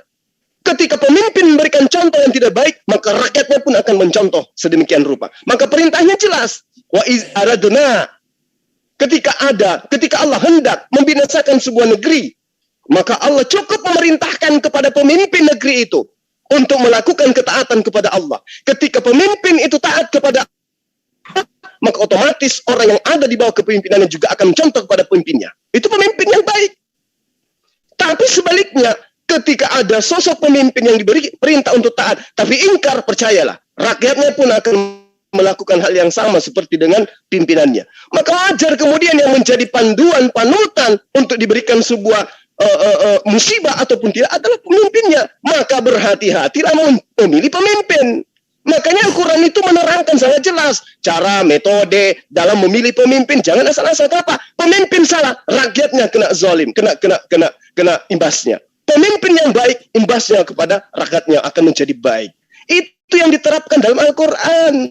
Ketika pemimpin memberikan contoh yang tidak baik, maka rakyatnya pun akan mencontoh sedemikian rupa. Maka perintahnya jelas. Wa iz aradna. Ketika Allah hendak membinasakan sebuah negeri, maka Allah cukup memerintahkan kepada pemimpin negeri itu untuk melakukan ketaatan kepada Allah. Ketika pemimpin itu taat kepada Allah, maka otomatis orang yang ada di bawah kepemimpinannya juga akan mencontoh kepada pemimpinnya. Itu pemimpin yang baik. Tapi sebaliknya, ketika ada sosok pemimpin yang diberi perintah untuk taat, tapi ingkar, percayalah, rakyatnya pun akan melakukan hal yang sama seperti dengan pimpinannya. Maka wajar kemudian yang menjadi panduan, panutan untuk diberikan sebuah musibah ataupun tidak adalah pemimpinnya. Maka berhati-hatilah memilih pemimpin. Makanya Al-Quran itu menerangkan sangat jelas cara, metode dalam memilih pemimpin. Jangan asal-asal apa. Pemimpin salah, rakyatnya kena zalim, kena imbasnya. Pemimpin yang baik, imbasnya kepada rakyatnya akan menjadi baik. Itu yang diterapkan dalam Al-Quran.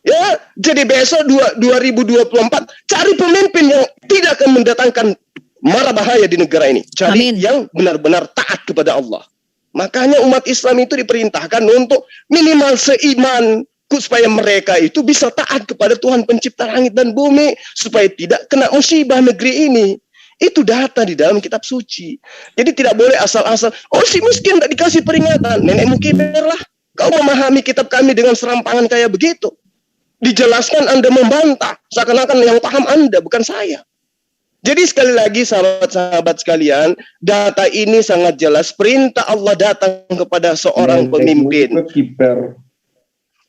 Ya, jadi besok 2024 cari pemimpin yang tidak akan mendatangkan mara bahaya di negara ini. Cari yang benar-benar taat kepada Allah. Makanya umat Islam itu diperintahkan untuk minimal seiman supaya mereka itu bisa taat kepada Tuhan pencipta langit dan bumi supaya tidak kena musibah negeri ini. Itu data di dalam kitab suci. Jadi tidak boleh asal-asal, oh si miskin tidak dikasih peringatan. Nenekmu kiper lah. Kau memahami kitab kami dengan serampangan kayak begitu. Dijelaskan Anda membantah. Seakan-akan yang paham Anda, bukan saya. Jadi sekali lagi sahabat-sahabat sekalian, data ini sangat jelas. Perintah Allah datang kepada seorang pemimpin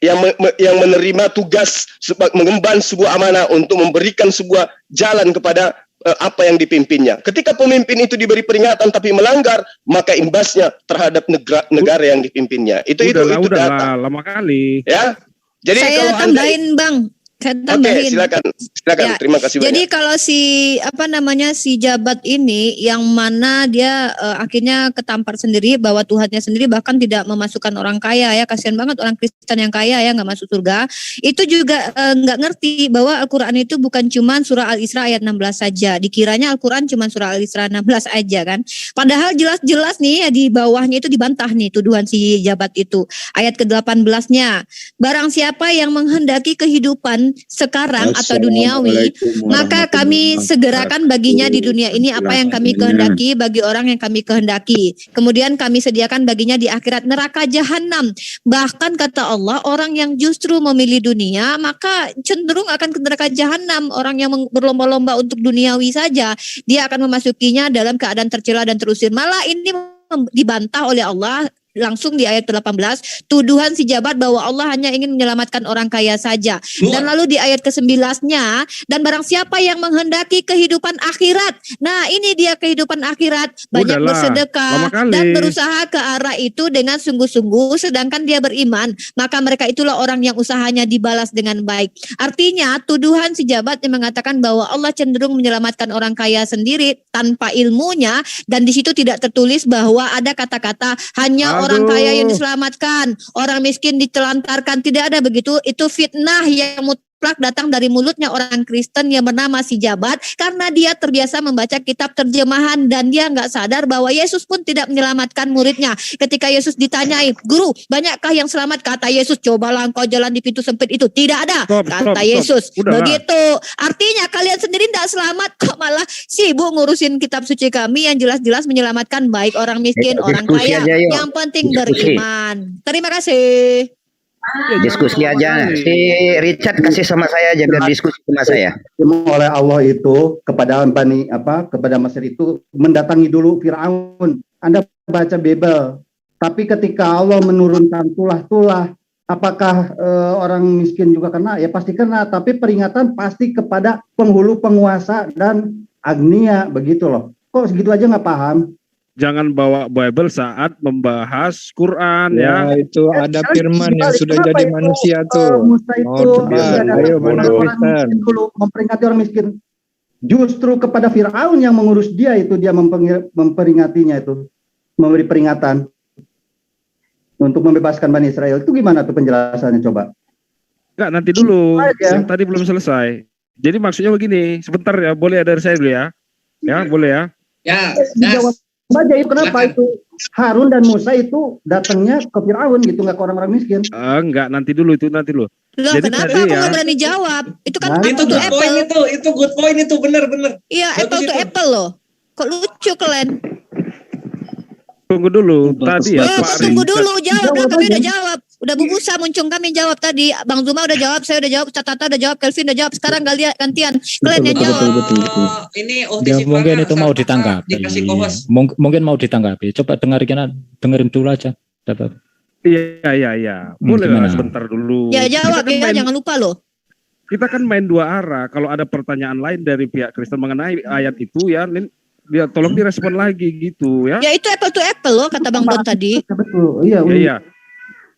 yang menerima tugas mengemban sebuah amanah untuk memberikan sebuah jalan kepada apa yang dipimpinnya. Ketika pemimpin itu diberi peringatan tapi melanggar, maka imbasnya terhadap negara yang dipimpinnya. Itu data. Lama kali. Ya. Jadi saya kalau tambahin, Bang. Saya tambahin. Oke, silakan. Ya, Terima kasih banyak. jadi kalau si jabat ini yang mana dia akhirnya ketampar sendiri bahwa Tuhannya sendiri bahkan tidak memasukkan orang kaya ya, kasihan banget orang Kristen yang kaya ya nggak masuk surga. Itu juga nggak ngerti bahwa Al-Quran itu bukan cuma surah Al-Isra ayat 16 saja. Dikiranya Al-Quran cuma surah Al-Isra 16 aja kan. Padahal jelas-jelas nih ya di bawahnya itu dibantah nih tuduhan si jabat itu. Ayat ke-18-nya. Barang siapa yang menghendaki kehidupan sekarang atau duniawi, maka kami segerakan baginya di dunia ini apa yang kami kehendaki bagi orang yang kami kehendaki. Kemudian kami sediakan baginya di akhirat neraka jahanam. Bahkan kata Allah, orang yang justru memilih dunia maka cenderung akan ke neraka jahanam. Orang yang berlomba-lomba untuk duniawi saja, dia akan memasukinya dalam keadaan tercela dan terusir. Malah ini dibantah oleh Allah langsung di ayat 18, tuduhan si jabat bahwa Allah hanya ingin menyelamatkan orang kaya saja. Dan lalu di ayat ke-11-nya, dan barang siapa yang menghendaki kehidupan akhirat. Nah, ini dia kehidupan akhirat, banyak Udahlah, bersedekah lama kali. dan berusaha ke arah itu dengan sungguh-sungguh, sedangkan dia beriman, maka mereka itulah orang yang usahanya dibalas dengan baik. Artinya, tuduhan si jabat yang mengatakan bahwa Allah cenderung menyelamatkan orang kaya sendiri tanpa ilmunya, dan di situ tidak tertulis bahwa ada kata-kata hanya orang kaya yang diselamatkan, orang miskin ditelantarkan, tidak ada begitu. Itu fitnah yang mutlak datang dari mulutnya orang Kristen yang bernama si jabat, karena dia terbiasa membaca kitab terjemahan dan dia nggak sadar bahwa Yesus pun tidak menyelamatkan muridnya. Ketika Yesus ditanyai, guru, banyakkah yang selamat? Kata Yesus, cobalah engkau jalan di pintu sempit itu. Tidak ada, kata Yesus. Udahlah. Begitu. Artinya kalian sendiri tidak selamat, kok malah sibuk ngurusin kitab suci kami yang jelas-jelas menyelamatkan baik orang miskin, orang diskusi kaya. aja, yuk. Yang penting Diskusi. beriman. Terima kasih. Diskusi aja. Si Richard kasih sama saya aja biar diskusi sama saya. Oleh Allah itu kepada kepada Mesir itu mendatangi dulu Firaun. Anda baca Bible. Tapi ketika Allah menurunkan tulah-tulah, apakah orang miskin juga kena? Ya pasti kena. Tapi peringatan pasti kepada penghulu penguasa dan agnia, begitu loh. Kok segitu aja nggak paham? Jangan bawa Bible saat membahas Quran Ya, ya. itu ada firman yang sudah jadi manusia tuh. Musa itu Mau debat, ayo mana orang Kristen. miskin dulu memperingati orang miskin. Justru kepada Firaun yang mengurus dia itu dia memperingatinya itu, memberi peringatan untuk membebaskan Bani Israel. Itu gimana tuh penjelasannya coba? Enggak, nanti dulu. Aja. Yang tadi belum selesai. Jadi maksudnya begini, sebentar ya, boleh dari saya dulu ya. Ya, boleh ya. Ya, Dijawab aja itu kenapa itu Harun dan Musa itu datangnya ke Firaun gitu, nggak ke orang-orang miskin. Enggak, nanti dulu. Loh, Jadi kenapa tadi aku ya. nggak berani jawab? Itu kan itu apple to good point apple. itu good point itu benar-benar. Iya, apple to apple loh. Kok lucu kalian? Tunggu dulu. Tadi ya, Pak Tunggu Richard. dulu, jawab lah, kami udah jawab. Udah bubusa muncung kami jawab tadi. Bang Zuma udah jawab, saya udah jawab, Tata udah jawab, Kelvin udah jawab. Sekarang gantian. Kalian yang jawab. Ini Ya, mungkin itu mau ditanggapi. dikasih kohos. Mungkin mau ditanggapi. Coba dengerin dulu aja. Dapat. Iya. Boleh gimana? lah sebentar dulu. Ya jawab Kita kan ya, jangan lupa loh. Kita kan main dua arah. Kalau ada pertanyaan lain dari pihak Kristen mengenai ayat itu ya, dia tolong direspon lagi gitu ya. Ya itu apple to apple loh, kata Bang Don tadi. Betul, iya. Iya.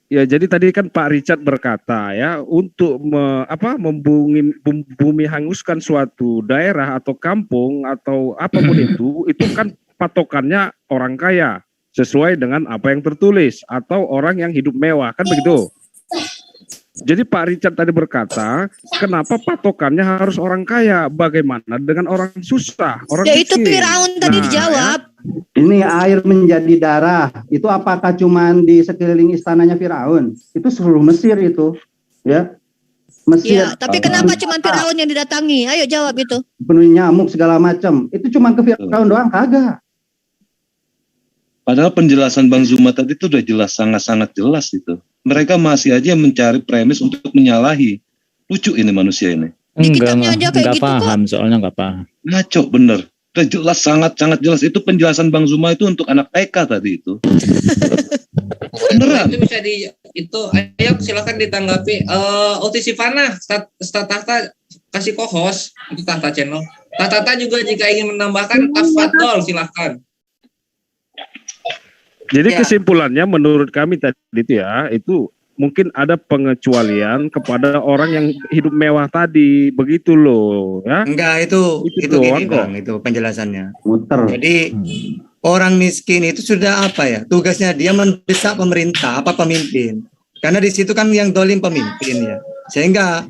Ya, jadi tadi kan Pak Richard berkata ya, untuk membumi hanguskan suatu daerah atau kampung atau apapun itu kan patokannya orang kaya sesuai dengan apa yang tertulis atau orang yang hidup mewah, kan begitu. Jadi Pak Richard tadi berkata, kenapa patokannya harus orang kaya? Bagaimana dengan orang susah, orang Ya itu miskin? Firaun tadi dijawab. Ini air menjadi darah. Itu apakah cuman di sekeliling istananya Firaun? Itu seluruh Mesir itu, ya. Mesir. Ya, tapi kenapa cuma Firaun yang didatangi? Ayo jawab itu. Penuh nyamuk segala macam. Itu cuma ke Firaun doang, kagak. Padahal penjelasan Bang Zuma tadi itu udah jelas, sangat-sangat jelas itu. Mereka masih aja mencari premis untuk menyalahi. Lucu ini manusia ini. Enggak paham, soalnya enggak paham. Ngaco bener. Udah jelas, sangat-sangat jelas. Itu penjelasan Bang Zuma itu untuk anak TK tadi itu. Beneran. Itu bisa ayo silakan ditanggapi. Oti Sivana, Tata kasih kohos untuk Tata channel. Tata juga jika ingin menambahkan, tafadhol silakan. Jadi kesimpulannya menurut kami tadi itu ya, itu mungkin ada pengecualian kepada orang yang hidup mewah tadi, begitu loh ya. Enggak, itu doang gini kok. Bang, itu penjelasannya. Muter. Jadi orang miskin itu sudah apa ya? Tugasnya dia mendesak pemerintah, pemimpin. Karena di situ kan yang dolim pemimpin ya. Sehingga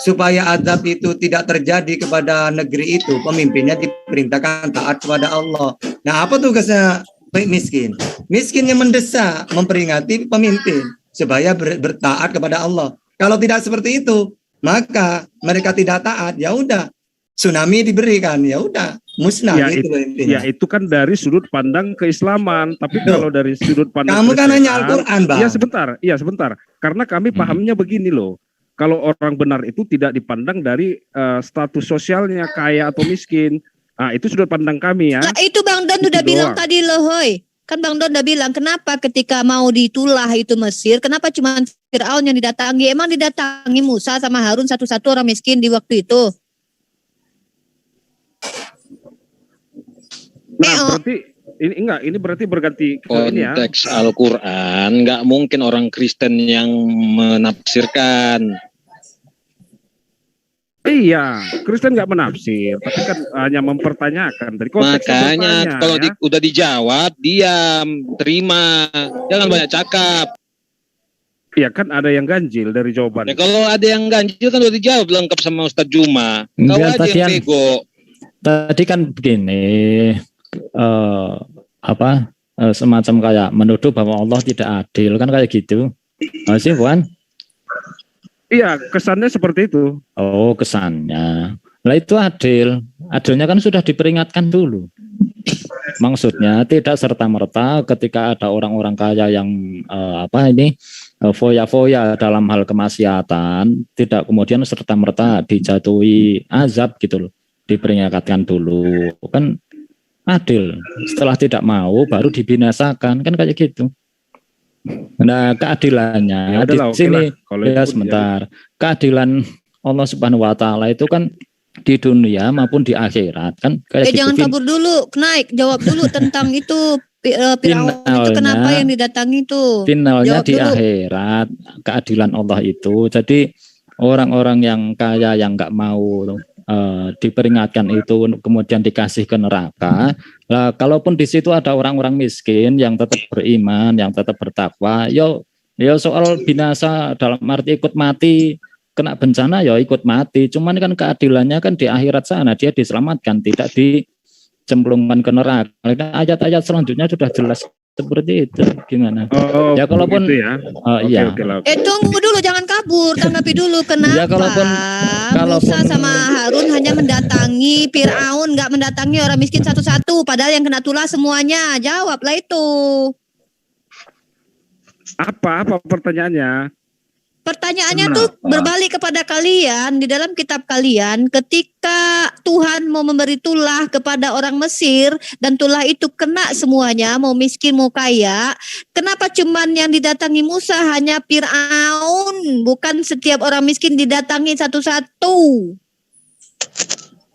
supaya adab itu tidak terjadi kepada negeri itu, pemimpinnya diperintahkan taat kepada Allah. Nah, apa tugasnya miskin? Miskin yang mendesak, memperingati pemimpin supaya bertaat kepada Allah. Kalau tidak seperti itu, maka mereka tidak taat, ya udah tsunami diberikan, ya udah musnah Ya, gitu loh intinya. Ya itu kan dari sudut pandang keislaman, tapi kalau dari sudut pandang Kamu kan hanya Kristen, Al-Quran, Bang. Iya sebentar. Karena kami pahamnya begini loh. Kalau orang benar itu tidak dipandang dari status sosialnya kaya atau miskin. Nah, itu sudut pandang kami ya. Nah, itu Bang Don Itu udah bilang doang. tadi loh, hoi. Kan Bang Don udah bilang, kenapa ketika mau ditulah itu Mesir, kenapa cuma Fir'aun yang didatangi? Emang didatangi Musa sama Harun satu-satu orang miskin di waktu itu? Nah, berarti ini berarti berganti ke ini ya. Konteks Al-Quran, nggak mungkin orang Kristen yang menafsirkan. Iya, Kristen nggak menafsir, tapi kan hanya mempertanyakan. Dari Makanya kalau ya. udah dijawab, diam, terima, jangan banyak cakap. Iya kan ada yang ganjil dari jawaban. Ya, kalau ada yang ganjil kan udah dijawab lengkap sama Ustadz Juma. Kau Enggak, aja yang bego. Tadi kan begini, semacam kayak menuduh bahwa Allah tidak adil kan kayak gitu, masih bukan? Iya, kesannya seperti itu. Oh, kesannya. Lah itu adil. Adilnya kan sudah diperingatkan dulu. Maksudnya tidak serta-merta ketika ada orang-orang kaya yang foya-foya dalam hal kemaksiatan, tidak kemudian serta-merta dijatuhi azab gitu loh. Diperingatkan dulu. Kan adil. Setelah tidak mau baru dibinasakan, kan kayak gitu. Nah, keadilannya ya, di sini ya sebentar. Keadilan Allah Subhanahu wa taala itu kan di dunia maupun di akhirat kan kayak gitu. Jangan kabur dulu, naik jawab dulu tentang itu Fir'aun itu kenapa yang didatangi itu. Finalnya di akhirat keadilan Allah itu. Jadi orang-orang yang kaya yang nggak mau diperingatkan itu kemudian dikasih ke neraka. Lah kalaupun di situ ada orang-orang miskin yang tetap beriman, yang tetap bertakwa, yo soal binasa dalam arti ikut mati, kena bencana ya ikut mati. Cuman kan keadilannya kan di akhirat sana dia diselamatkan, tidak dicemplungkan ke neraka. Ayat-ayat selanjutnya sudah jelas seperti itu. Gimana? Ya kalaupun gitu ya. Iya. Tunggu dulu, jangan kabur, tanggapi dulu kenapa ya, kalaupun Musa sama Harun hanya mendatangi Fir'aun, nggak mendatangi orang miskin satu-satu, padahal yang kena tulah semuanya. Jawablah itu. Apa pertanyaannya? Pertanyaannya tuh berbalik kepada kalian. Di dalam kitab kalian, ketika Tuhan mau memberi tulah kepada orang Mesir dan tulah itu kena semuanya, mau miskin mau kaya, kenapa cuman yang didatangi Musa hanya Fir'aun, bukan setiap orang miskin didatangi satu-satu?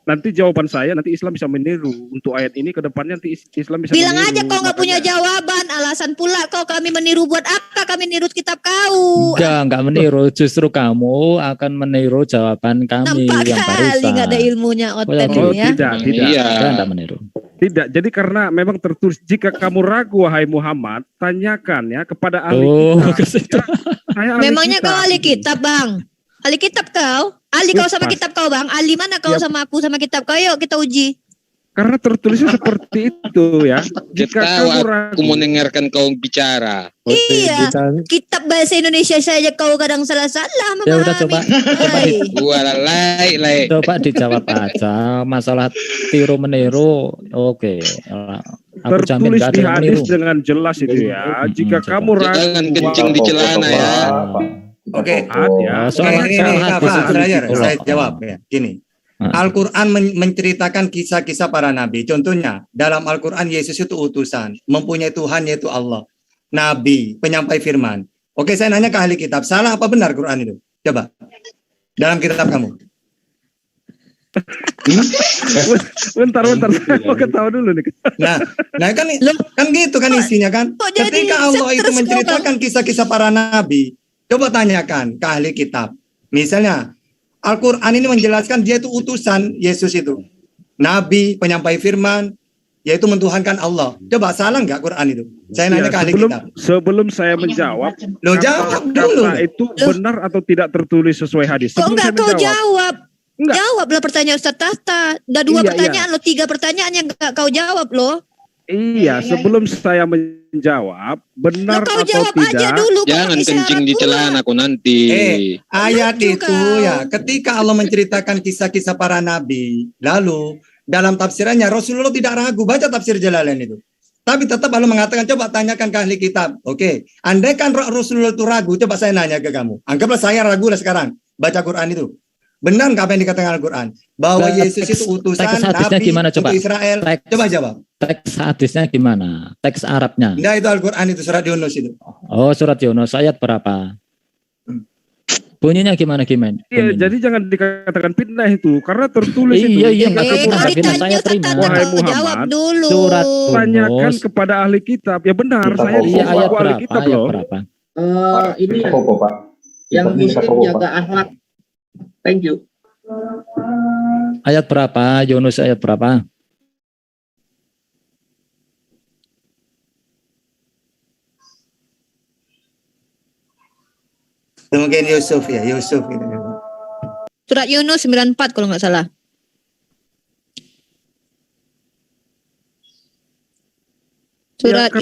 Nanti jawaban saya, nanti Islam bisa meniru untuk ayat ini ke depannya, nanti Islam bisa bilang meniru. Aja kau nggak punya jawaban, alasan pula kau kami meniru, buat apa kami niru kitab kau? Enggak meniru, justru kamu akan meniru jawaban kami. Nampak yang barusan. kali nggak ada ilmunya oten ya. Tidak. Iya. Tidak meniru. Tidak, jadi karena memang tertulis jika kamu ragu wahai Muhammad, tanyakan ya kepada ahli kitab. Ya, memangnya kau ahli kitab, Bang? Ahli kitab kau? Ahli kau sama kitab kau, Bang? Ahli mana kau sama aku sama kitab kau? Yuk kita uji. Karena tertulisnya seperti itu ya. Jika kamu ragu, aku mendengarkan kau bicara. Iya, kitab bahasa Indonesia saja kau kadang salah-salah memahami. Ya udah coba coba dijawab aja masalah tiru meniru. Oke. Aku jamin tertulis gak di ada hadis meniru. dengan jelas itu ya. Jika kamu ragu, jangan kencing di celana ya. Oke. Saya jawab ya. Gini. Al-Quran menceritakan kisah-kisah para nabi. Contohnya, dalam Al-Quran Yesus itu utusan, mempunyai Tuhan yaitu Allah. Nabi, penyampai firman. Oke, saya nanya ke ahli kitab, salah apa benar Quran itu? Coba. Dalam kitab kamu. Bentar, saya mau ketawa dulu nih. Nah kan gitu kan isinya kan. Ketika Allah itu menceritakan kisah-kisah para nabi, coba tanyakan ke ahli kitab. Misalnya, Al-Quran ini menjelaskan dia itu utusan Yesus itu. Nabi, penyampai firman, yaitu mentuhankan Allah. Coba salah nggak Quran itu? Saya nanya ke ahli kitab. Sebelum saya menjawab, jawab dulu. Itu benar atau tidak tertulis sesuai hadis? Kok enggak kau jawab? Jawablah pertanyaan Ustaz Tahta. Ada dua pertanyaan lo, 3 pertanyaan yang enggak kau jawab lo. Iya, sebelum saya menjawab, benar atau tidak? Jangan kencing di celana aku nanti. Ayat itu ya, ketika Allah menceritakan kisah-kisah para nabi, lalu dalam tafsirannya Rasulullah tidak ragu baca tafsir Jalalain itu. Tapi tetap Allah mengatakan, coba tanyakan ke ahli kitab. Oke, andai kan Rasulullah itu ragu, coba saya nanya ke kamu. Anggaplah saya ragu lah sekarang baca Quran itu. Benar nggak apa yang dikatakan Al-Quran? Bahwa Yesus itu utusan teks hadisnya Nabi gimana coba? untuk Israel. Coba jawab. Teks hadisnya gimana? Teks Arabnya. Nah itu Al-Quran itu surat Yunus itu. Oh, surat Yunus ayat berapa? Bunyinya gimana? Iya, jadi jangan dikatakan fitnah itu karena tertulis itu. Iya, kata Muhammad bin saya terima. Wahai Jawab Muhammad, dulu. Surat tanyakan Yunus. kepada ahli kitab. Ya benar, saya Iya, ayat aku ahli berapa? kitab Ayat loh. berapa? Ini yang muslim jaga akhlak. Thank you. Ayat berapa? Yunus ayat berapa? Mungkin Yusuf ya, Yusuf gitu. Surat Yunus 94 kalau nggak salah. Surat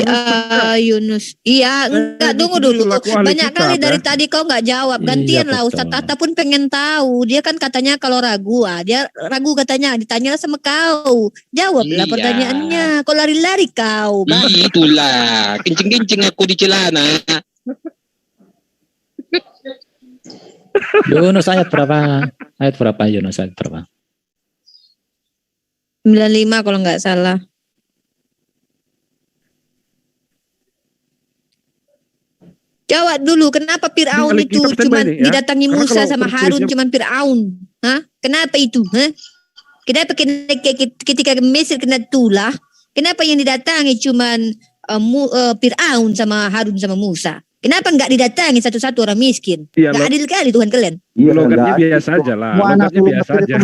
Yunus. Iya, enggak, tunggu dulu. Banyak kali dari tadi kau nggak jawab. Gantian lah, Ustadz Atta pun pengen tahu. Dia kan katanya kalau ragu, dia ragu katanya. Ditanyalah sama kau. Jawablah pertanyaannya. Kau lari-lari kau. Bang. Itulah, kencing-kencing aku di celana. Yunus ayat berapa? Ayat berapa Yunus ayat berapa? 95 kalau nggak salah. Jawab dulu, kenapa Fir'aun itu cuma didatangi Musa sama Harun cuman Fir'aun? Hah? Kenapa itu? Hah? Kenapa ketika Mesir kena tulah, kenapa yang didatangi cuman Fir'aun sama Harun sama Musa? Kenapa enggak didatangi satu-satu orang miskin? Iya, Enggak adil kali Tuhan kalian. Iya, logatnya biasa aja lah. Logatnya biasa aja.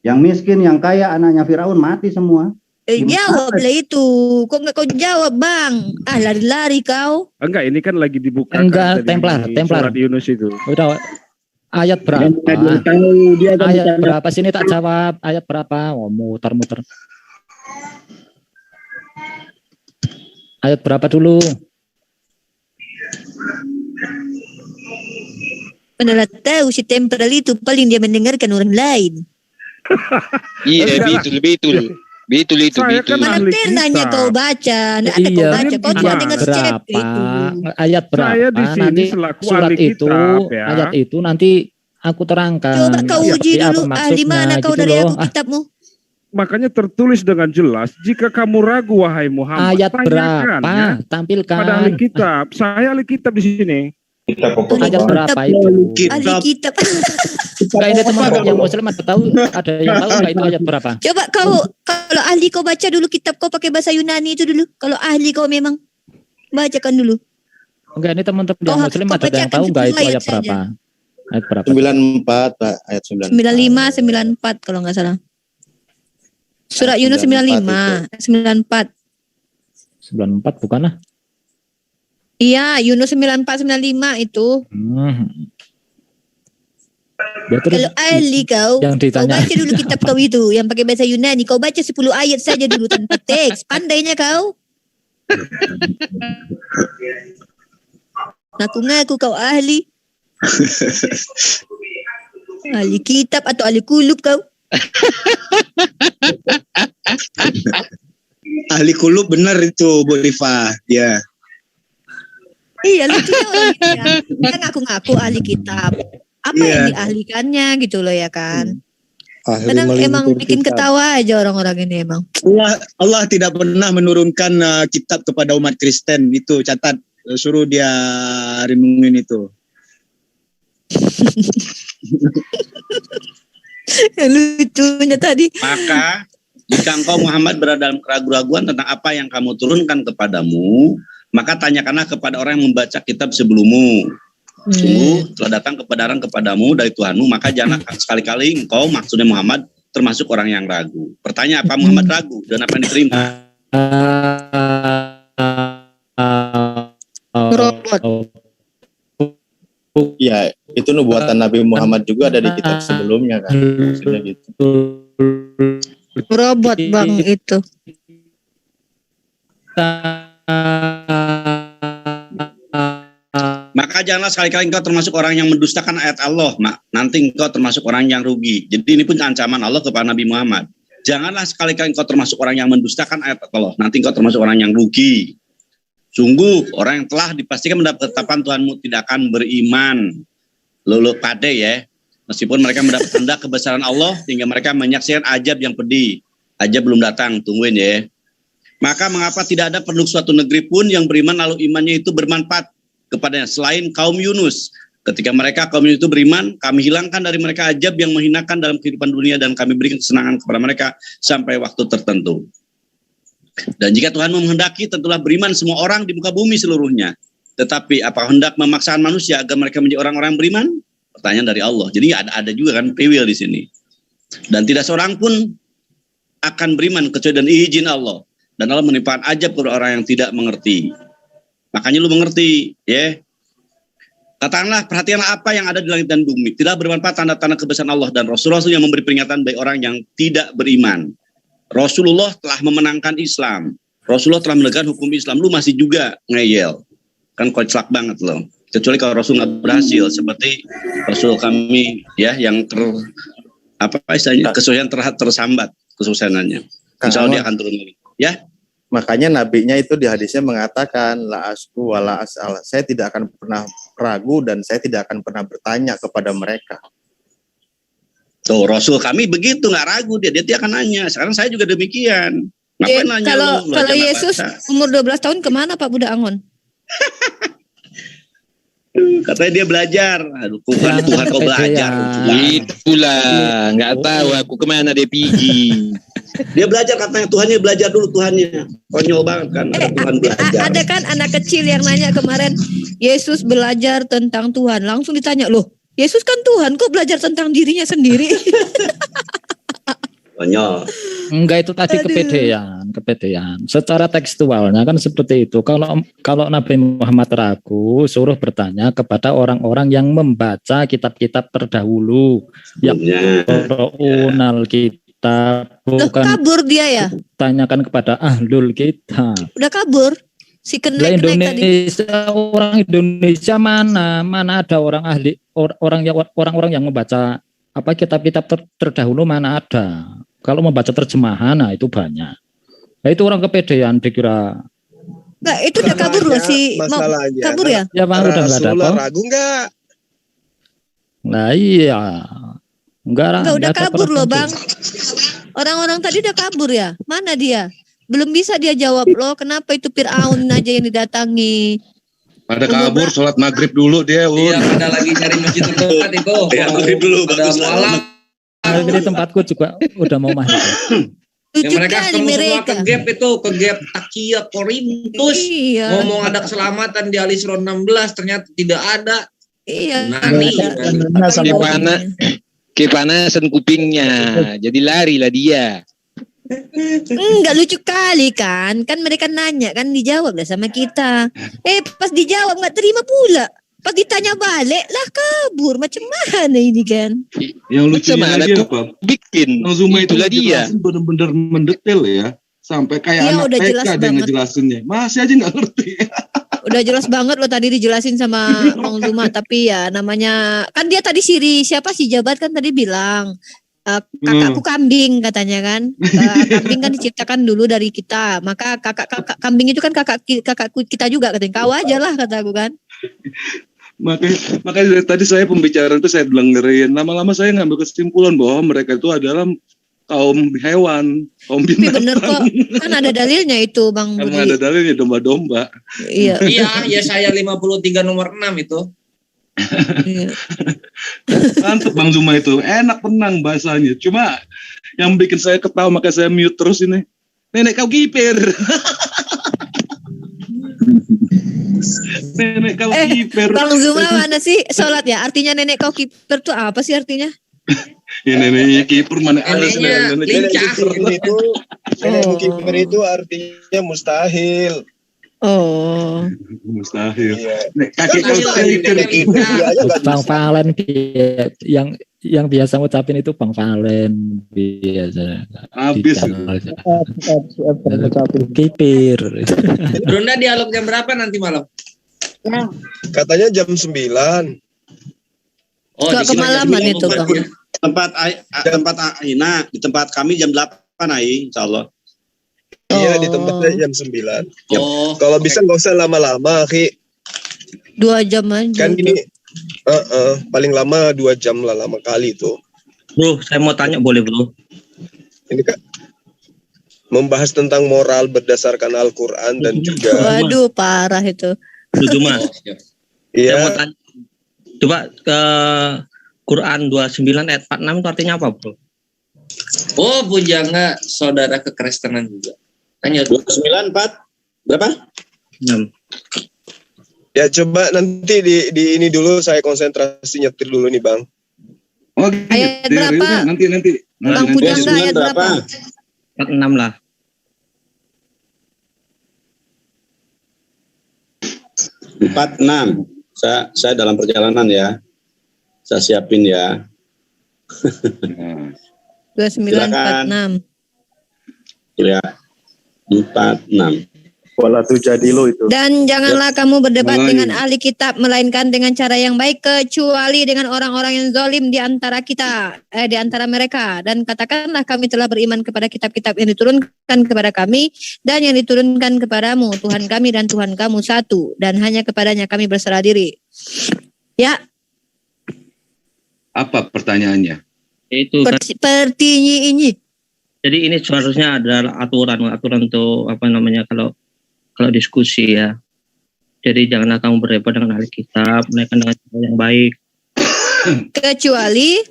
Yang miskin, yang kaya, anaknya Firaun mati semua. Jawablah itu. Kok enggak kau jawab, Bang? Ah, lari-lari kau. Enggak, ini kan lagi dibuka. Enggak, Templar. Surat Yunus itu. Udah. Ayat berapa? Ayat berapa? Sini tak jawab. Ayat berapa? Oh, muter-muter. Ayat berapa dulu? Mana tahu si Templar itu paling dia mendengarkan orang lain. Iya, betul. Mana pernahnya kau baca? Nggak ada kau baca. Kau cuma dengar cek itu. Ayat berapa? Nanti surat itu, ayat itu nanti aku terangkan. Coba kau uji dulu. Ahli mana kau dari aku kitabmu? Makanya tertulis dengan jelas, jika kamu ragu wahai Muhammad, ayat tanyakan, berapa? Ya, Tampilkan. pada ahli kitab. Saya ahli kitab di sini. Ayat berapa itu? Ahli kitab. Enggak, ini teman-teman yang muslim tahu, ada yang tahu enggak itu ayat berapa? Coba kau, kalau ahli kau baca dulu kitab kau pakai bahasa Yunani itu dulu. Kalau ahli kau memang bacakan dulu. Enggak, ini teman-teman yang muslim ada yang tahu enggak itu ayat berapa? Ayat berapa? 94, Pak. Ayat 94. 95, 94 kalau enggak salah. Surat Yunus 95, 94. 94 bukanlah? Iya, Yunus 94, 95 itu. Ya, kalau ahli kau baca dulu kitab kau itu yang pakai bahasa Yunani. Kau baca 10 ayat saja dulu tanpa teks. Pandainya kau. Ngaku-ngaku kau ahli. Ahli kitab atau ahli kulub kau. Ahli kulub benar itu, Bu Rifa. Ya. Iya, lucunya orang gitu ya. Kita ngaku-ngaku ahli kitab. Apa yang diahlikannya gitu loh ya kan. Kadang emang bikin ketawa aja orang-orang ini emang. Allah tidak pernah menurunkan kitab kepada umat Kristen. Itu catat, suruh dia renungin itu. Yang lucunya tadi. Maka jika engkau Muhammad berada dalam keraguan-raguan tentang apa yang kamu turunkan kepadamu, maka tanyakanlah kepada orang yang membaca kitab sebelummu. Sungguh telah datang kebenaran kepadamu dari Tuhanmu, maka jangan sekali-kali engkau, maksudnya Muhammad, termasuk orang yang ragu. Pertanyaan, apa Muhammad ragu dan apa yang diterima? Ya, itu nubuatan Nabi Muhammad juga ada di kitab sebelumnya kan. Maksudnya gitu. Robot Bang itu. Maka janganlah sekali-kali engkau termasuk orang yang mendustakan ayat Allah. Nanti engkau termasuk orang yang rugi. Jadi ini pun ancaman Allah kepada Nabi Muhammad. Janganlah sekali-kali engkau termasuk orang yang mendustakan ayat Allah. Nanti engkau termasuk orang yang rugi. Sungguh orang yang telah dipastikan mendapat ketetapan Tuhanmu tidak akan beriman lulu pade ya. Meskipun mereka mendapat tanda kebesaran Allah hingga mereka menyaksikan ajab yang pedih. Ajab belum datang, tungguin ya. Maka mengapa tidak ada penduduk suatu negeri pun yang beriman lalu imannya itu bermanfaat kepadanya selain kaum Yunus. Ketika mereka kaum Yunus itu beriman, kami hilangkan dari mereka ajab yang menghinakan dalam kehidupan dunia dan kami berikan kesenangan kepada mereka sampai waktu tertentu. Dan jika Tuhan menghendaki, tentulah beriman semua orang di muka bumi seluruhnya. Tetapi apa hendak memaksakan manusia agar mereka menjadi orang-orang beriman? Pertanyaan dari Allah. Jadi ada juga kan free will di sini. Dan tidak seorang pun akan beriman kecuali dengan izin Allah. Dan Allah menimpakan ajab kepada orang yang tidak mengerti. Makanya lu mengerti, ya. Katakanlah, perhatianlah apa yang ada di langit dan bumi. Tidak bermanfaat tanda-tanda kebesaran Allah dan Rasul-Rasul yang memberi peringatan bagi orang yang tidak beriman. Rasulullah telah memenangkan Islam. Rasulullah telah menegakkan hukum Islam. Lu masih juga ngeyel. Kan koclak banget loh. Kecuali kalau Rasul nggak berhasil. Seperti Rasul kami ya yang kesusahan tersambat kesusahannya. Insya Allah dia akan turun lagi. Ya. Makanya nabinya itu di hadisnya mengatakan la asku wala as'al. Saya tidak akan pernah ragu dan saya tidak akan pernah bertanya kepada mereka. Tuh Rasul kami begitu nggak ragu dia tidak akan nanya. Sekarang saya juga demikian. Ngapain nanya kalau Yesus umur 12 tahun kemana Pak Budak Angon? Katanya dia belajar. Aduh, Tuhan kau belajar. Itulah, nggak tahu aku kemana dia pergi. Dia belajar katanya Tuhannya belajar dulu Tuhannya. Konyol banget kan Tuhan belajar. Ada kan anak kecil yang nanya kemarin Yesus belajar tentang Tuhan. Langsung ditanya, loh Yesus kan Tuhan kok belajar tentang dirinya sendiri? Konyol. Enggak, itu tadi kepedean. Secara tekstualnya kan seperti itu. Kalau Nabi Muhammad ragu, suruh bertanya kepada orang-orang yang membaca kitab-kitab terdahulu. Yang Qur'anul kitab. Bukan kabur dia ya? Tanyakan kepada ahlul kitab. Udah kabur. Si kenaik tadi. Orang Indonesia mana ada orang ahli orang-orang yang membaca kitab-kitab terdahulu mana ada. Kalau membaca terjemahan, nah itu banyak. Nah itu orang kepedean dikira. Nah itu udah kabur loh si kabur ya? Ya Pak udah nggak ada. Ragu nggak? Nah iya, nggak udah kabur loh Bang. Orang-orang tadi udah kabur ya? Mana dia? Belum bisa dia jawab loh. Kenapa itu Fir'aun aja yang didatangi? Pada kabur sholat maghrib dulu dia. Iya, pada lagi cari masjid terdekat itu. Ya, maghrib dulu. Pada malam. Di tempatku juga udah mau maghrib. Ya, mereka ketemu semua ke gap itu, ke gap Takia Korintus. Iya. Ngomong ada keselamatan di Al-Isra 16, ternyata tidak ada. Iya. Kepanasan kupingnya, jadi larilah dia. Enggak lucu kali kan mereka nanya kan dijawab lah sama kita. Pas dijawab nggak terima pula. Pas ditanya balik lah kabur. Macam mana ini kan? Yang lucunya lagi apa? Bikin. Zuma itu dia benar-benar mendetail ya. Sampai kayak ya, anak TK dia ngejelasinnya. Masih aja nggak ngerti. Udah jelas banget loh tadi dijelasin sama Bang Zuma. Tapi ya namanya kan dia tadi siapa si Jabat kan tadi bilang kakakku kambing katanya kan. Kambing kan diciptakan dulu dari kita. Maka kakak kambing itu kan kakakku kita juga katanya. Kau aja lah kataku kan. Makanya dari tadi saya pembicaraan itu saya dengerin. Lama-lama saya ngambil kesimpulan bahwa mereka itu adalah kaum hewan, kaum binatang. Bener kok, kan ada dalilnya itu Bang Budi. Emang ada dalilnya domba-domba. Iya. Iya, saya 53 nomor 6 itu. Mantap Bang Zuma itu, enak tenang bahasanya. Cuma yang bikin saya ketawa makanya saya mute terus ini. Nenek kau kiper. Nenek kau kiper. Bang Zuma mana sih sholat ya? Artinya nenek kau kiper tuh apa sih artinya? Ya neneknya kiper mana ada nenek kiper itu artinya mustahil. Oh. Mustahil. Kakek kau Bang Valen yang biasa ngucapin itu Bang Valen biasa. Habis. Kipir. Runda dialog jam berapa nanti malam? Katanya jam 9. Oh, di kemalaman itu Bang. Di tempat kami jam 8 insyaallah. Iya di tempatnya jam 9. Kalau bisa nggak usah lama-lama, Ki. 2 jam aja. Kan gini, Paling lama 2 jam lah, lama kali itu. Bro, saya mau tanya boleh bro? Ini Kak, membahas tentang moral berdasarkan Al-Quran dan juga. Waduh, parah itu. Cuma. Iya. Saya mau tanya. Coba ke Quran 29 ayat 46 itu artinya apa bro? Oh, Pujangga saudara kekristenan juga. Tanya 29 4 berapa? 6. Ya coba nanti di ini dulu, saya konsentrasi nyetir dulu nih Bang. Oh gitu. Ayat berapa? Nanti. Bang Pujangga ayat berapa? 46 lah. 46. Saya dalam perjalanan ya. Saya siapin ya. 2946. Ya. 46. Wala tujadilu itu. Dan janganlah kamu berdebat dengan ahli kitab melainkan dengan cara yang baik, kecuali dengan orang-orang yang zalim di antara kita, di antara mereka. Dan katakanlah kami telah beriman kepada kitab-kitab yang diturunkan kepada kami dan yang diturunkan kepadamu. Tuhan kami dan Tuhan kamu satu, dan hanya kepadanya kami berserah diri. Ya. Apa pertanyaannya? Itu seperti ini. Jadi ini seharusnya adalah aturan untuk apa namanya kalau diskusi ya. Jadi janganlah kamu berdebat dengan ahli kitab, mereka dengan cara yang baik. Kecuali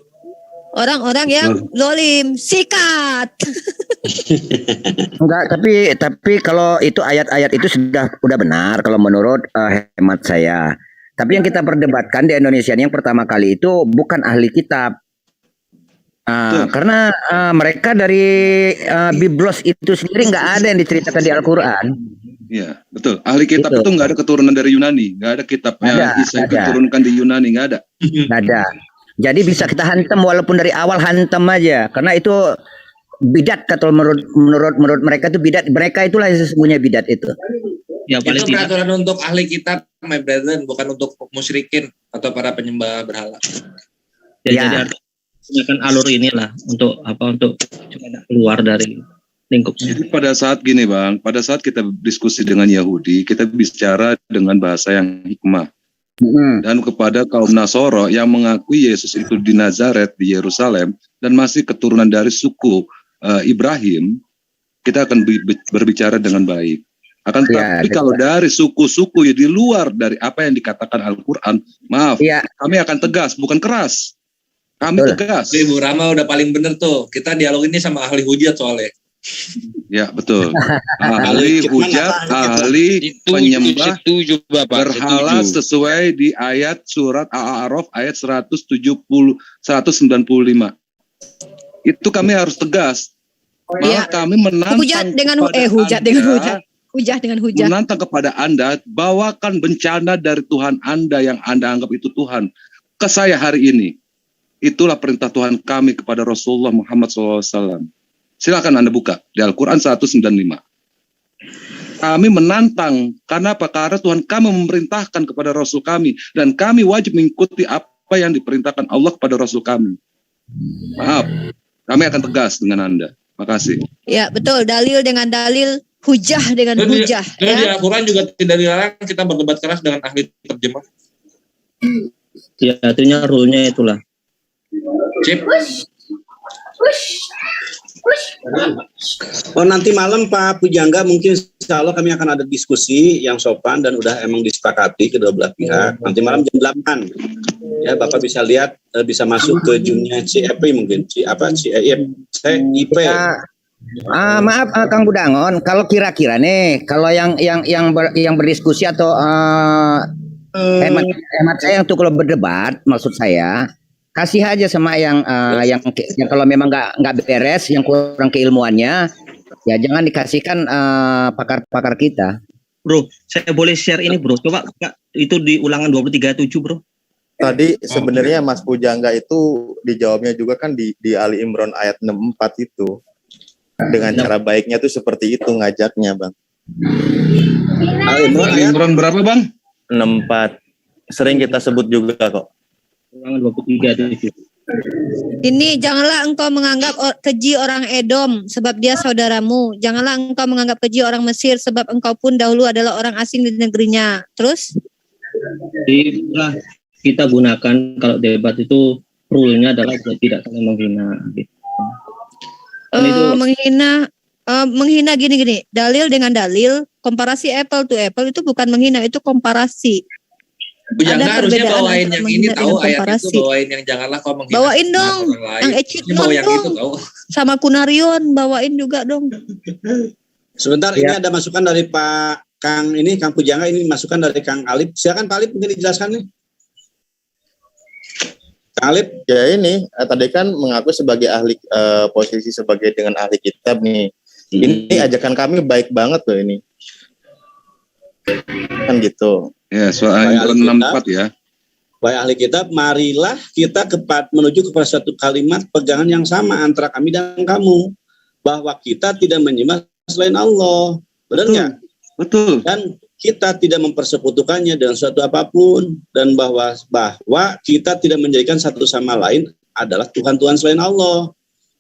orang-orang yang zalim, sikat. Enggak, tapi kalau itu ayat-ayat itu udah benar kalau menurut hemat saya. Tapi yang kita perdebatkan di Indonesia yang pertama kali itu bukan ahli kitab. Karena mereka dari Biblos itu sendiri nggak ada yang diceritakan di Al-Quran. Iya, betul. Ahli kitab itu nggak ada keturunan dari Yunani, nggak ada kitabnya Isa diturunkan di Yunani, nggak ada. Nggak ada. Jadi bisa kita hantam walaupun dari awal hantam aja, karena itu bidat kalau menurut mereka itu bidat. Mereka itulah yang sesungguhnya bidat itu. Ya, itu peraturan untuk ahli kitab, my brother, bukan untuk musyrikin atau para penyembah berhala. Jadi artinya kan alur inilah untuk apa, untuk supaya keluar dari lingkup. Jadi pada saat gini Bang, pada saat kita diskusi dengan Yahudi, kita bicara dengan bahasa yang hikmah. Dan kepada kaum Nasoro yang mengakui Yesus itu di Nazaret di Yerusalem dan masih keturunan dari suku Ibrahim, kita akan berbicara dengan baik. Akan tetapi kalau dari suku-suku ya di luar dari apa yang dikatakan Al-Quran, maaf, kami akan tegas, bukan keras. Kami tegas. Ibu Rama udah paling bener tuh. Kita dialog ini sama ahli hujat soalnya. Ya betul. Ahli hujat, ahli penyembah berhala sesuai di ayat surat Al-A'raf ayat 195. Itu kami harus tegas. Malah kami menantang hujat dengan hujat. Menantang kepada Anda, bawakan bencana dari Tuhan Anda yang Anda anggap itu Tuhan ke saya hari ini. Itulah perintah Tuhan kami kepada Rasulullah Muhammad SAW. Silakan Anda buka di Al-Quran 195. Kami menantang, karena apa? Karena Tuhan kami memerintahkan kepada Rasul kami, dan kami wajib mengikuti apa yang diperintahkan Allah kepada Rasul kami. Maaf, kami akan tegas dengan Anda. Makasih. Ya betul, dalil dengan dalil, hujah dengan hujah. Di Al-Quran juga tidak dilarang kita berdebat keras dengan ahli terjemah. Ya, artinya rule-nya itulah. Cip. Oh, nanti malam Pak Pujangga mungkin insya Allah kami akan ada diskusi yang sopan dan udah emang disepakati kedua belah pihak. Nanti malam jam 8. Ya, Bapak bisa lihat, bisa masuk ke Zoom-nya CIP mungkin. CIP. Maaf Kang Budangon, kalau kira-kira nih, kalau yang berdiskusi atau hemat saya untuk kalau berdebat, maksud saya kasih aja sama yang kalau memang nggak beres, yang kurang keilmuannya, ya jangan dikasihkan pakar-pakar kita. Bro, saya boleh share ini bro, coba itu di ulangan 237 bro. Tadi sebenarnya Mas Pujangga itu dijawabnya juga kan di Ali Imran ayat 64 itu. Dengan cara baiknya tuh seperti itu ngajaknya Bang. Ali Imran berapa Bang? 64. Sering kita sebut juga kok. Ulangan 23 itu. Ini janganlah engkau menganggap keji orang Edom sebab dia saudaramu. Janganlah engkau menganggap keji orang Mesir sebab engkau pun dahulu adalah orang asing di negerinya. Terus? kita gunakan kalau debat itu rule-nya adalah tidak saling menghina gitu. Menghina gini-gini, dalil dengan dalil, komparasi apple to apple itu bukan menghina, itu komparasi. Jangan harusnya perbedaan bawain antara yang menghina ini tahu dengan ayat itu, komparasi. bawain yang janganlah kau menghina. Bawain dong, orang lain. yang Ecit Ini bawa yang dong. itu tahu. Sama Kunarion, bawain juga dong. Sebentar, ini ada masukan dari Pak Kang Pujangga, ini masukan dari Kang Alip. Silakan Pak Alip, mungkin dijelaskan nih. Kang Alip. Ya ini tadi kan mengaku sebagai ahli posisi sebagai dengan ahli kitab nih. Ini ajakan kami baik banget loh ini. Kan gitu. Ya, soal Imran 64 ya. Baik ahli kitab, marilah kita menuju kepada satu kalimat pegangan yang sama antara kami dan kamu, bahwa kita tidak menyembah selain Allah. Benar nggak? Betul. Dan kita tidak mempersekutukannya dengan suatu apapun, dan bahwa kita tidak menjadikan satu sama lain adalah Tuhan-Tuhan selain Allah.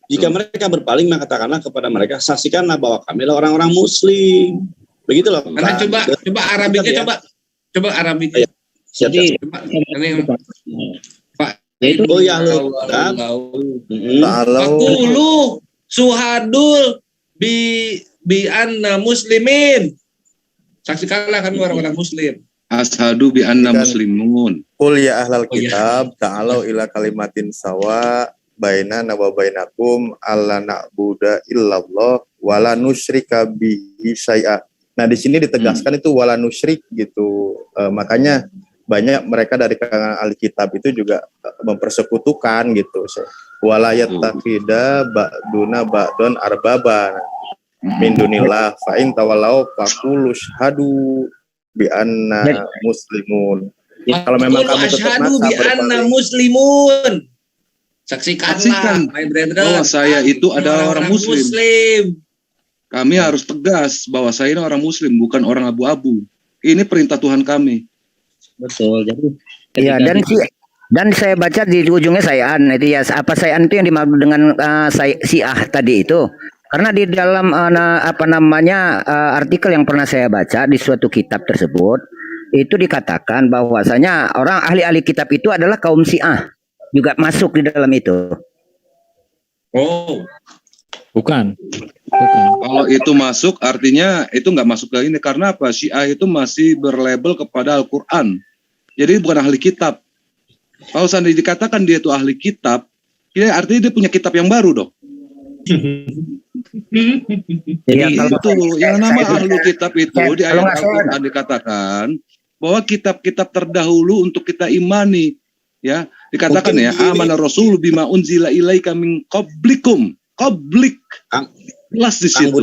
Jika mereka berpaling, maka katakanlah kepada mereka, saksikanlah bahwa kami adalah orang-orang Muslim. Begitu loh. Karena coba Arabiknya coba Arabiknya. Jadi Pak itu Fakulu suhadul bi anna muslimin. Saksikanlah kami orang-orang muslim. Ashadu bi anna muslimun. Qul ya ahlal kitab ta'alau ila kalimatin sawa bainana wa bainakum alla na'budu illallah wala nusyrika bihi syai'a. Nah, di sini ditegaskan itu wala nusyrik gitu. Makanya banyak mereka dari kalangan ahli kitab itu juga mempersekutukan gitu. Wala yattakhidha ba'duna ba'don arbaban min dunillah fa in tawallaw faqulu syahadu bi anna muslimun. Kalau memang kamu tetap anna muslimun. Saksikan bahwa saya itu adalah orang muslim. Kami harus tegas bahwa saya ini orang muslim, bukan orang abu-abu. Ini perintah Tuhan kami. Betul. Jadi iya, dan saya baca di ujungnya sayan itu ya, apa sayan itu yang dimaksud dengan Syiah tadi itu. Karena di dalam artikel yang pernah saya baca di suatu kitab tersebut itu dikatakan bahwasanya orang ahli-ahli kitab itu adalah kaum Syiah, juga masuk di dalam itu. Oh, bukan. Kalau itu masuk artinya itu nggak masuk ke ini, karena apa? Syiah itu masih berlabel kepada Al-Quran, jadi bukan ahli kitab. Kalau seandainya dikatakan dia itu ahli kitab, ya artinya dia punya kitab yang baru dong. Jadi itu yang nama ahli kitab itu di ayat Al-Quran dikatakan bahwa kitab-kitab terdahulu untuk kita imani, ya dikatakan ya amana rasul bima unzila ilaika min qablikum. Qablik. Jelas di situ.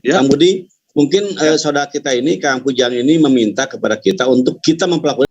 Kang Budi, mungkin saudara kita ini, Kang Pujang ini meminta kepada kita untuk kita mempelajari